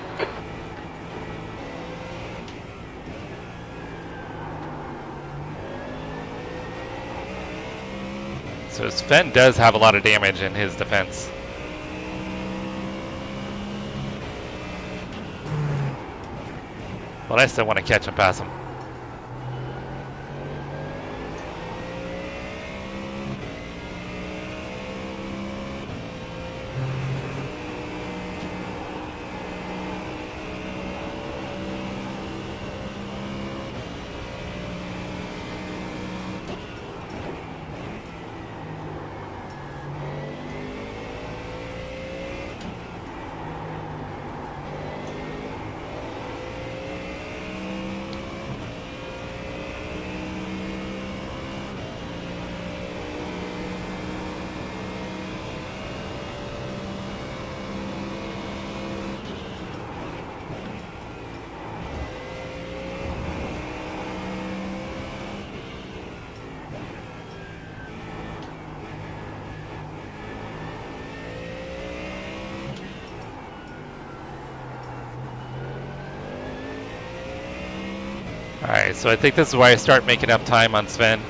So Sven does have a lot of damage in his defense. But I still want to catch and pass him. Alright, so I think this is why I start making up time on Sven.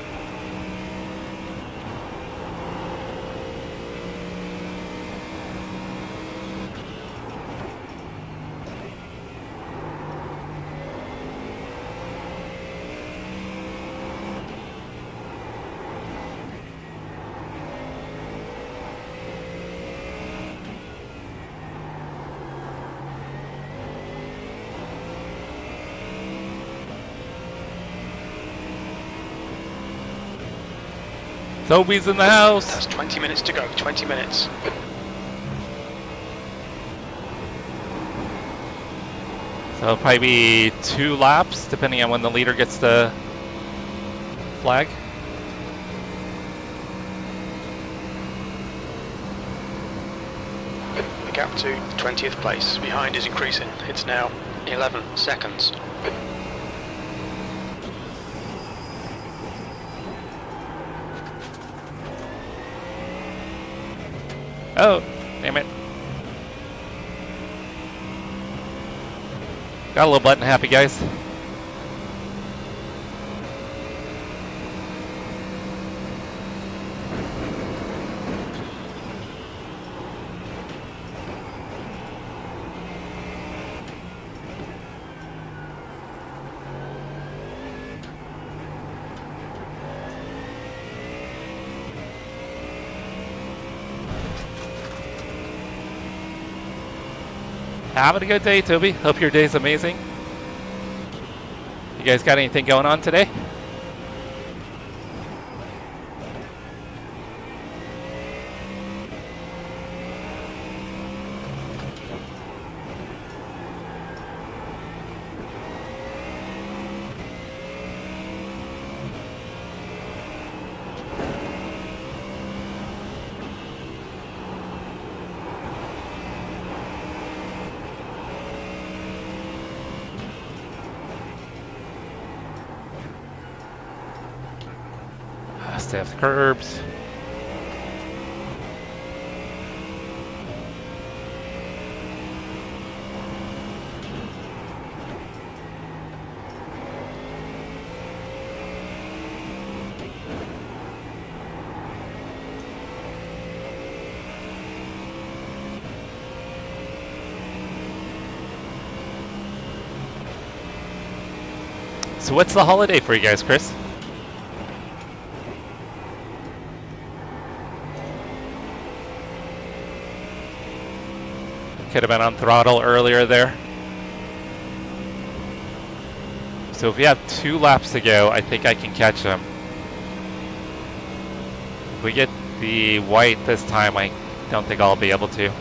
Toby's in the house. That's 20 minutes to go, 20 minutes. So it'll probably be 2 laps, depending on when the leader gets the flag. The gap to 20th place behind is increasing. It's now 11 seconds. Oh, damn it. Got a little button happy, guys. Having a good day, Toby. Hope your day's amazing. You guys got anything going on today? Stay off the curbs. So what's the holiday for you guys, Chris? Could have been on throttle earlier there. So if we have 2 laps to go, I think I can catch him. If we get the white this time, I don't think I'll be able to.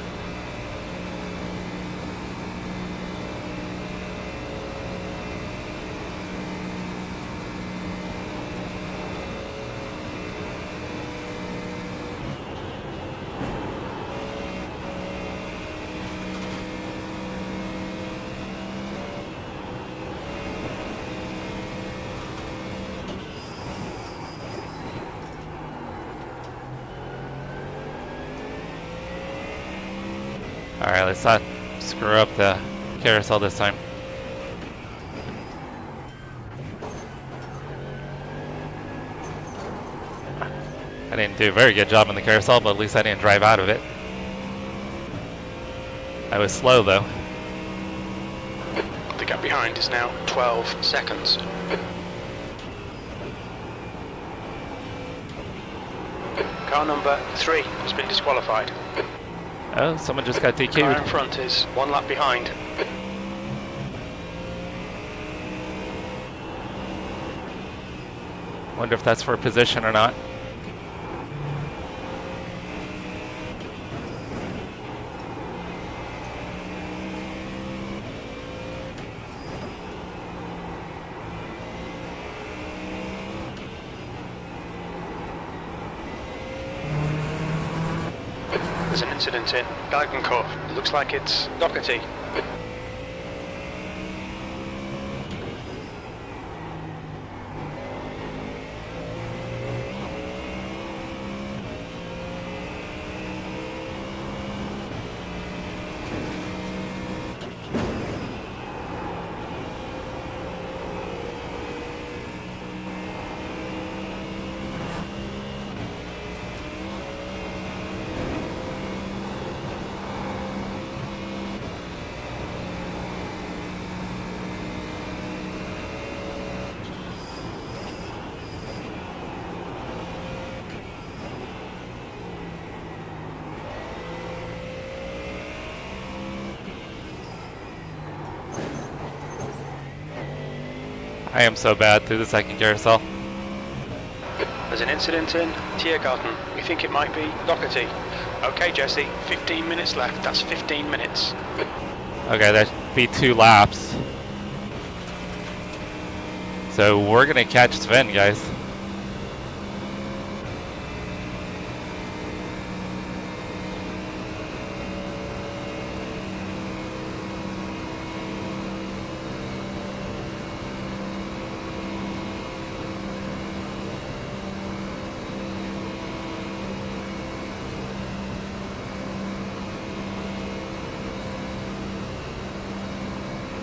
Alright, let's not screw up the carousel this time. I didn't do a very good job on the carousel, but at least I didn't drive out of it. I was slow though. The gap behind is now 12 seconds. Car number 3 has been disqualified. Oh, someone just got Car in DQ'd. front is 1 lap behind. Wonder if that's for position or not. There's an incident in Galgenkorf. It looks like it's Doherty. I am so bad through the second carousel. There's an incident in Tiergarten. We think it might be Doherty. Okay, Jesse, 15 minutes left. That's 15 minutes. Okay, that'd be 2 laps. So we're gonna catch Sven, guys.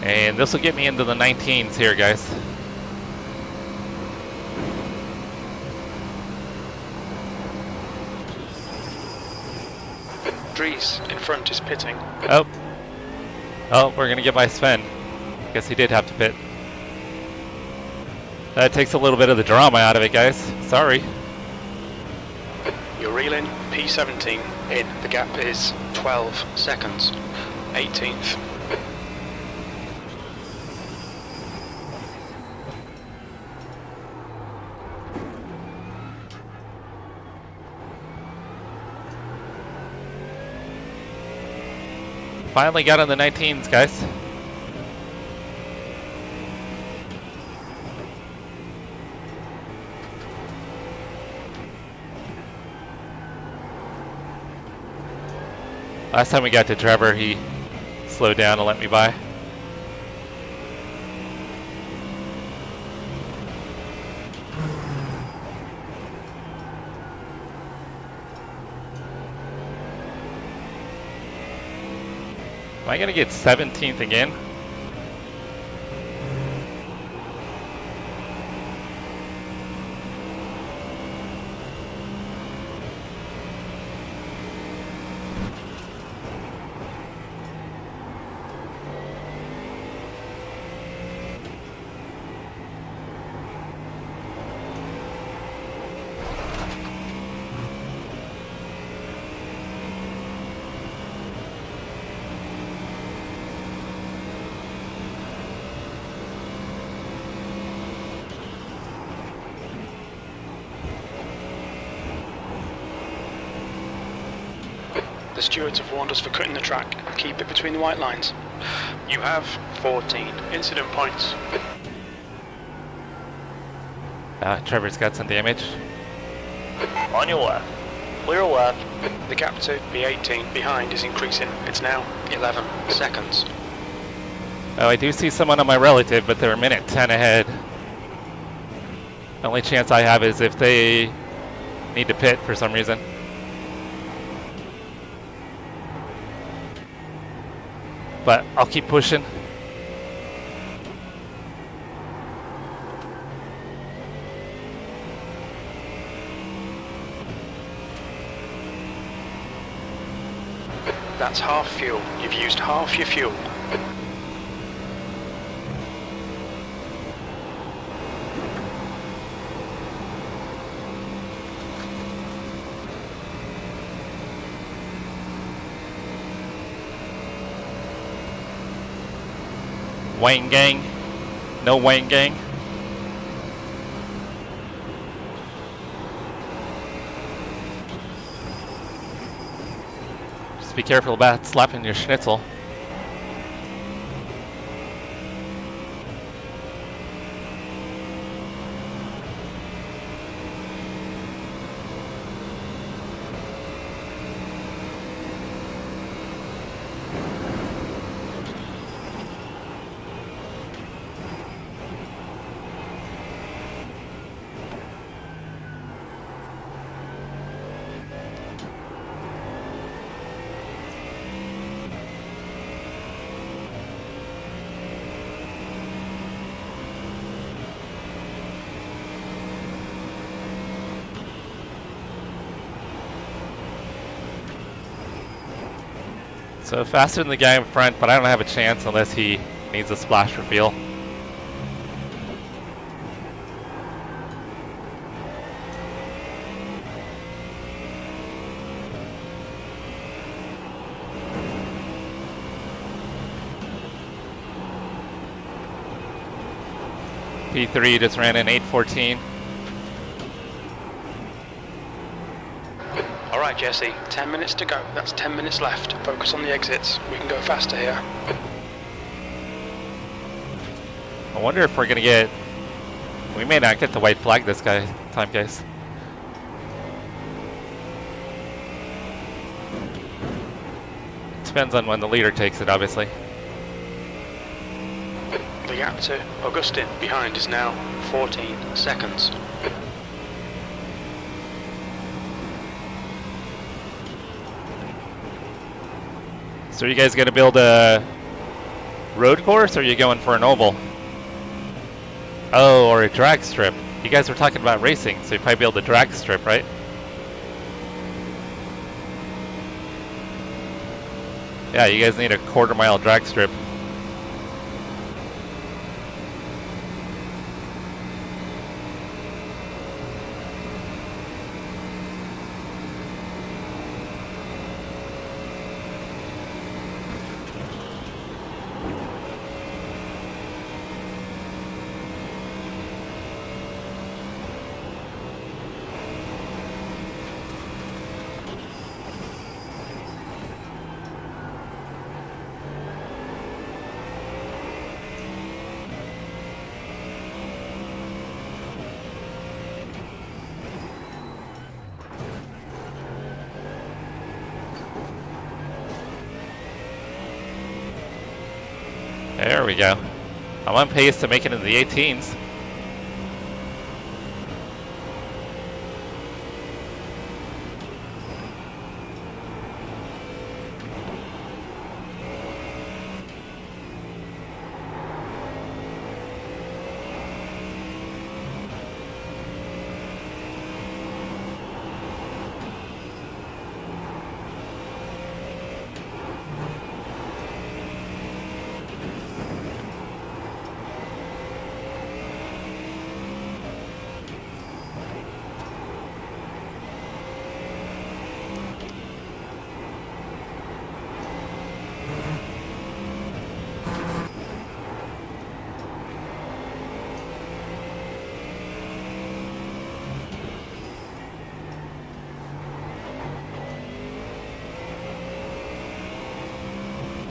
And this will get me into the 19s here, guys. Dries in front is pitting. Oh, we're gonna get by Sven. Guess he did have to pit. That takes a little bit of the drama out of it, guys. Sorry. You're reeling P17 in. The gap is 12 seconds. 18th. Finally got on the 19s, guys. Last time we got to Trevor, he slowed down to let me by. Am I gonna get 17th again? The stewards have warned us for cutting the track. Keep it between the white lines. You have 14 incident points. Trevor's got some damage. On your left. Clear left. The gap to B18 behind is increasing. It's now 11 seconds. Oh, I do see someone on my relative, but they're a minute 10 ahead. The only chance I have is if they need to pit for some reason. But I'll keep pushing. That's half fuel. You've used half your fuel. Wayne gang. No Wayne gang. Just be careful about slapping your schnitzel. So faster than the guy in front, but I don't have a chance unless he needs a splash reveal. P3 just ran in 8:14. All right, Jesse, 10 minutes to go. That's 10 minutes left. Focus on the exits. We can go faster here. I wonder if we're gonna get We may not get the white flag this time, guys. Depends on when the leader takes it, obviously. The gap to Augustin behind is now 14 seconds. So are you guys gonna build a road course, or are you going for an oval? Oh, or a drag strip. You guys were talking about racing, so you probably build a drag strip, right? Yeah, you guys need a quarter-mile drag strip. There we go. I'm on pace to make it into the 18s.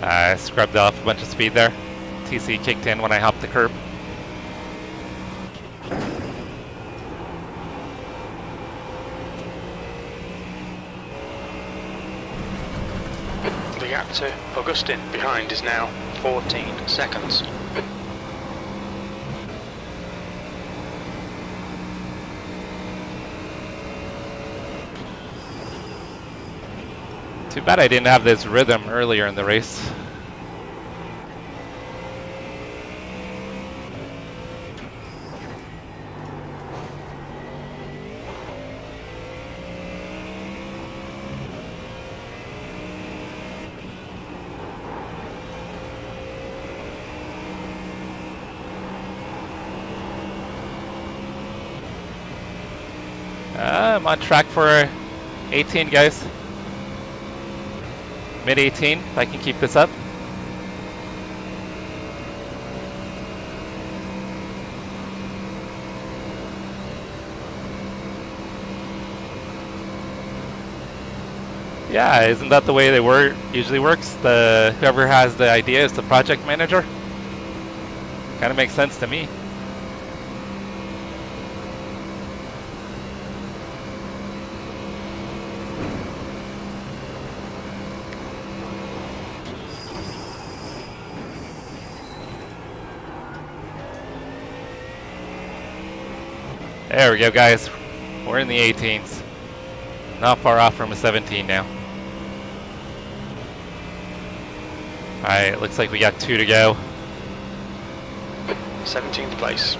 I scrubbed off a bunch of speed there. TC kicked in when I hopped the curb. The gap to Augustin behind is now 14 seconds. Too bad I didn't have this rhythm earlier in the race. I'm on track for 18, guys. Mid 18, if I can keep this up. Yeah, isn't that the way they usually works? Whoever has the idea is the project manager. Kind of makes sense to me. There we go, guys. We're in the 18s. Not far off from a 17 now. Alright, looks like we got 2 to go. 17th place.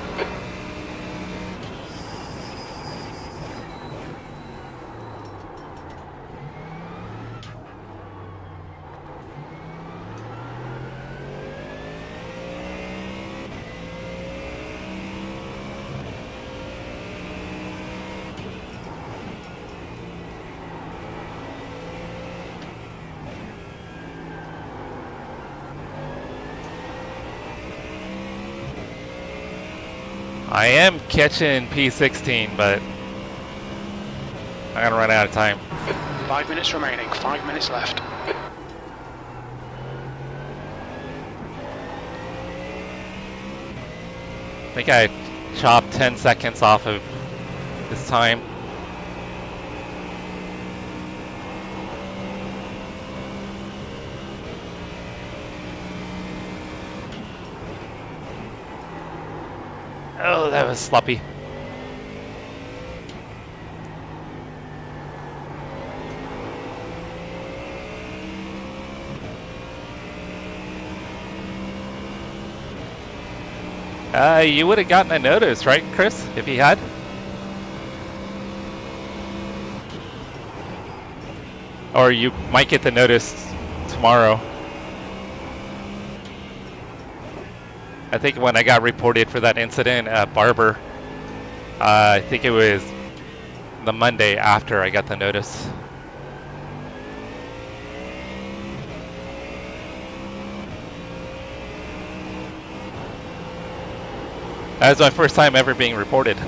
I am catching P16, but I'm gonna run out of time. 5 minutes remaining, 5 minutes left. I think I chop 10 seconds off of his time. Oh, that was sloppy. You would have gotten a notice, right, Chris, if he had? Or you might get the notice tomorrow. I think when I got reported for that incident at Barber, I think it was the Monday after I got the notice. That was my first time ever being reported.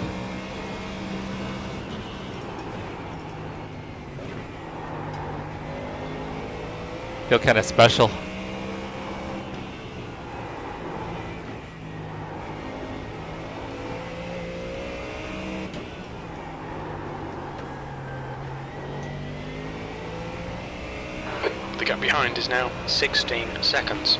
Feel kind of special. The gap behind is now 16 seconds.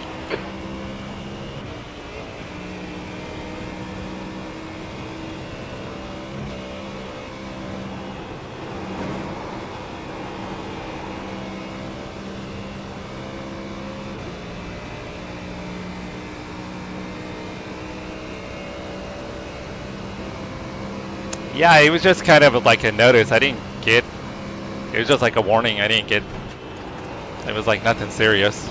Yeah, it was just kind of like a notice. I didn't get, it was just like a warning. I didn't get, it was like nothing serious.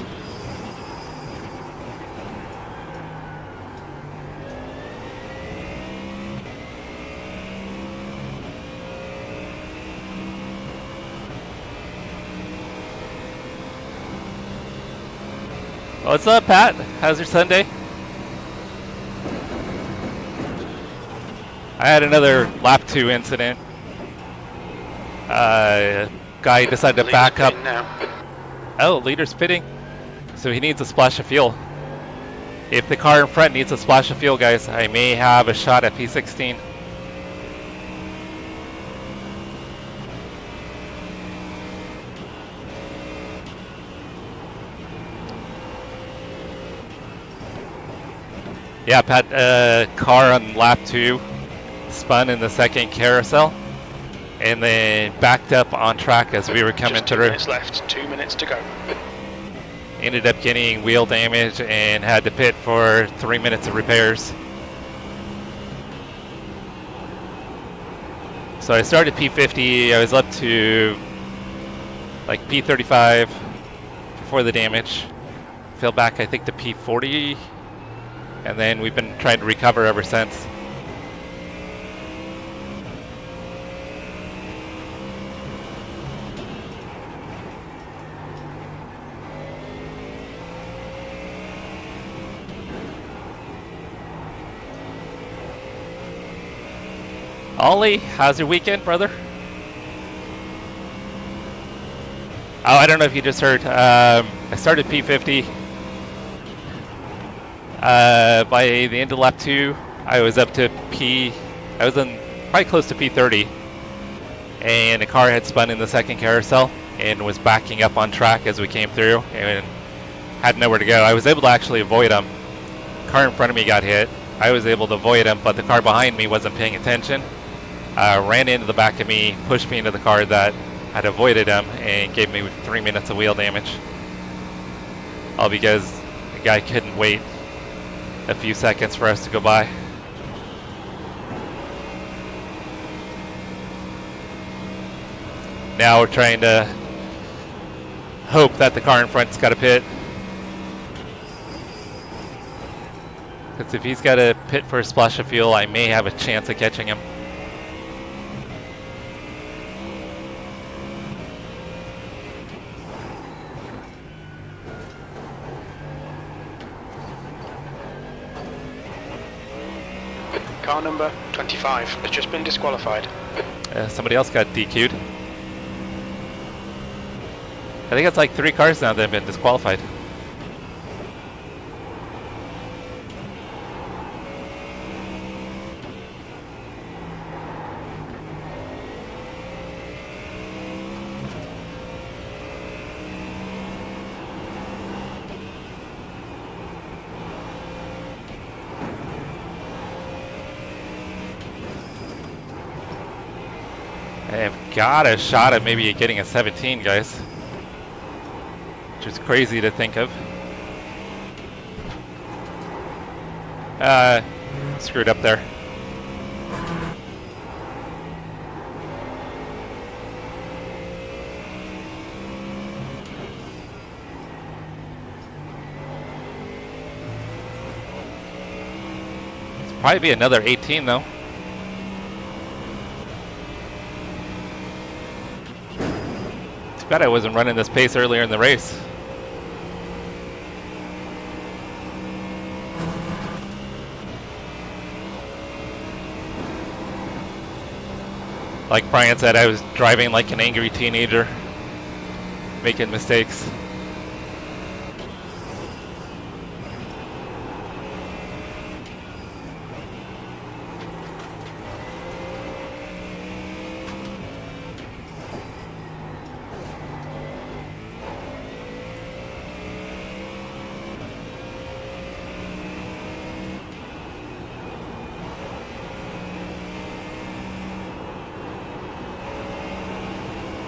What's up, Pat? How's your Sunday? I had another lap 2 incident. Guy decided to back up. Oh, leader's pitting. So he needs a splash of fuel. If the car in front needs a splash of fuel, guys, I may have a shot at P16. Yeah, Pat, car on lap 2 spun in the second carousel and then backed up on track as we were coming through. 2 minutes left, 2 minutes to go. Ended up getting wheel damage and had to pit for 3 minutes of repairs. So I started P50, I was up to like P35 before the damage. Fell back I think to P40 and then we've been trying to recover ever since. Ollie, how's your weekend, brother? Oh, I don't know if you just heard. I started P50. By the end of lap 2, I was up to I was in probably close to P30. And the car had spun in the second carousel and was backing up on track as we came through and had nowhere to go. I was able to actually avoid him. Car in front of me got hit. I was able to avoid him, but the car behind me wasn't paying attention. Ran into the back of me, pushed me into the car that had avoided him, and gave me 3 minutes of wheel damage. All because the guy couldn't wait a few seconds for us to go by. Now we're trying to hope that the car in front's got a pit. Because if he's got a pit for a splash of fuel, I may have a chance of catching him. Car number 25 has just been disqualified. Somebody else got DQ'd. I think it's like 3 cars now that have been disqualified. got a shot at maybe getting a 17, guys. Which is crazy to think of. Screwed up there. Probably be another 18 though. Too bad I wasn't running this pace earlier in the race. Like Brian said, I was driving like an angry teenager, making mistakes.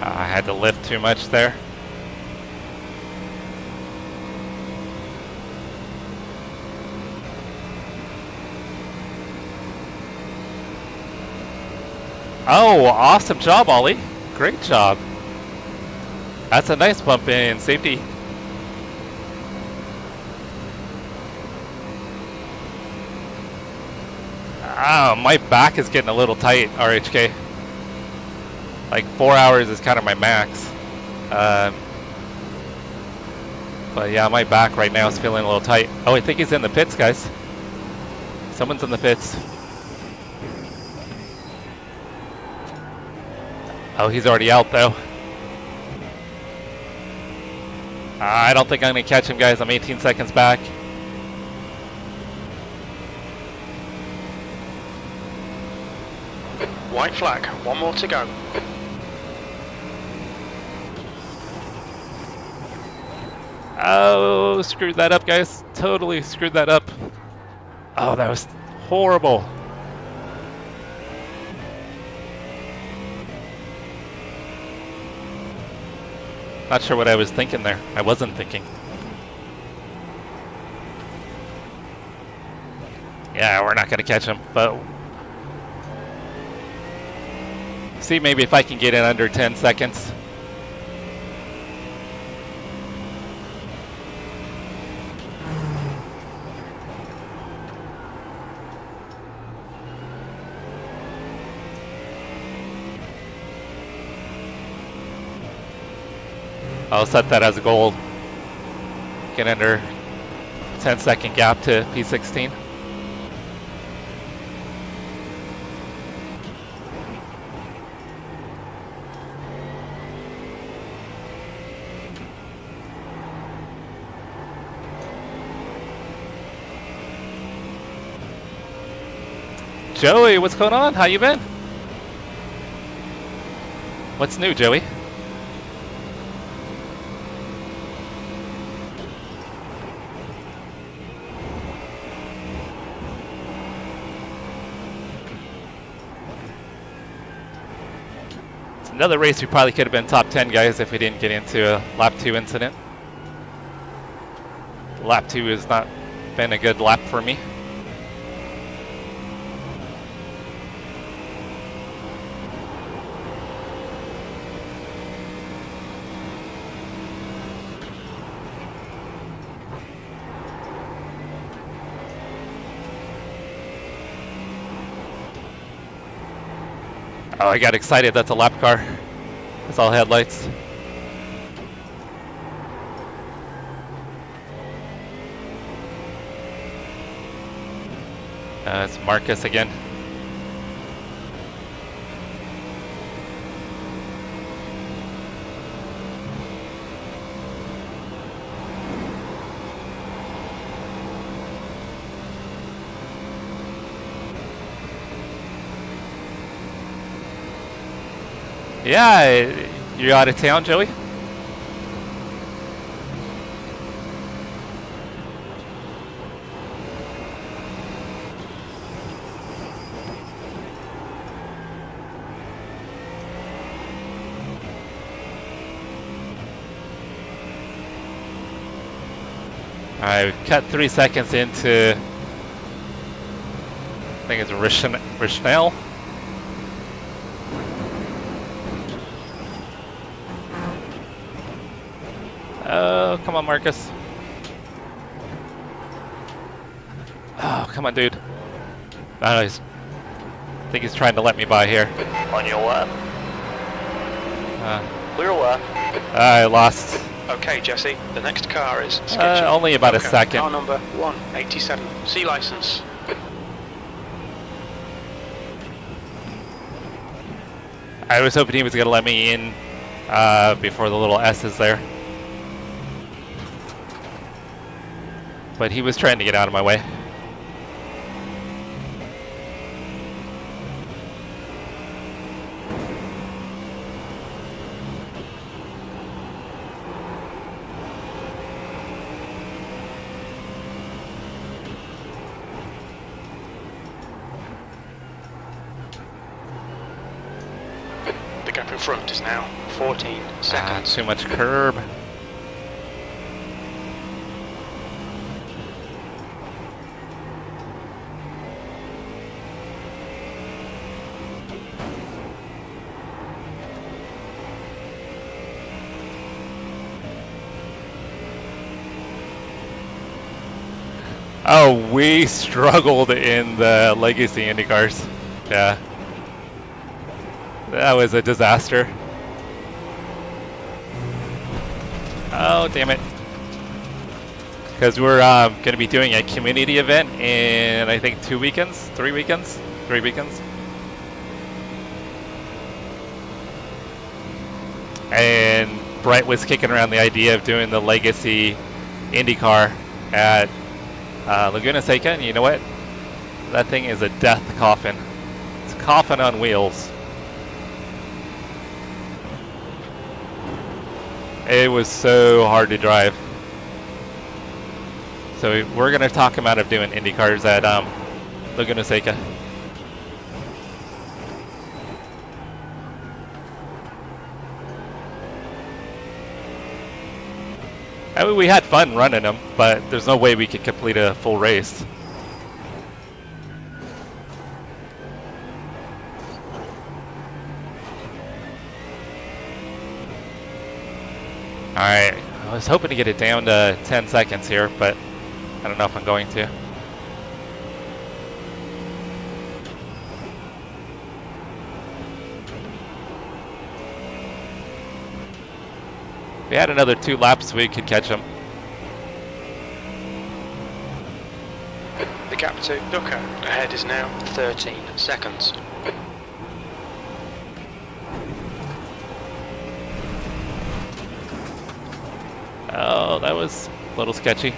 I had to lift too much there. Oh, awesome job, Ollie. Great job. That's a nice bump in safety. Oh, my back is getting a little tight, RHK. Like 4 hours is kind of my max. But yeah, my back right now is feeling a little tight. Oh, I think he's in the pits, guys. Someone's in the pits. Oh, he's already out though. I don't think I'm gonna catch him, guys. I'm 18 seconds back. White flag, one more to go. Oh, screwed that up, guys. Totally screwed that up. Oh, that was horrible. Not sure what I was thinking there. I wasn't thinking. Yeah, we're not going to catch him, but see maybe if I can get in under 10 seconds. I'll set that as a goal. Get under 10-second gap to P16. Joey, what's going on? How you been? What's new, Joey? Another race we probably could have been top 10, guys, if we didn't get into a lap 2 incident. Lap 2 has not been a good lap for me. Oh, I got excited. That's a lap car. It's all headlights. It's Marcus again. Yeah, you're out of town, Joey? Alright, we've cut 3 seconds into, I think it's Rishnell. Oh, come on, Marcus. Oh, come on, dude. I think he's trying to let me by here. On your left. Clear left. I lost. Okay, Jesse, the next car is only about a second. Car number 187. C license. I was hoping he was going to let me in before the little S is there. But he was trying to get out of my way. The gap in front is now 14 seconds. Too much curb. Oh, we struggled in the Legacy IndyCars. Yeah. That was a disaster. Oh, damn it. Because we're going to be doing a community event in, I think, 3 weekends. And Bright was kicking around the idea of doing the Legacy IndyCar at Laguna Seca, and you know what? That thing is a death coffin. It's a coffin on wheels. It was so hard to drive. So we're going to talk him out of doing IndyCars at Laguna Seca. I mean, we had fun running them, but there's no way we could complete a full race. Alright, I was hoping to get it down to 10 seconds here, but I don't know if I'm going to. If we had another 2 laps, we could catch them. The gap to Ducker ahead is now 13 seconds. Oh, that was a little sketchy.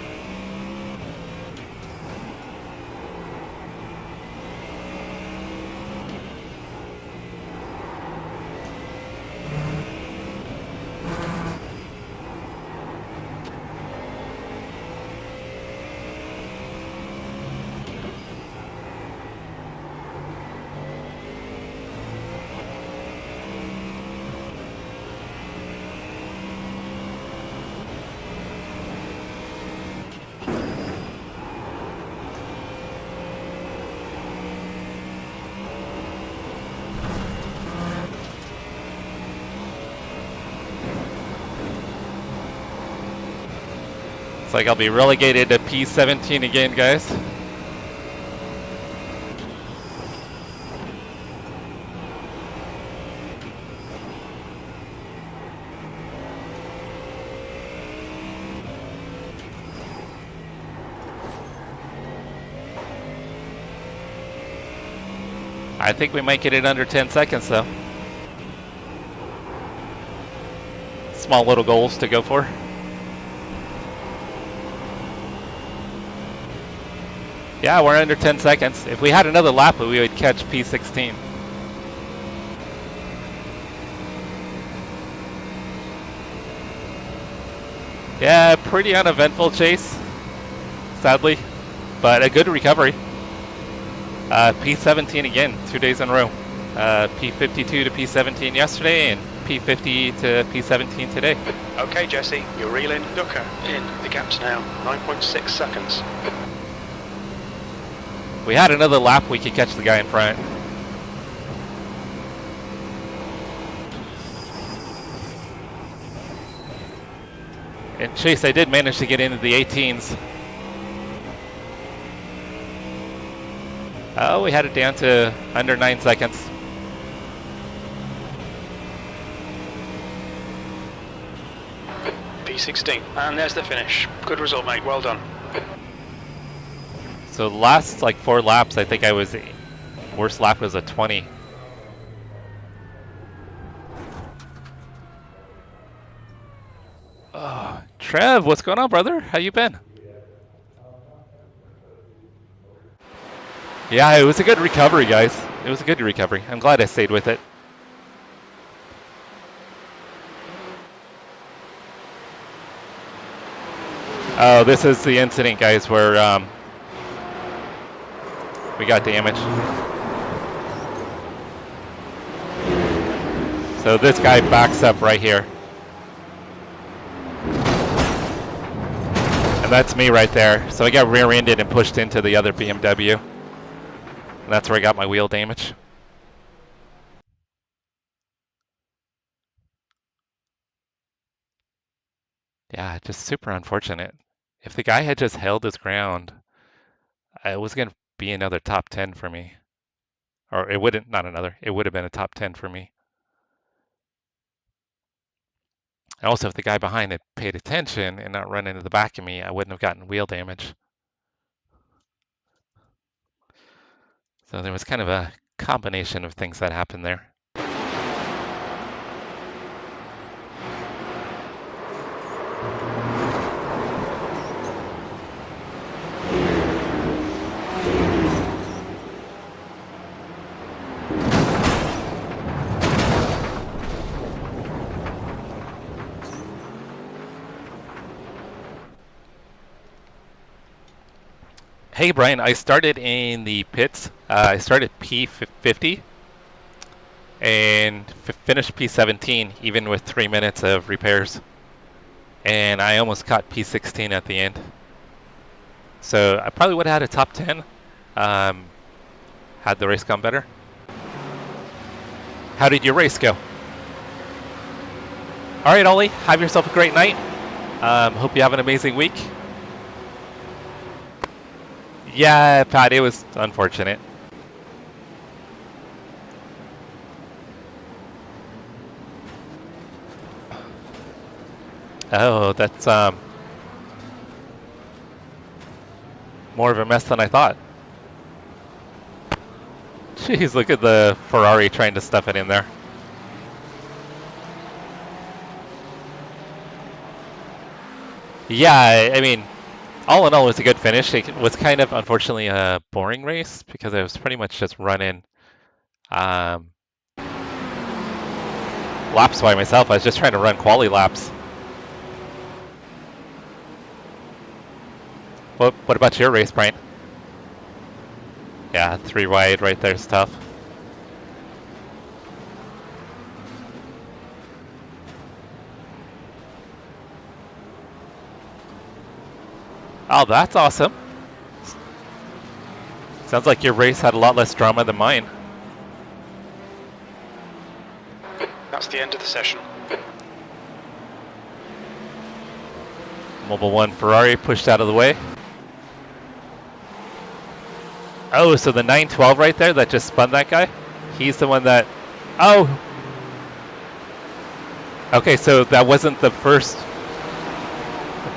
Looks like I'll be relegated to P17 again, guys. I think we might get it under 10 seconds though. Small little goals to go for. Yeah, we're under 10 seconds. If we had another lap, we would catch P16. Yeah, pretty uneventful chase, sadly, but a good recovery. P17 again, 2 days in a row. P52 to P17 yesterday, and P50 to P17 today. Okay, Jesse, you're reeling. Ducker in. The gap's now 9.6 seconds. We had another lap, we could catch the guy in front. And Chase, I did manage to get into the 18s. Oh, we had it down to under 9 seconds. P16, and there's the finish. Good result, mate, well done. So the last like 4 laps, I think I was, worst lap was a 20. Oh, Trev, what's going on, brother? How you been? Yeah, it was a good recovery, guys. It was a good recovery. I'm glad I stayed with it. Oh, this is the incident, guys, where we got damaged. So this guy backs up right here. And that's me right there. So I got rear-ended and pushed into the other BMW. And that's where I got my wheel damage. Yeah, just super unfortunate. If the guy had just held his ground, it was going to be another top 10 for me. Or it wouldn't, not another, it would have been a top 10 for me. And also, if the guy behind had paid attention and not run into the back of me, I wouldn't have gotten wheel damage. So there was kind of a combination of things that happened there. Hey Brian, I started in the pits. I started P50 and finished P17 even with 3 minutes of repairs. And I almost caught P16 at the end. So I probably would have had a top 10 had the race gone better. How did your race go? All right, Ollie, have yourself a great night. Hope you have an amazing week. Yeah, Pat, it was unfortunate. Oh, that's more of a mess than I thought. Jeez, look at the Ferrari trying to stuff it in there. Yeah, I mean, all in all, it was a good finish. It was kind of, unfortunately, a boring race because I was pretty much just running laps by myself. I was just trying to run quali laps. What about your race, Brian? Yeah, 3 wide right there is tough. Oh, that's awesome. Sounds like your race had a lot less drama than mine. That's the end of the session. Mobile 1 Ferrari pushed out of the way. Oh, so the 912 right there that just spun that guy? He's the one that... Oh! Okay, so that wasn't the first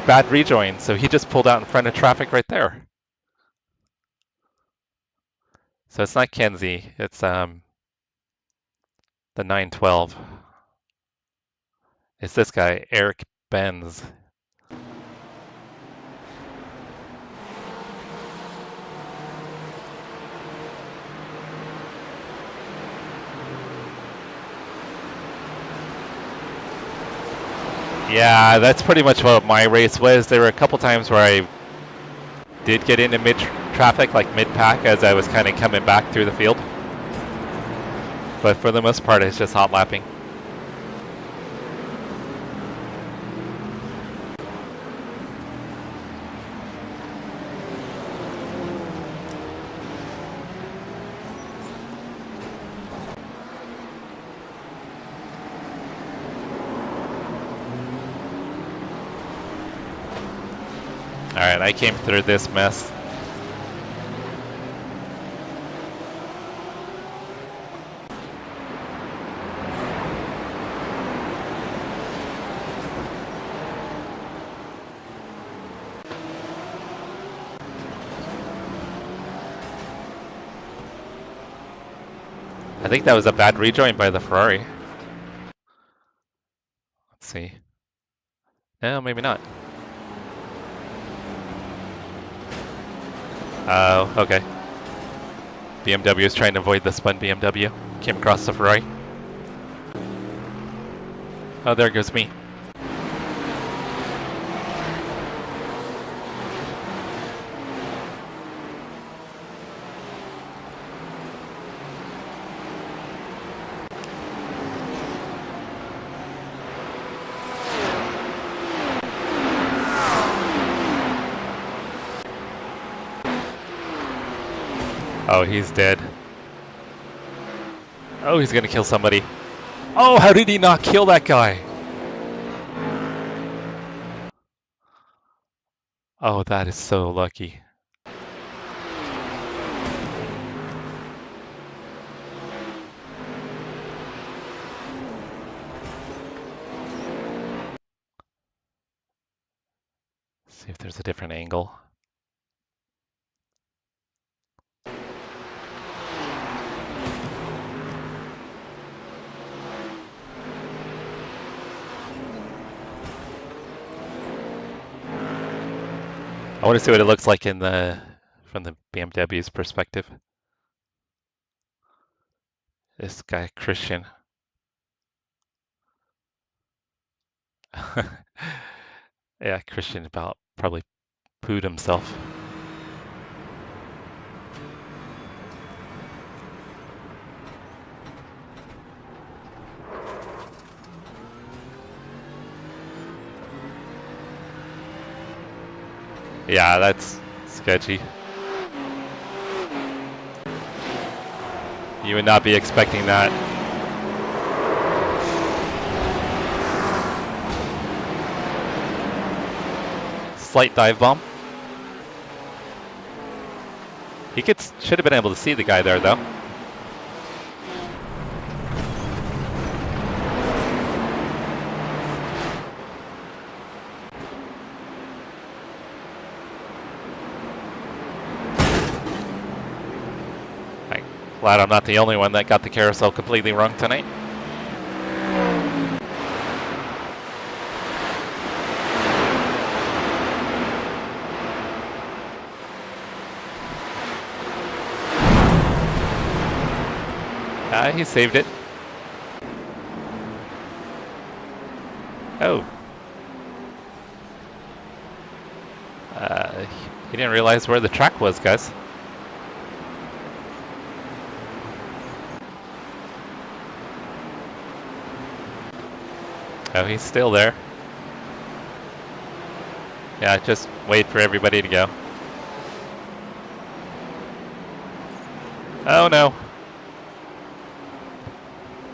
bad rejoin, so he just pulled out in front of traffic right there. So it's not Kenzie, it's the 912. It's this guy, Eric Benz. Yeah, that's pretty much what my race was. There were a couple times where I did get into mid-traffic, like mid-pack, as I was kind of coming back through the field. But for the most part, it's just hot lapping. Alright, I came through this mess. I think that was a bad rejoin by the Ferrari. Let's see. No, maybe not. Oh, okay. BMW is trying to avoid the spun BMW. Came across the Ferrari. Oh, there goes me. Oh, he's dead. Oh, he's gonna kill somebody. Oh, how did he not kill that guy? Oh, that is so lucky. See if there's a different angle. I want to see what it looks like in from the BMW's perspective. This guy, Christian. Yeah, Christian about probably pooed himself. Yeah, that's sketchy. You would not be expecting that. Slight dive bomb. He should have been able to see the guy there, though. Glad I'm not the only one that got the carousel completely wrong tonight. He saved it. Oh. He didn't realize where the track was, guys. Oh, he's still there. Yeah, just wait for everybody to go. Oh no.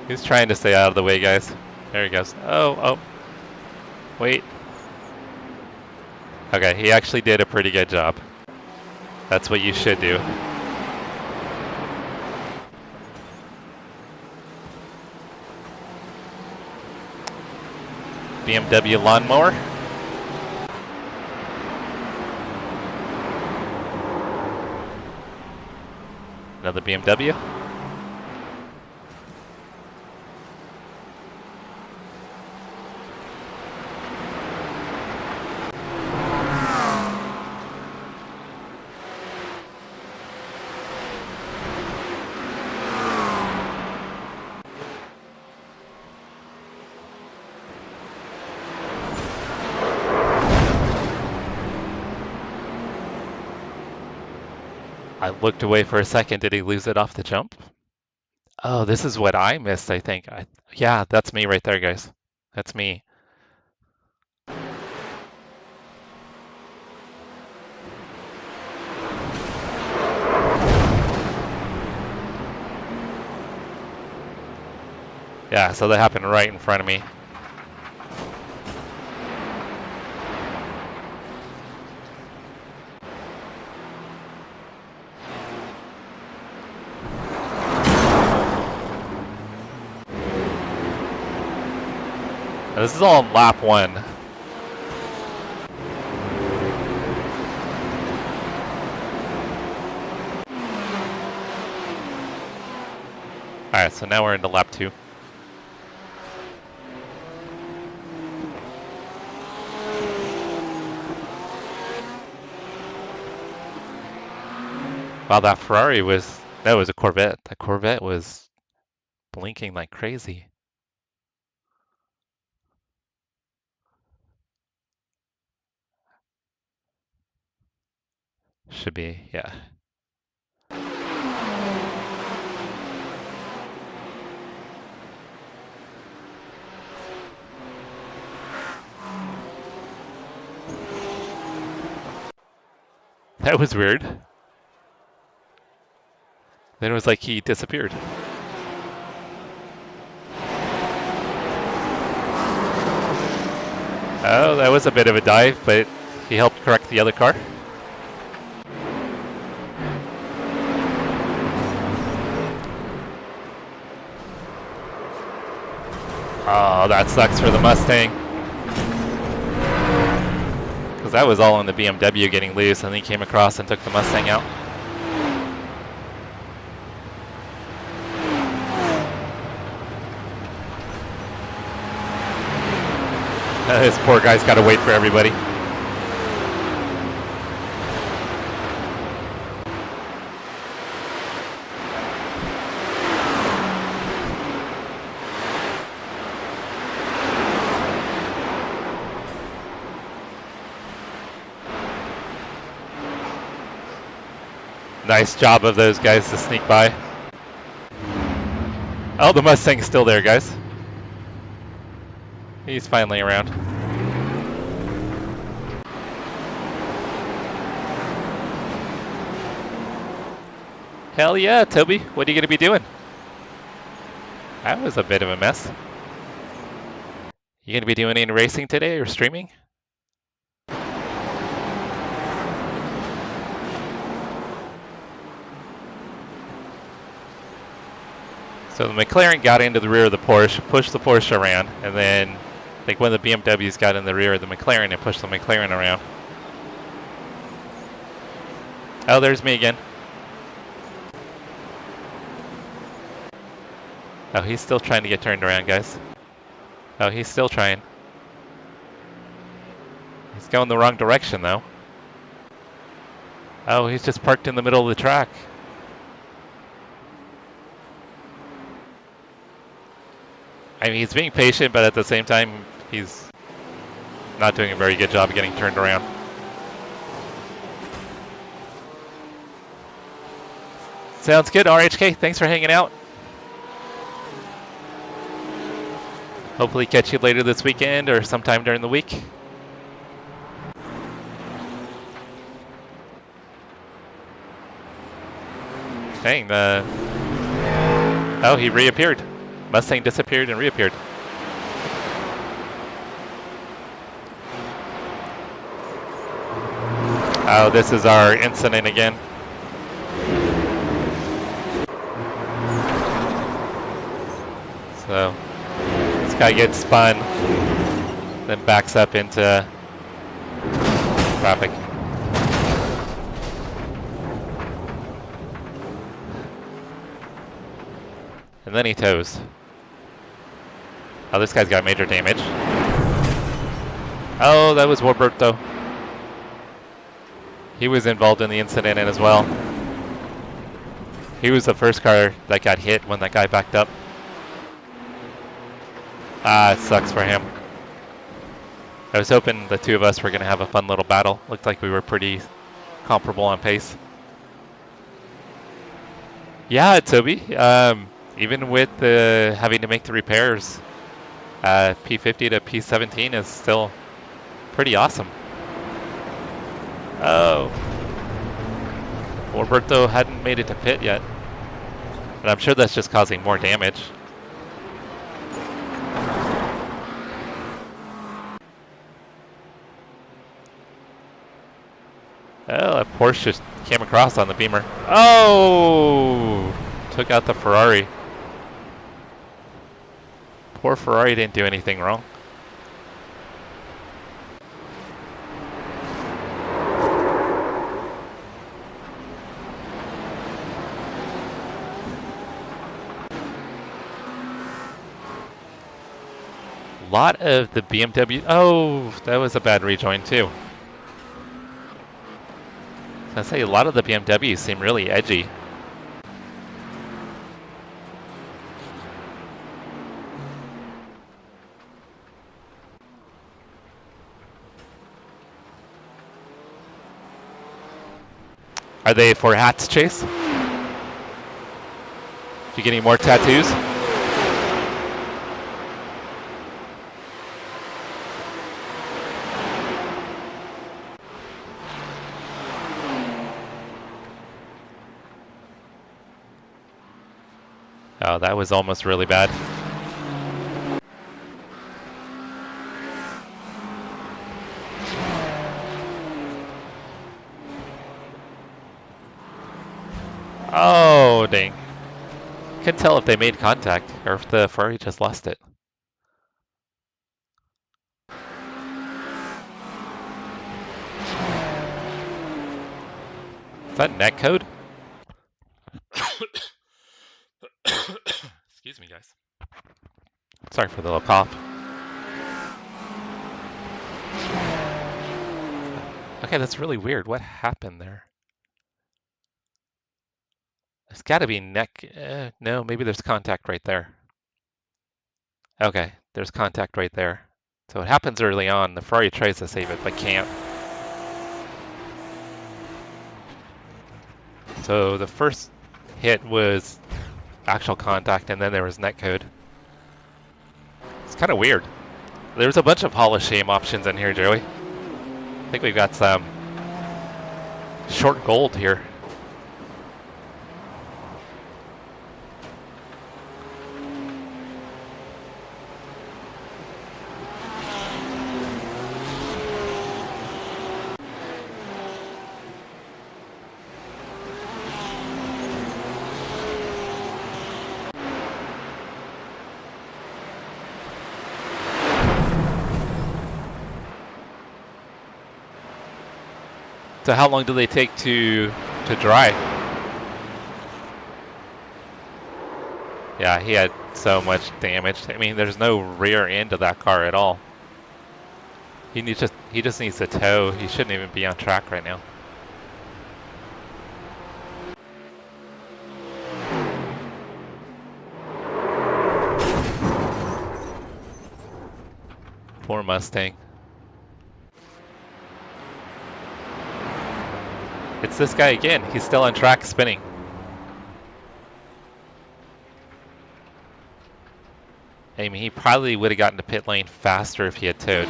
He's trying to stay out of the way, guys. There he goes. Oh. Wait. Okay, he actually did a pretty good job. That's what you should do. BMW lawnmower. Another BMW. I looked away for a second. Did he lose it off the jump? Oh, this is what I missed, I think. Yeah, that's me right there, guys. That's me. Yeah, so that happened right in front of me. Now, this is all on lap 1. Alright, so now we're into lap 2. Wow, that Ferrari was, that was a Corvette. That Corvette was blinking like crazy. Should be, yeah. That was weird. Then it was like he disappeared. Oh, that was a bit of a dive, but he helped correct the other car. Oh, that sucks for the Mustang. Because that was all on the BMW getting loose, and then he came across and took the Mustang out. This poor guy's got to wait for everybody. Nice job of those guys to sneak by. Oh, the Mustang's still there, guys. He's finally around. Hell yeah, Toby. What are you going to be doing? That was a bit of a mess. You going to be doing any racing today or streaming? So the McLaren got into the rear of the Porsche, pushed the Porsche around, and then I think one of the BMWs got in the rear of the McLaren and pushed the McLaren around. Oh, there's me again. Oh, he's still trying to get turned around, guys. Oh, he's still trying. He's going the wrong direction, though. Oh, he's just parked in the middle of the track. I mean, he's being patient, but at the same time, he's not doing a very good job of getting turned around. Sounds good, RHK. Thanks for hanging out. Hopefully catch you later this weekend or sometime during the week. Dang, oh, he reappeared. Mustang disappeared and reappeared. Oh, this is our incident again. So, this guy gets spun, then backs up into traffic. And then he tows. Oh, this guy's got major damage. Oh, that was Roberto. He was involved in the incident as well. He was the first car that got hit when that guy backed up. Ah, it sucks for him. I was hoping the two of us were going to have a fun little battle. Looked like we were pretty comparable on pace. Yeah, Toby. Even with having to make the repairs, P50 to P17 is still pretty awesome. Oh. Roberto hadn't made it to pit yet. But I'm sure that's just causing more damage. Oh, a Porsche just came across on the Beamer. Oh! Took out the Ferrari. Poor Ferrari didn't do anything wrong. lot of the BMW. Oh, that was a bad rejoin too. I say a lot of the BMWs seem really edgy. Are they for hats, Chase? You getting more tattoos? Oh, that was almost really bad. Oh, dang. Couldn't tell if they made contact or if the Ferrari just lost it. Is that net code? Excuse me, guys. Sorry for the little cough. Okay, that's really weird. What happened there? There's got to be neck. No, maybe there's contact right there. Okay, there's contact right there. So it happens early on. The Ferrari tries to save it, but can't. So the first hit was actual contact, and then there was netcode. It's kind of weird. There's a bunch of Hall of Shame options in here, Joey. I think we've got some short gold here. So how long do they take to dry? Yeah, he had so much damage. I mean, there's no rear end of that car at all. He just needs to tow. He shouldn't even be on track right now. Poor Mustang. It's this guy again. He's still on track spinning. I mean, he probably would have gotten to pit lane faster if he had towed.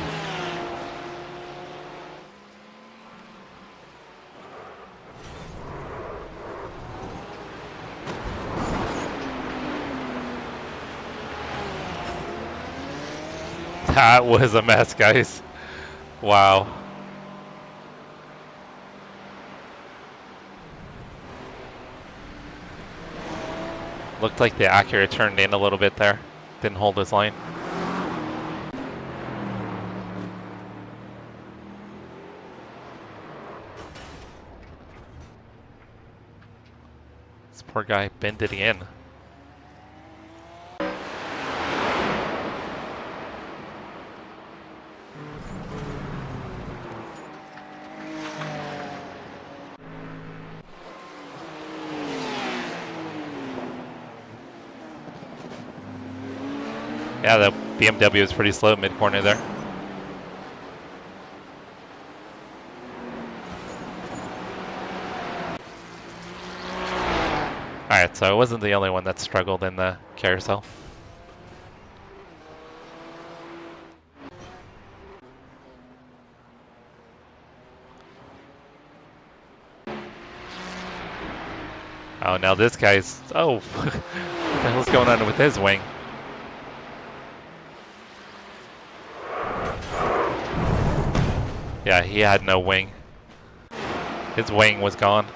That was a mess, guys. Wow. Looked like the Acura turned in a little bit there. Didn't hold his line. This poor guy bended in. Yeah, the BMW is pretty slow mid-corner there. Alright, so I wasn't the only one that struggled in the carousel. Oh, now this guy's... Oh, what the hell's going on with his wing? Yeah, he had no wing. His wing was gone.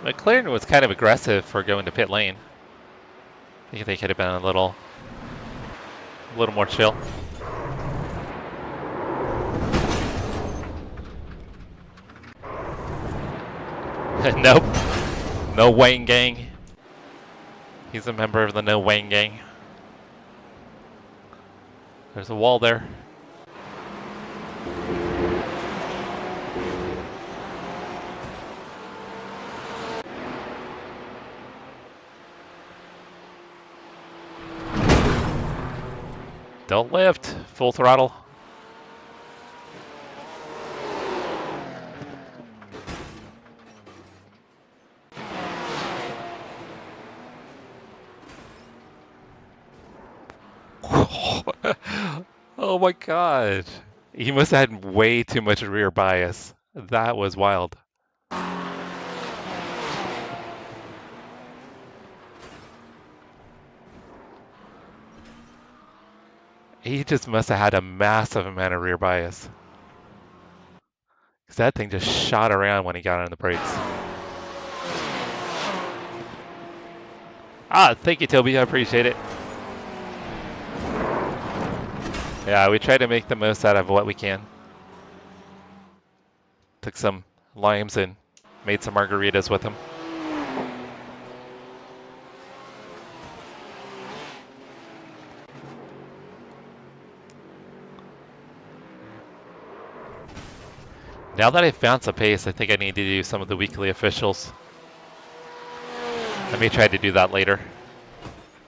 McLaren was kind of aggressive for going to pit lane. I think they could have been a little more chill. Nope. No Wayne gang. He's a member of the No Wayne gang. There's a wall there. Don't lift. Full throttle. Oh my god. He must have had way too much rear bias. That was wild. He just must have had a massive amount of rear bias. Because that thing just shot around when he got on the brakes. Ah, thank you, Toby. I appreciate it. Yeah, we try to make the most out of what we can. Took some limes and made some margaritas with them. Now that I've found some pace, I think I need to do some of the weekly officials. Let me try to do that later.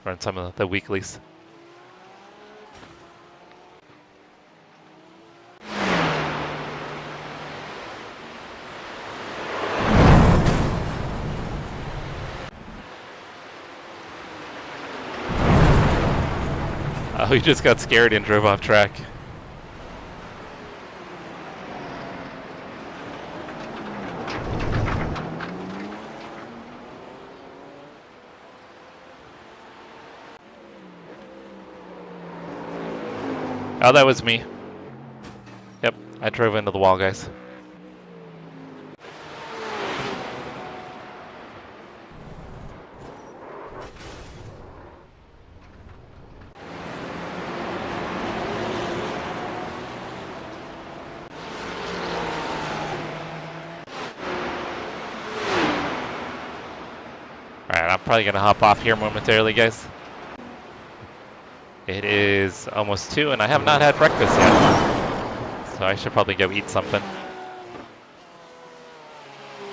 Run some of the weeklies. Oh, he just got scared and drove off track. Oh, that was me. Yep, I drove into the wall, guys. Alright, I'm probably gonna hop off here momentarily, guys. It is almost 2 and I have not had breakfast yet. So I should probably go eat something.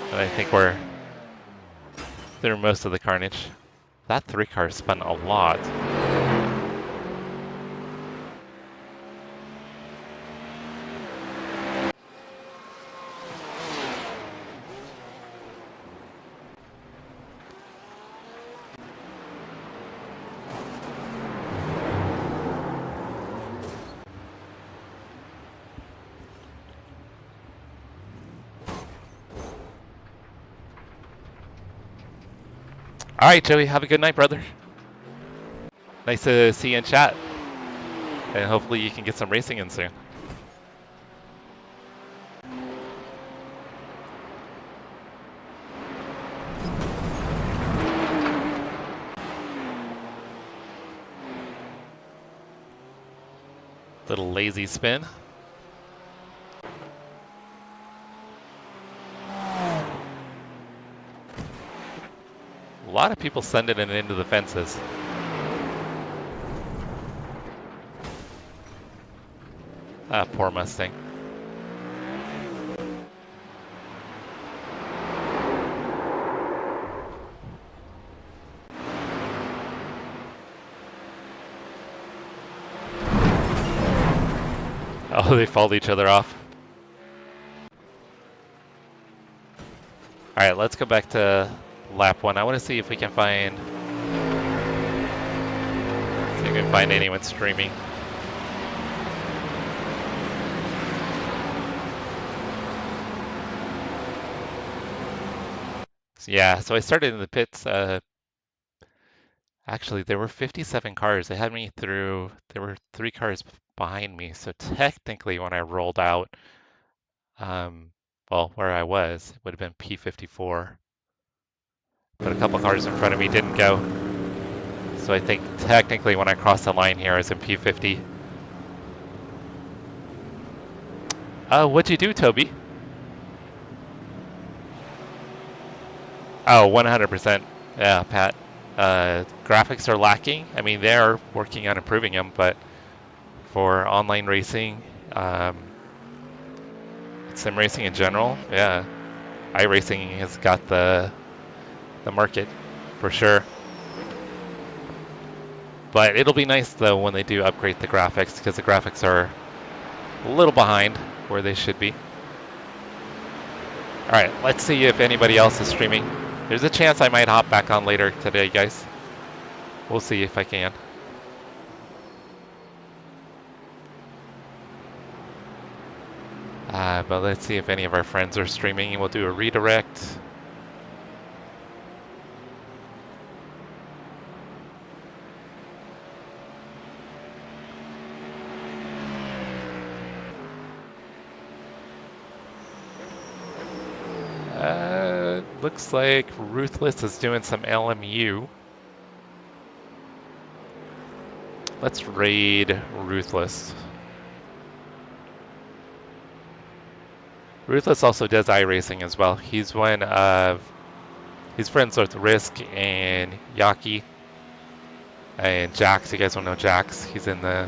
And I think we're through most of the carnage. That 3 car spun a lot. All right, Joey, have a good night, brother. Nice to see you in chat. And hopefully you can get some racing in soon. Little lazy spin. A lot of people sending it into the fences. Ah, poor Mustang. Oh, they followed each other off. All right, let's go back to lap 1. I want to see if we can find anyone streaming. Yeah, so I started in the pits. Actually, there were 57 cars. They had me through. There were 3 cars behind me. So technically, when I rolled out, well, where I was, it would have been P54. but a couple cars in front of me didn't go. So I think technically when I cross the line here, I was in P50. What'd you do, Toby? Oh, 100%. Yeah, Pat. Graphics are lacking. I mean, they're working on improving them, but for online racing, sim racing in general, yeah, iRacing has got the market for sure. But it'll be nice though when they do upgrade the graphics, because the graphics are a little behind where they should be. All right, let's see if anybody else is streaming. There's a chance I might hop back on later today, guys. We'll see if I can. But let's see if any of our friends are streaming, and we'll do a redirect. Looks like Ruthless is doing some LMU. Let's raid Ruthless. Ruthless also does iRacing as well. He's one of, he's friends with Risk and Yaki and Jax. You guys don't know Jax. He's in the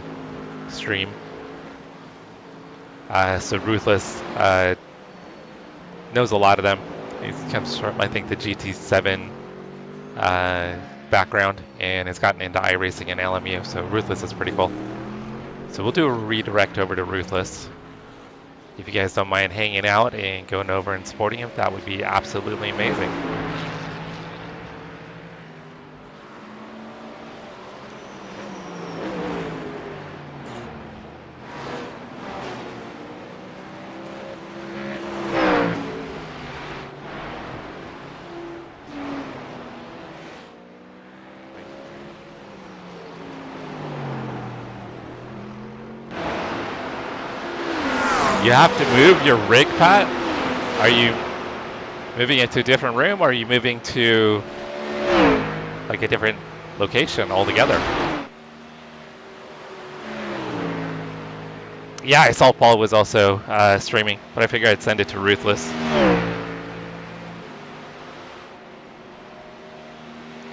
stream. So Ruthless knows a lot of them. He comes from, I think, the GT7 background and has gotten into iRacing and LMU. So Ruthless is pretty cool. So we'll do a redirect over to Ruthless. If you guys don't mind hanging out and going over and supporting him, that would be absolutely amazing. You have to move your rig, Pat? Are you moving it to a different room, or are you moving to like a different location altogether? Yeah, I saw Paul was also streaming, but I figured I'd send it to Ruthless.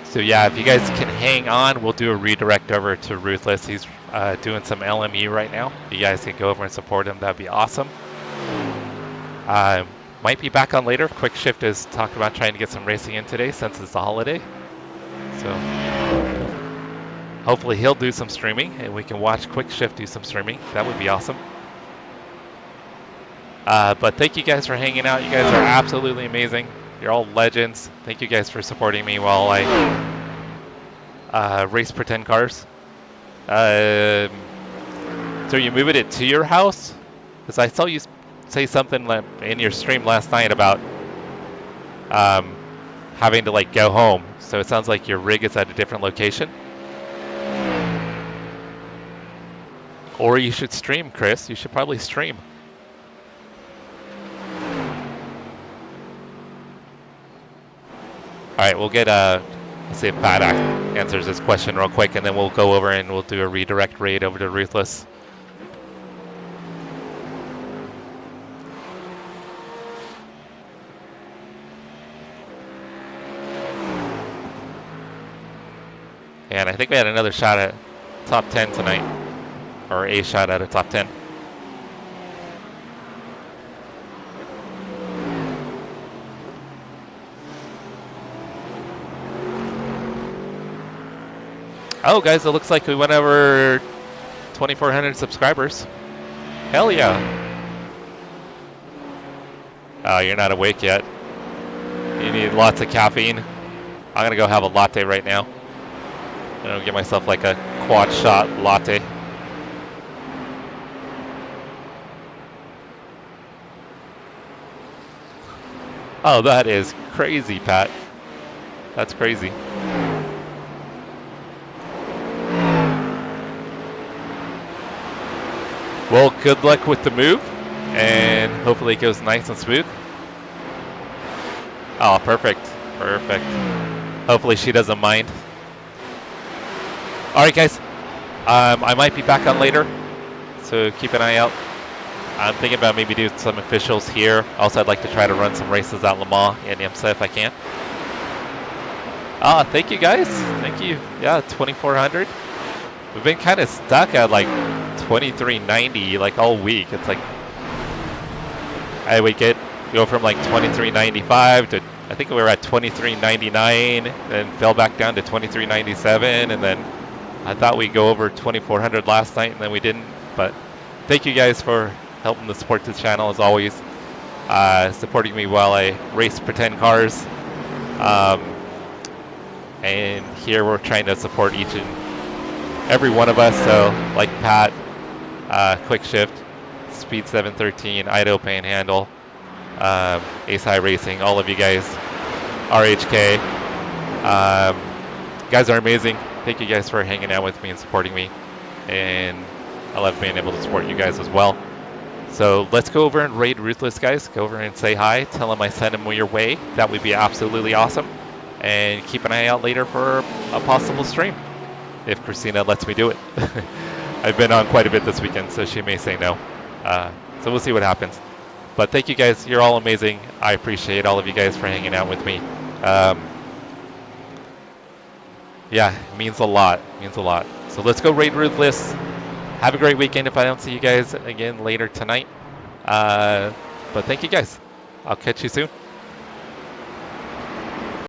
So yeah, if you guys can hang on, we'll do a redirect over to Ruthless. He's doing some LMU right now. If you guys can go over and support him, that'd be awesome. Might be back on later. Quick Shift is talking about trying to get some racing in today since it's a holiday. So hopefully he'll do some streaming and we can watch Quick Shift do some streaming. That would be awesome. But thank you guys for hanging out. You guys are absolutely amazing. You're all legends. Thank you guys for supporting me while I race pretend cars. So you moving it to your house? Because I saw you say something in your stream last night about having to like go home. So it sounds like your rig is at a different location. Or you should stream, Chris. You should probably stream. All right, we'll get let's see if Pat answers this question real quick, and then we'll go over and we'll do a redirect raid over to Ruthless. And I think we had another shot at top 10 tonight, or a shot at a top 10. Oh, guys, it looks like we went over 2,400 subscribers. Hell yeah. Oh, you're not awake yet. You need lots of caffeine. I'm going to go have a latte right now. I'm going to get myself like a quad shot latte. Oh, that is crazy, Pat. That's crazy. Well, good luck with the move, and hopefully it goes nice and smooth. Oh, perfect. Perfect. Hopefully she doesn't mind. All right, guys. I might be back on later, so keep an eye out. I'm thinking about maybe doing some officials here. Also, I'd like to try to run some races at Le Mans and IMSA if I can. Thank you, guys. Thank you. Yeah, 2,400. We've been kind of stuck at like 2390 like all week. It's like we go from like 2395 to I think we were at 2399, then fell back down to 2397, and then I thought we'd go over 2,400 last night, and then we didn't. But thank you guys for helping to support this channel as always, supporting me while I race pretend cars. And here we're trying to support each and every one of us. So like Pat, Quick Shift, Speed 713, Idaho Panhandle, Ace High Racing, all of you guys, RHK, you guys are amazing. Thank you guys for hanging out with me and supporting me, and I love being able to support you guys as well. So let's go over and raid Ruthless, guys. Go over and say hi, tell him I sent him your way. That would be absolutely awesome. And keep an eye out later for a possible stream, if Christina lets me do it. I've been on quite a bit this weekend, so she may say no. So we'll see what happens. But thank you guys. You're all amazing. I appreciate all of you guys for hanging out with me. Yeah, it means a lot. It means a lot. So let's go raid Ruthless. Have a great weekend if I don't see you guys again later tonight. But thank you guys. I'll catch you soon.